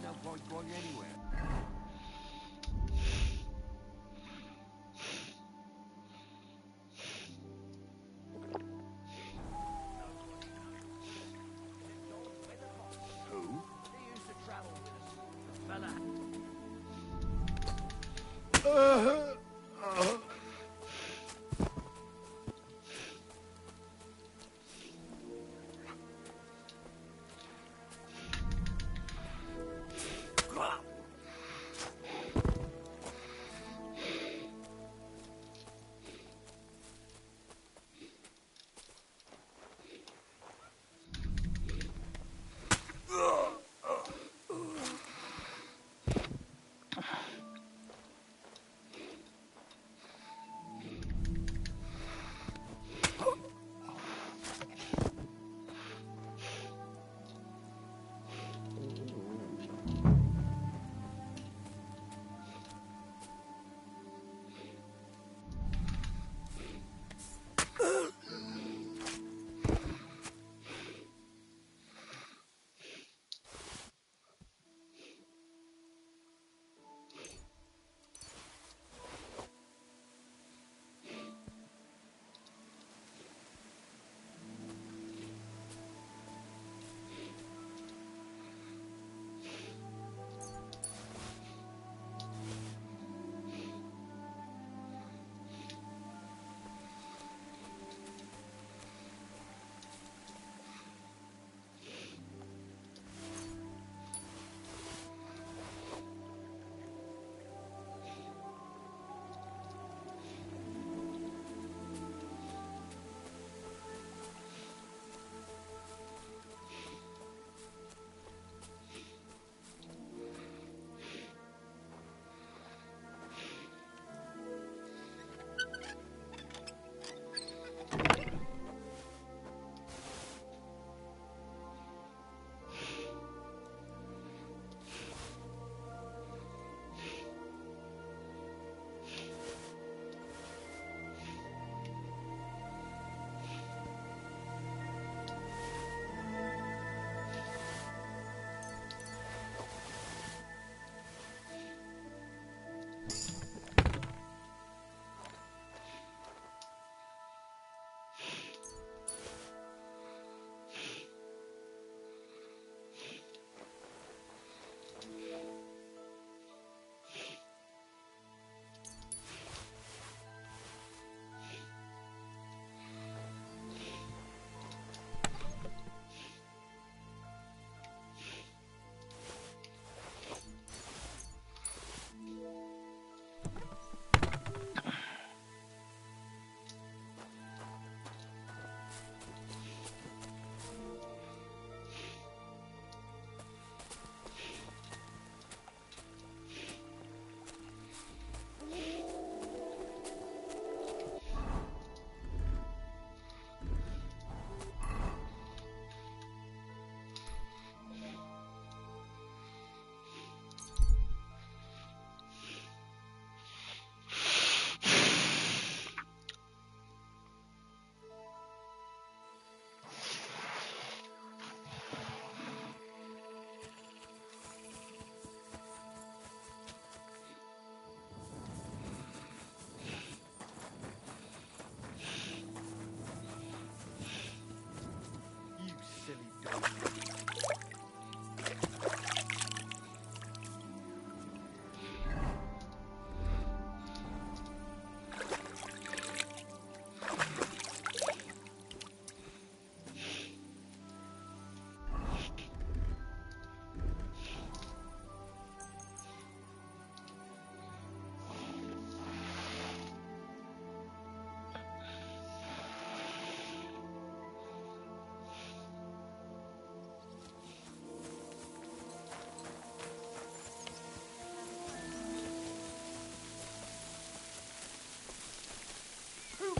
[SPEAKER 6] No point going anywhere.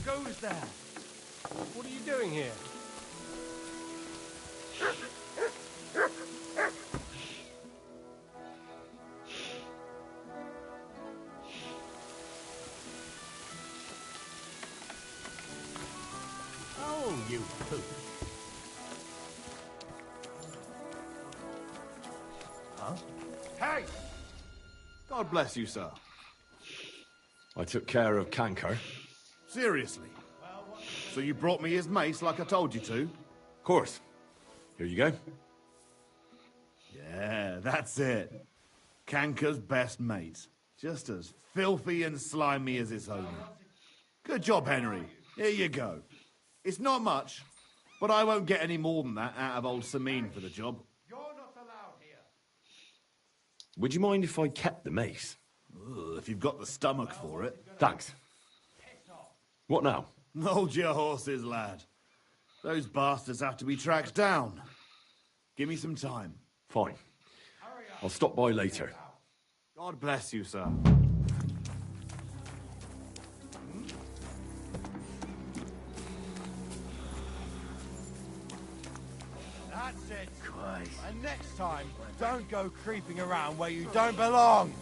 [SPEAKER 4] goes there? What are you doing here?
[SPEAKER 15] Oh, you poop.
[SPEAKER 5] Huh? Hey! God bless you, sir.
[SPEAKER 8] I took care of Canker.
[SPEAKER 5] Seriously? So you brought me his mace like I told you to?
[SPEAKER 8] Of course. Here you go.
[SPEAKER 5] Yeah, that's it. Canker's best mate. Just as filthy and slimy as his owner. Good job, Henry. Here you go. It's not much, but I won't get any more than that out of old Samine for the job.
[SPEAKER 8] Would you mind if I kept the mace?
[SPEAKER 5] Ugh, if you've got the stomach for it.
[SPEAKER 8] Thanks. What now?
[SPEAKER 5] Hold your horses, lad. Those bastards have to be tracked down. Give me some time.
[SPEAKER 8] Fine. I'll stop by later.
[SPEAKER 5] God bless you, sir.
[SPEAKER 21] That's it. And next time, don't go creeping around where you don't belong.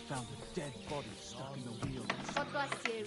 [SPEAKER 17] Found a dead body stuck in the wheel.
[SPEAKER 20] God bless you.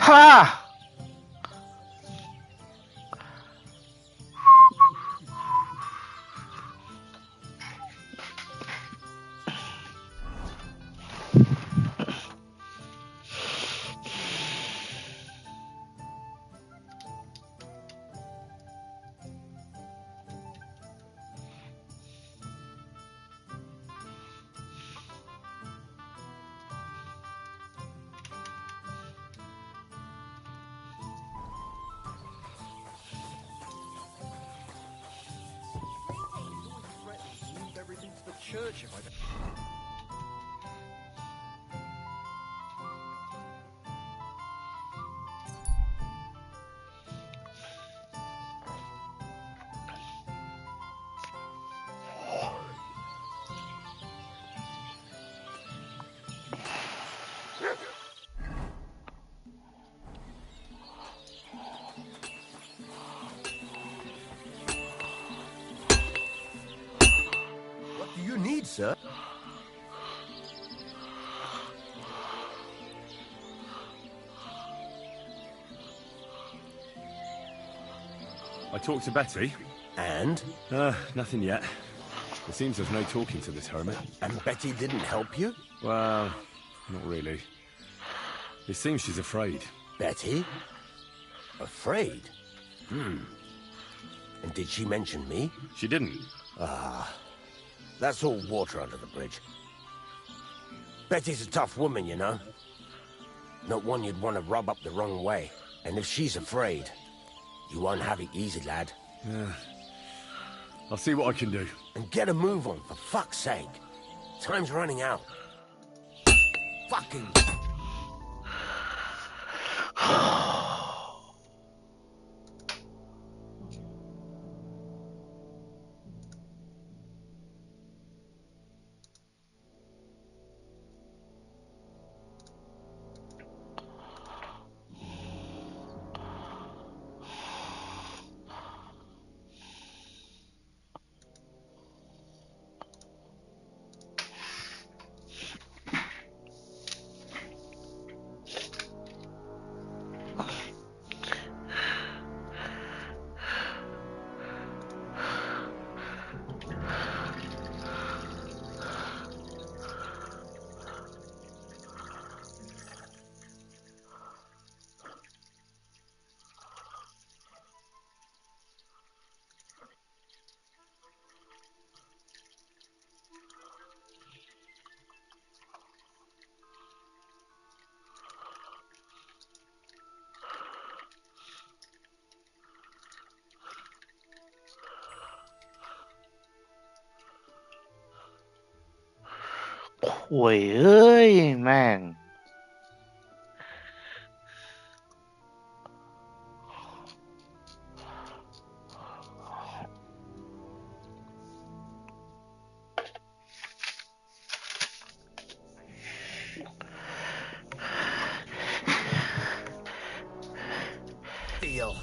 [SPEAKER 9] Ha!
[SPEAKER 12] Church if I don't...
[SPEAKER 15] What do you need, sir?
[SPEAKER 2] I talked to Betty.
[SPEAKER 15] And?
[SPEAKER 2] Nothing yet. It seems there's no talking to this hermit.
[SPEAKER 15] And Betty didn't help you?
[SPEAKER 2] Well, not really. It seems she's afraid.
[SPEAKER 15] Betty? Afraid? And did she mention me?
[SPEAKER 2] She didn't.
[SPEAKER 15] Ah, that's all water under the bridge. Betty's a tough woman, you know. Not one you'd want to rub up the wrong way. And if she's afraid, you won't have it easy, lad.
[SPEAKER 2] Yeah. I'll see what I can do.
[SPEAKER 15] And get a move on, for fuck's sake. Time's running out. Fucking...
[SPEAKER 9] Ôi man.
[SPEAKER 15] Deal.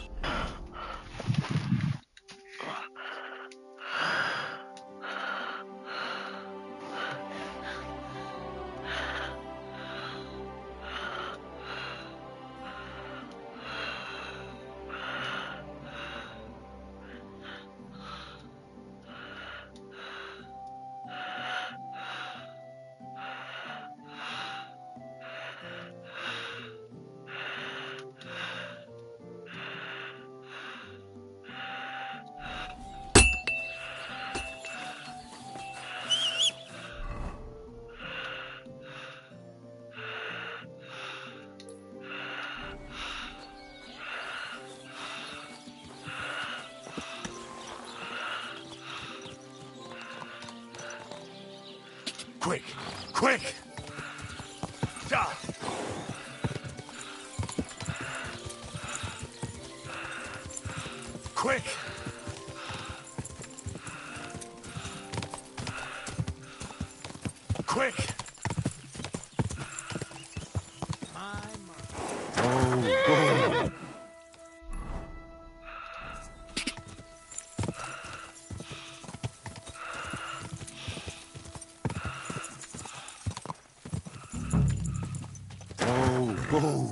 [SPEAKER 15] Quick! Quick! Ah. Quick! Quick! Oh, Whoa.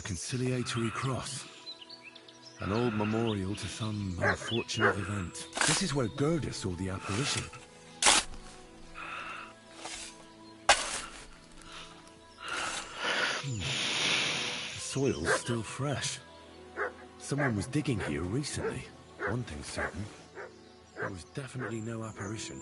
[SPEAKER 8] A conciliatory cross. An old memorial to some unfortunate event. This is where Gerda saw the apparition. The soil's still fresh. Someone was digging here recently. One thing's certain. There was definitely no apparition.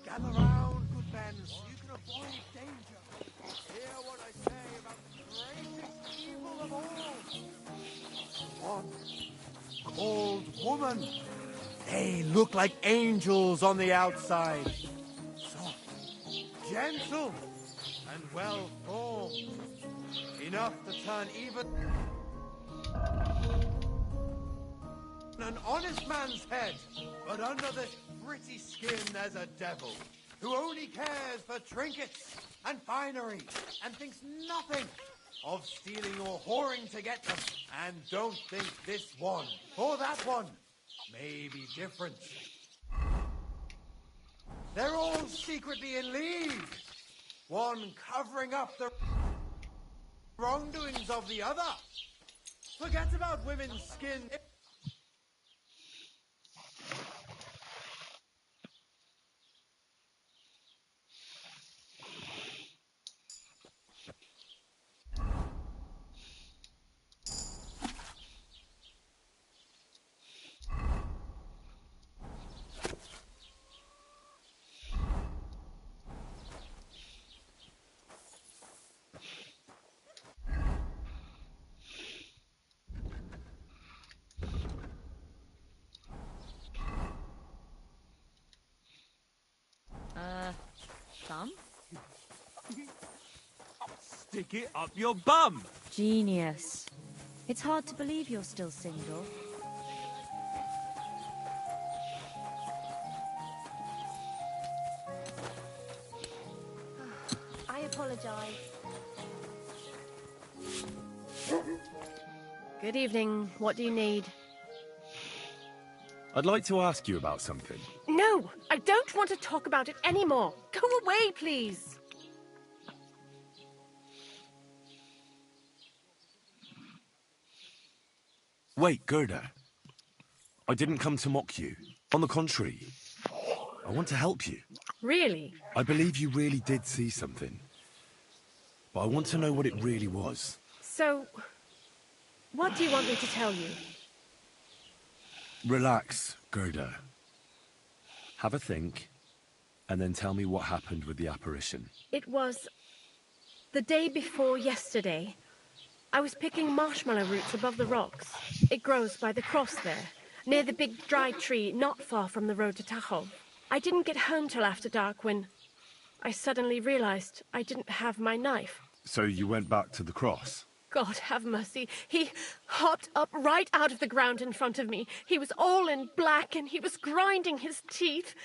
[SPEAKER 21] Gather round, good men, so you can avoid danger. Hear what I say about the greatest evil of all. One called woman. They look like angels on the outside. Soft, gentle, and well formed. Enough to turn even an honest man's head. But under this pretty skin there's a devil who only cares for trinkets and finery and thinks nothing of stealing or whoring to get them. And don't think this one or that one may be different. They're all secretly in league, one covering up the wrongdoings of the other. Forget about women's skin.
[SPEAKER 1] Thumb?
[SPEAKER 4] Stick it up your bum!
[SPEAKER 1] Genius. It's hard to believe you're still single.
[SPEAKER 10] I apologize.
[SPEAKER 11] Good evening. What do you need?
[SPEAKER 8] I'd like to ask you about something.
[SPEAKER 11] No, I don't want to talk about it anymore. Go away, please.
[SPEAKER 8] Wait, Gerda. I didn't come to mock you. On the contrary, I want to help you.
[SPEAKER 11] Really?
[SPEAKER 8] I believe you really did see something. But I want to know what it really was.
[SPEAKER 11] So, what do you want me to tell you?
[SPEAKER 8] Relax, Gerda. Have a think, and then tell me what happened with the apparition.
[SPEAKER 11] It was the day before yesterday. I was picking marshmallow roots above the rocks. It grows by the cross there, near the big dry tree not far from the road to Tahoe. I didn't get home till after dark when I suddenly realized I didn't have my knife.
[SPEAKER 8] So you went back to the cross?
[SPEAKER 11] God have mercy. He hopped up right out of the ground in front of me. He was all in black and he was grinding his teeth.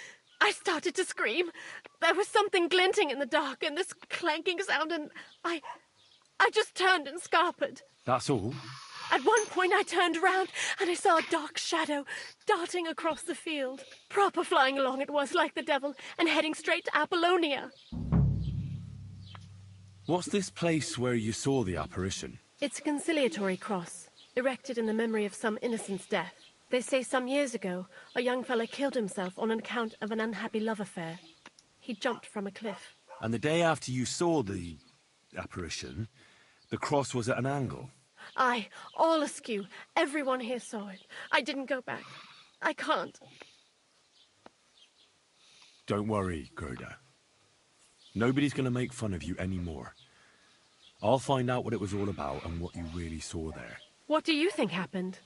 [SPEAKER 11] I started to scream. There was something glinting in the dark and this clanking sound and I just turned and scarpered.
[SPEAKER 8] That's all?
[SPEAKER 11] At one point I turned around and I saw a dark shadow darting across the field. Proper flying along it was like the devil and heading straight to Apollonia.
[SPEAKER 2] What's this place where you saw the apparition?
[SPEAKER 11] It's a conciliatory cross, erected in the memory of some innocent's death. They say some years ago, a young fellow killed himself on account of an unhappy love affair. He jumped from a cliff.
[SPEAKER 2] And the day after you saw the apparition, the cross was at an angle.
[SPEAKER 11] Aye, all askew. Everyone here saw it. I didn't go back. I can't.
[SPEAKER 2] Don't worry, Gerda. Nobody's going to make fun of you anymore. I'll find out what it was all about and what you really saw there.
[SPEAKER 11] What do you think happened?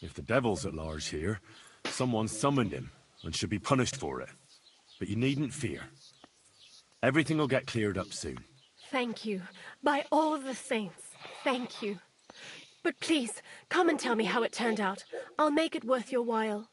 [SPEAKER 2] If the devil's at large here, someone summoned him and should be punished for it. But you needn't fear. Everything will get cleared up soon.
[SPEAKER 11] Thank you. By all the saints, thank you. But please, come and tell me how it turned out. I'll make it worth your while.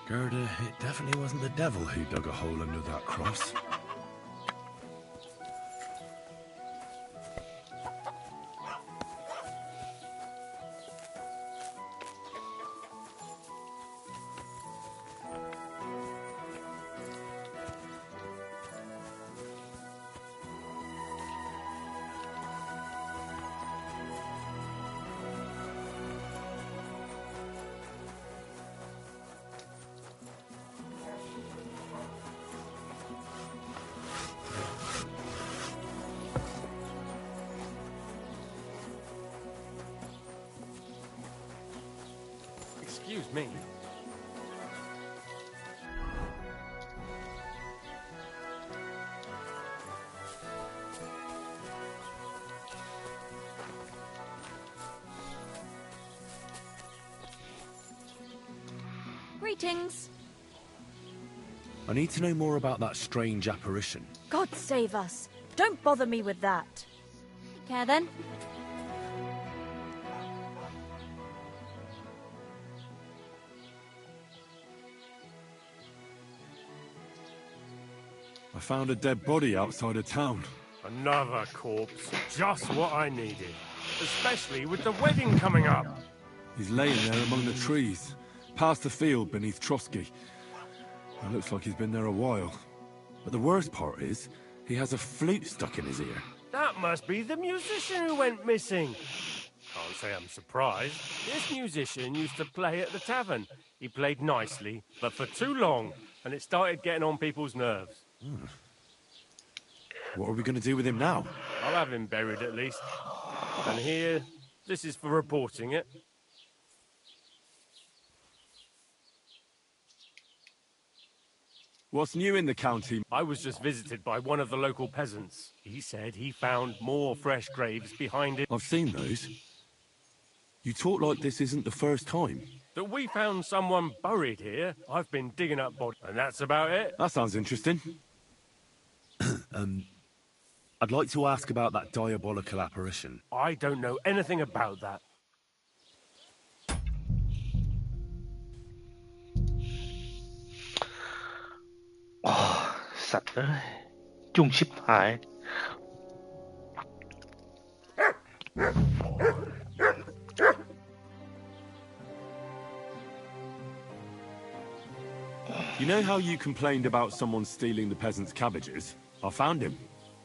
[SPEAKER 2] Gerda, it definitely wasn't the devil who dug a hole under that cross.
[SPEAKER 4] Excuse me.
[SPEAKER 19] Greetings.
[SPEAKER 2] I need to know more about that strange apparition.
[SPEAKER 1] God save us. Don't bother me with that. Take care then.
[SPEAKER 8] I found a dead body outside of town.
[SPEAKER 7] Another corpse. Just what I needed. Especially with the wedding coming up.
[SPEAKER 8] He's laying there among the trees, past the field beneath Trotsky. It looks like he's been there a while.
[SPEAKER 2] But the worst part is, he has a flute stuck in his ear.
[SPEAKER 7] That must be the musician who went missing. Can't say I'm surprised. This musician used to play at the tavern. He played nicely, but for too long, and it started getting on people's nerves.
[SPEAKER 2] What are we going to do with him now?
[SPEAKER 7] I'll have him buried at least. And here, this is for reporting it.
[SPEAKER 8] What's new in the county?
[SPEAKER 7] I was just visited by one of the local peasants. He said he found more fresh graves behind it.
[SPEAKER 8] I've seen those. You talk like this isn't the first time.
[SPEAKER 7] That we found someone buried here. I've been digging up bodies, and that's about it.
[SPEAKER 8] That sounds interesting.
[SPEAKER 2] I'd like to ask about that diabolical apparition.
[SPEAKER 7] I don't know anything about that.
[SPEAKER 9] Sạch ơi, chung ship hại.
[SPEAKER 8] You know how you complained about someone stealing the peasants' cabbages? I found him.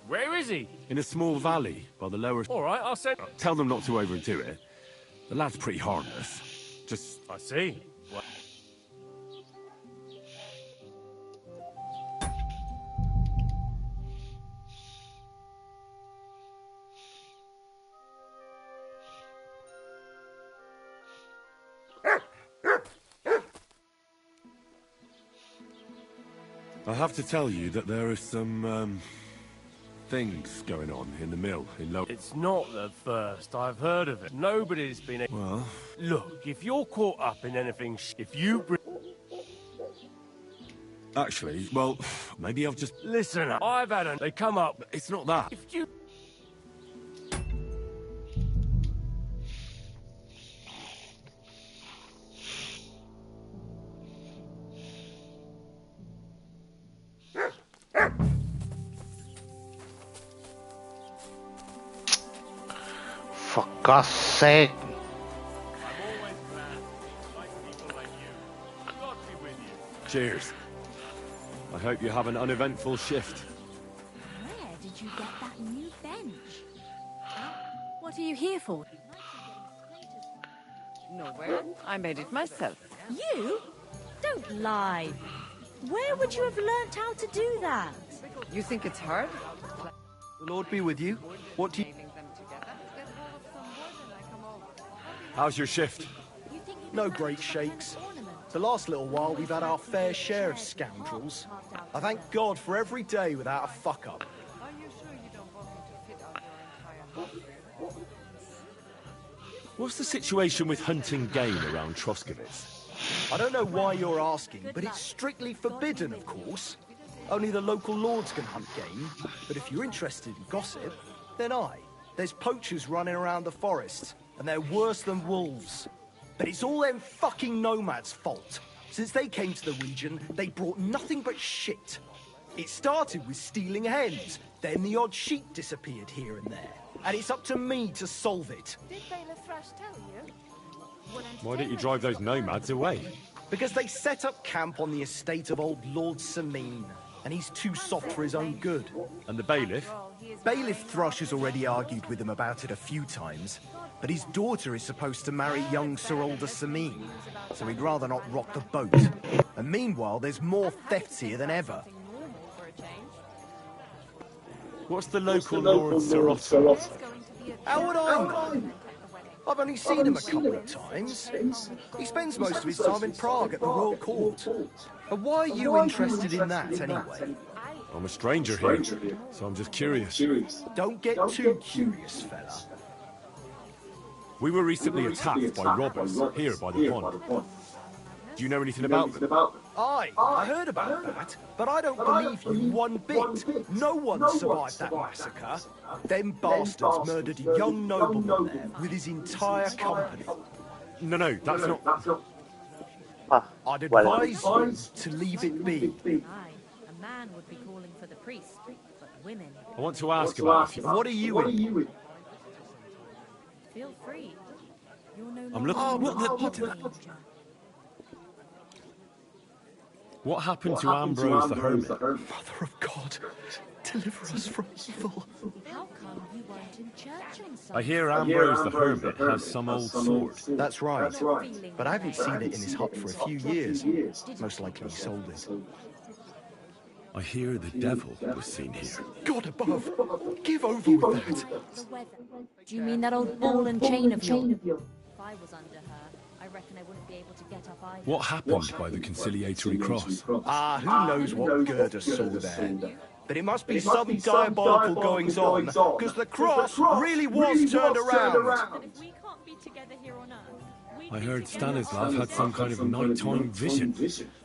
[SPEAKER 7] Where is he?
[SPEAKER 8] In a small valley by the lower...
[SPEAKER 7] All right, I'll send...
[SPEAKER 8] Tell them not to overdo it. The lad's pretty harmless. Just...
[SPEAKER 7] I see. What?
[SPEAKER 8] I have to tell you that there are some, things going on in the mill in Low...
[SPEAKER 7] It's not the first I've heard of it. Nobody's been...
[SPEAKER 8] Well...
[SPEAKER 7] Look, if you're caught up in anything if you...
[SPEAKER 8] Actually, well, maybe I've just...
[SPEAKER 7] Listen, I've had an... They come up.
[SPEAKER 8] It's not that.
[SPEAKER 7] If you...
[SPEAKER 9] For God's sake.
[SPEAKER 8] Cheers. I hope you have an uneventful shift.
[SPEAKER 1] Where did you get that new bench?
[SPEAKER 11] What are you here for?
[SPEAKER 14] Nowhere. I made it myself.
[SPEAKER 1] You? Don't lie. Where would you have learnt how to do that?
[SPEAKER 14] You think it's hard?
[SPEAKER 22] The Lord be with you. What do you...
[SPEAKER 8] How's your shift?
[SPEAKER 22] No great shakes. The last little while we've had our fair share of scoundrels. I thank God for every day without a fuck-up.
[SPEAKER 2] What's the situation with hunting game around Troskowitz?
[SPEAKER 22] I don't know why you're asking, but it's strictly forbidden, of course. Only the local lords can hunt game, but if you're interested in gossip, then there's poachers running around the forest, and they're worse than wolves. But it's all them fucking nomads' fault. Since they came to the region, they brought nothing but shit. It started with stealing hens, then the odd sheep disappeared here and there. And it's up to me to solve it.
[SPEAKER 19] Did Bailiff Thrush tell you?
[SPEAKER 8] Why don't you drive those nomads away?
[SPEAKER 22] Because they set up camp on the estate of old Lord Samine, and he's too soft for his own good.
[SPEAKER 8] And the bailiff?
[SPEAKER 22] Bailiff Thrush has already argued with him about it a few times, but his daughter is supposed to marry young Sir Alder Samine, so he'd rather not rock the boat. And meanwhile, there's more thefts here than ever.
[SPEAKER 2] What's the local Lord Sir Otto?
[SPEAKER 22] How would I know? I've only seen him a couple of times. He spends most of his time in Prague at the Royal Court. And why are you interested in that, anyway?
[SPEAKER 8] I'm a stranger here, so I'm just curious.
[SPEAKER 22] Don't get too curious, fella.
[SPEAKER 8] We were recently attacked by robbers here by the pond. Do you know anything about them?
[SPEAKER 22] Aye, I heard about that, but I don't believe you one bit. No one survived that massacre. Them bastards murdered a young nobleman there with his entire company.
[SPEAKER 8] No, that's not...
[SPEAKER 22] I'd advise you to leave it be.
[SPEAKER 1] Aye, a man would be calling for the priest, but women...
[SPEAKER 8] I want to ask about a few...
[SPEAKER 22] What are you in?
[SPEAKER 1] Feel free. You're no
[SPEAKER 8] I'm looking... What happened to Ambrose the Hermit?
[SPEAKER 22] Mother of God, deliver us from evil.
[SPEAKER 1] How come you weren't in church on Sunday?
[SPEAKER 8] I hear Ambrose the Hermit has some old sword.
[SPEAKER 22] That's right, but I haven't seen it in his hut for a few years. Most likely he sold it.
[SPEAKER 8] I hear the devil was seen here.
[SPEAKER 22] God above, give over with that.
[SPEAKER 1] Do you mean that old ball and chain of yours? If I was under her, I reckon I wouldn't be able to get up either.
[SPEAKER 8] What happened by the conciliatory cross?
[SPEAKER 22] Who knows what Gerda saw there? But it must be some diabolical goings-on, because the cross really was turned around.
[SPEAKER 1] If we can't be together here on Earth,
[SPEAKER 8] I heard Stanislav had some kind of nighttime vision,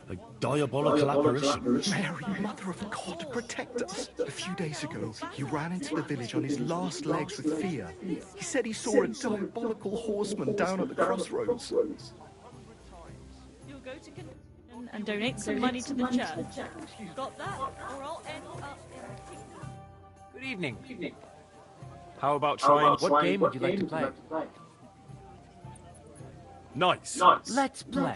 [SPEAKER 8] a diabolical apparition.
[SPEAKER 22] Mary, Mother of God, protect us. A few days ago, he ran into the village on his last legs with fear. He said he saw a diabolical horseman down at the crossroads.
[SPEAKER 1] you'll go to and donate some money to the church. Got that? Or I'll end up in...
[SPEAKER 23] Good evening.
[SPEAKER 8] How about trying...
[SPEAKER 23] What game would you like to play?
[SPEAKER 8] Nice.
[SPEAKER 23] Let's play.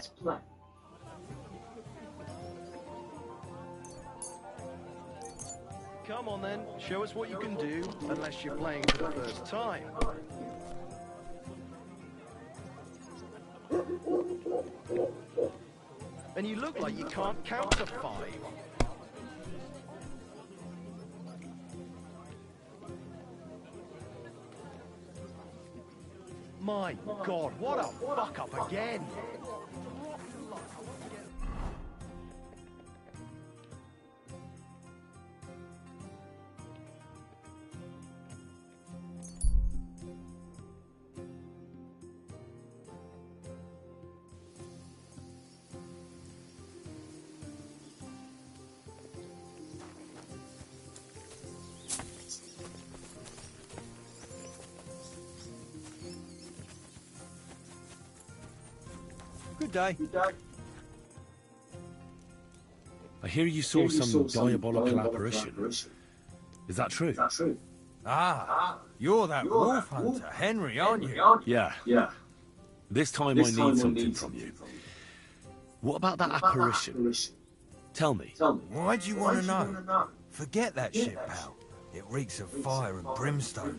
[SPEAKER 22] Come on then, show us what you can do, unless you're playing for the first time. And you look like you can't count to 5. My God, what a fuck up again! Good day.
[SPEAKER 8] I hear you saw some diabolical apparition. Is that true?
[SPEAKER 22] Ah, you're that wolf hunter, Henry, aren't you?
[SPEAKER 8] Yeah. This time I need something from you. What about that apparition? Tell me.
[SPEAKER 22] Why do you want to know? Forget that shit, pal. It reeks of fire and brimstone.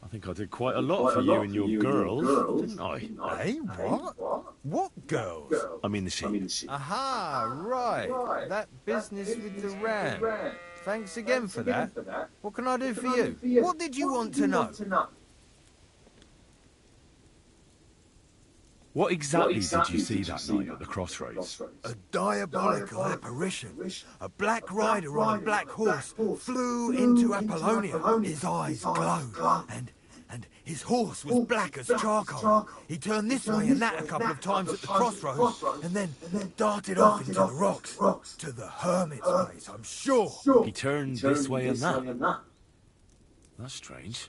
[SPEAKER 8] I think I did quite a lot for you and your girls, didn't I?
[SPEAKER 22] Hey, what? What girls?
[SPEAKER 8] I mean the sheep.
[SPEAKER 22] Aha, right. That business with the ram. Thanks again for that. What can I do for you? What did you want to know?
[SPEAKER 8] What exactly did you see that night at the crossroads?
[SPEAKER 22] A diabolical apparition. A black rider on a black horse flew into Apollonia. His eyes glowed, and his horse was black as charcoal. He turned this way and that a couple of times at the crossroads, and then darted off into the rocks, to the hermit's place, I'm sure.
[SPEAKER 8] He turned this way and that? That's strange.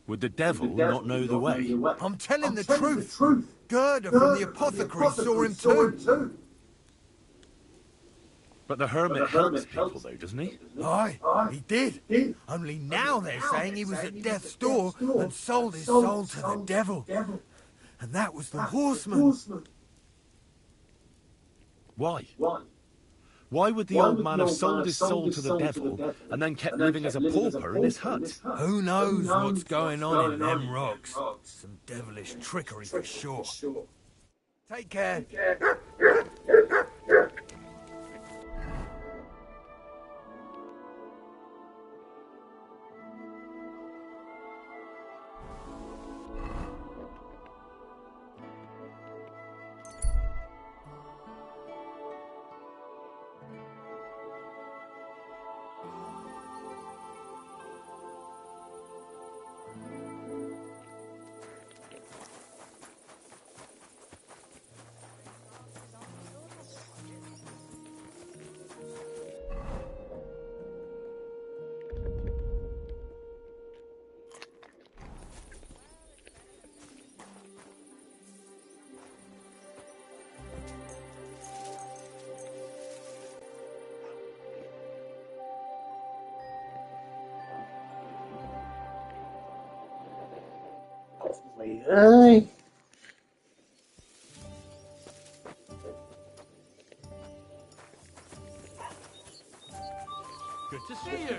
[SPEAKER 8] Would the devil not know the way?
[SPEAKER 22] I'm telling the truth. Gerda from the apothecary saw him too.
[SPEAKER 8] But the hermit helps people though, doesn't he?
[SPEAKER 22] Aye, he did. Only now they're saying he was at death's door and sold his soul to the devil. And that was the horseman.
[SPEAKER 8] Why? Why would the old man have sold his soul to the devil and then kept living as a pauper in his hut?
[SPEAKER 22] Who knows what's going on in them rocks? Some devilish trickery for sure. Take care.
[SPEAKER 9] Mày ơi.
[SPEAKER 7] Good to see you.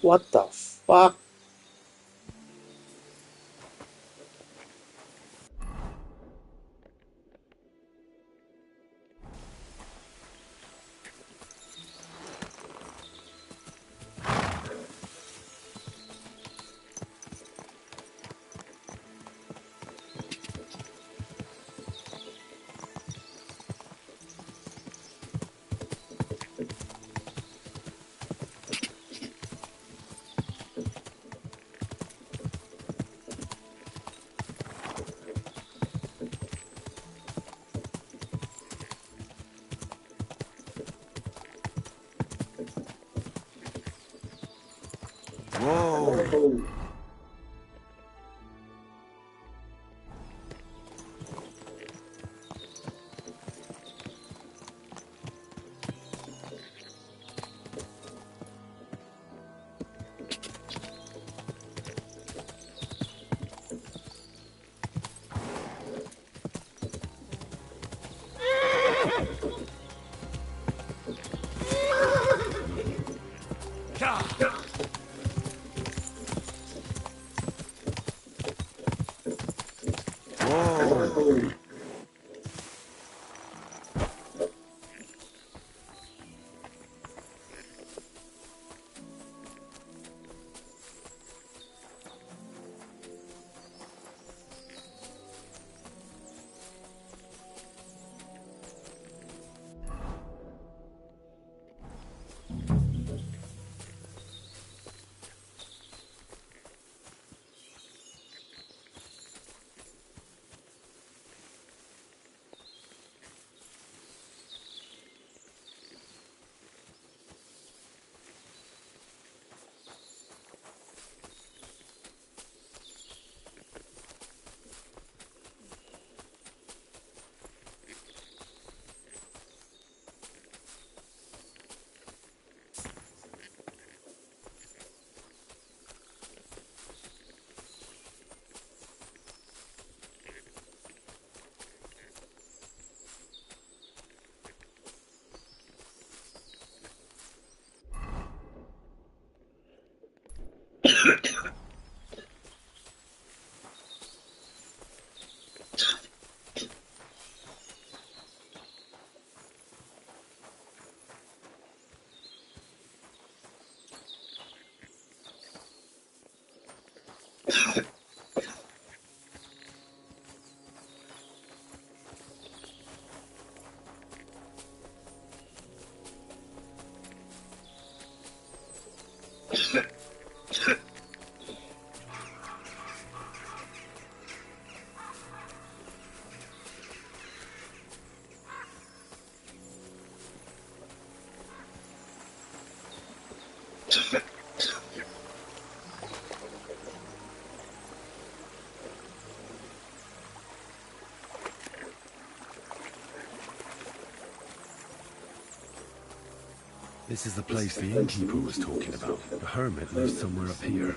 [SPEAKER 9] What the fuck?
[SPEAKER 22] Whoa.
[SPEAKER 8] This is the place the innkeeper was talking about. The hermit lives somewhere up here.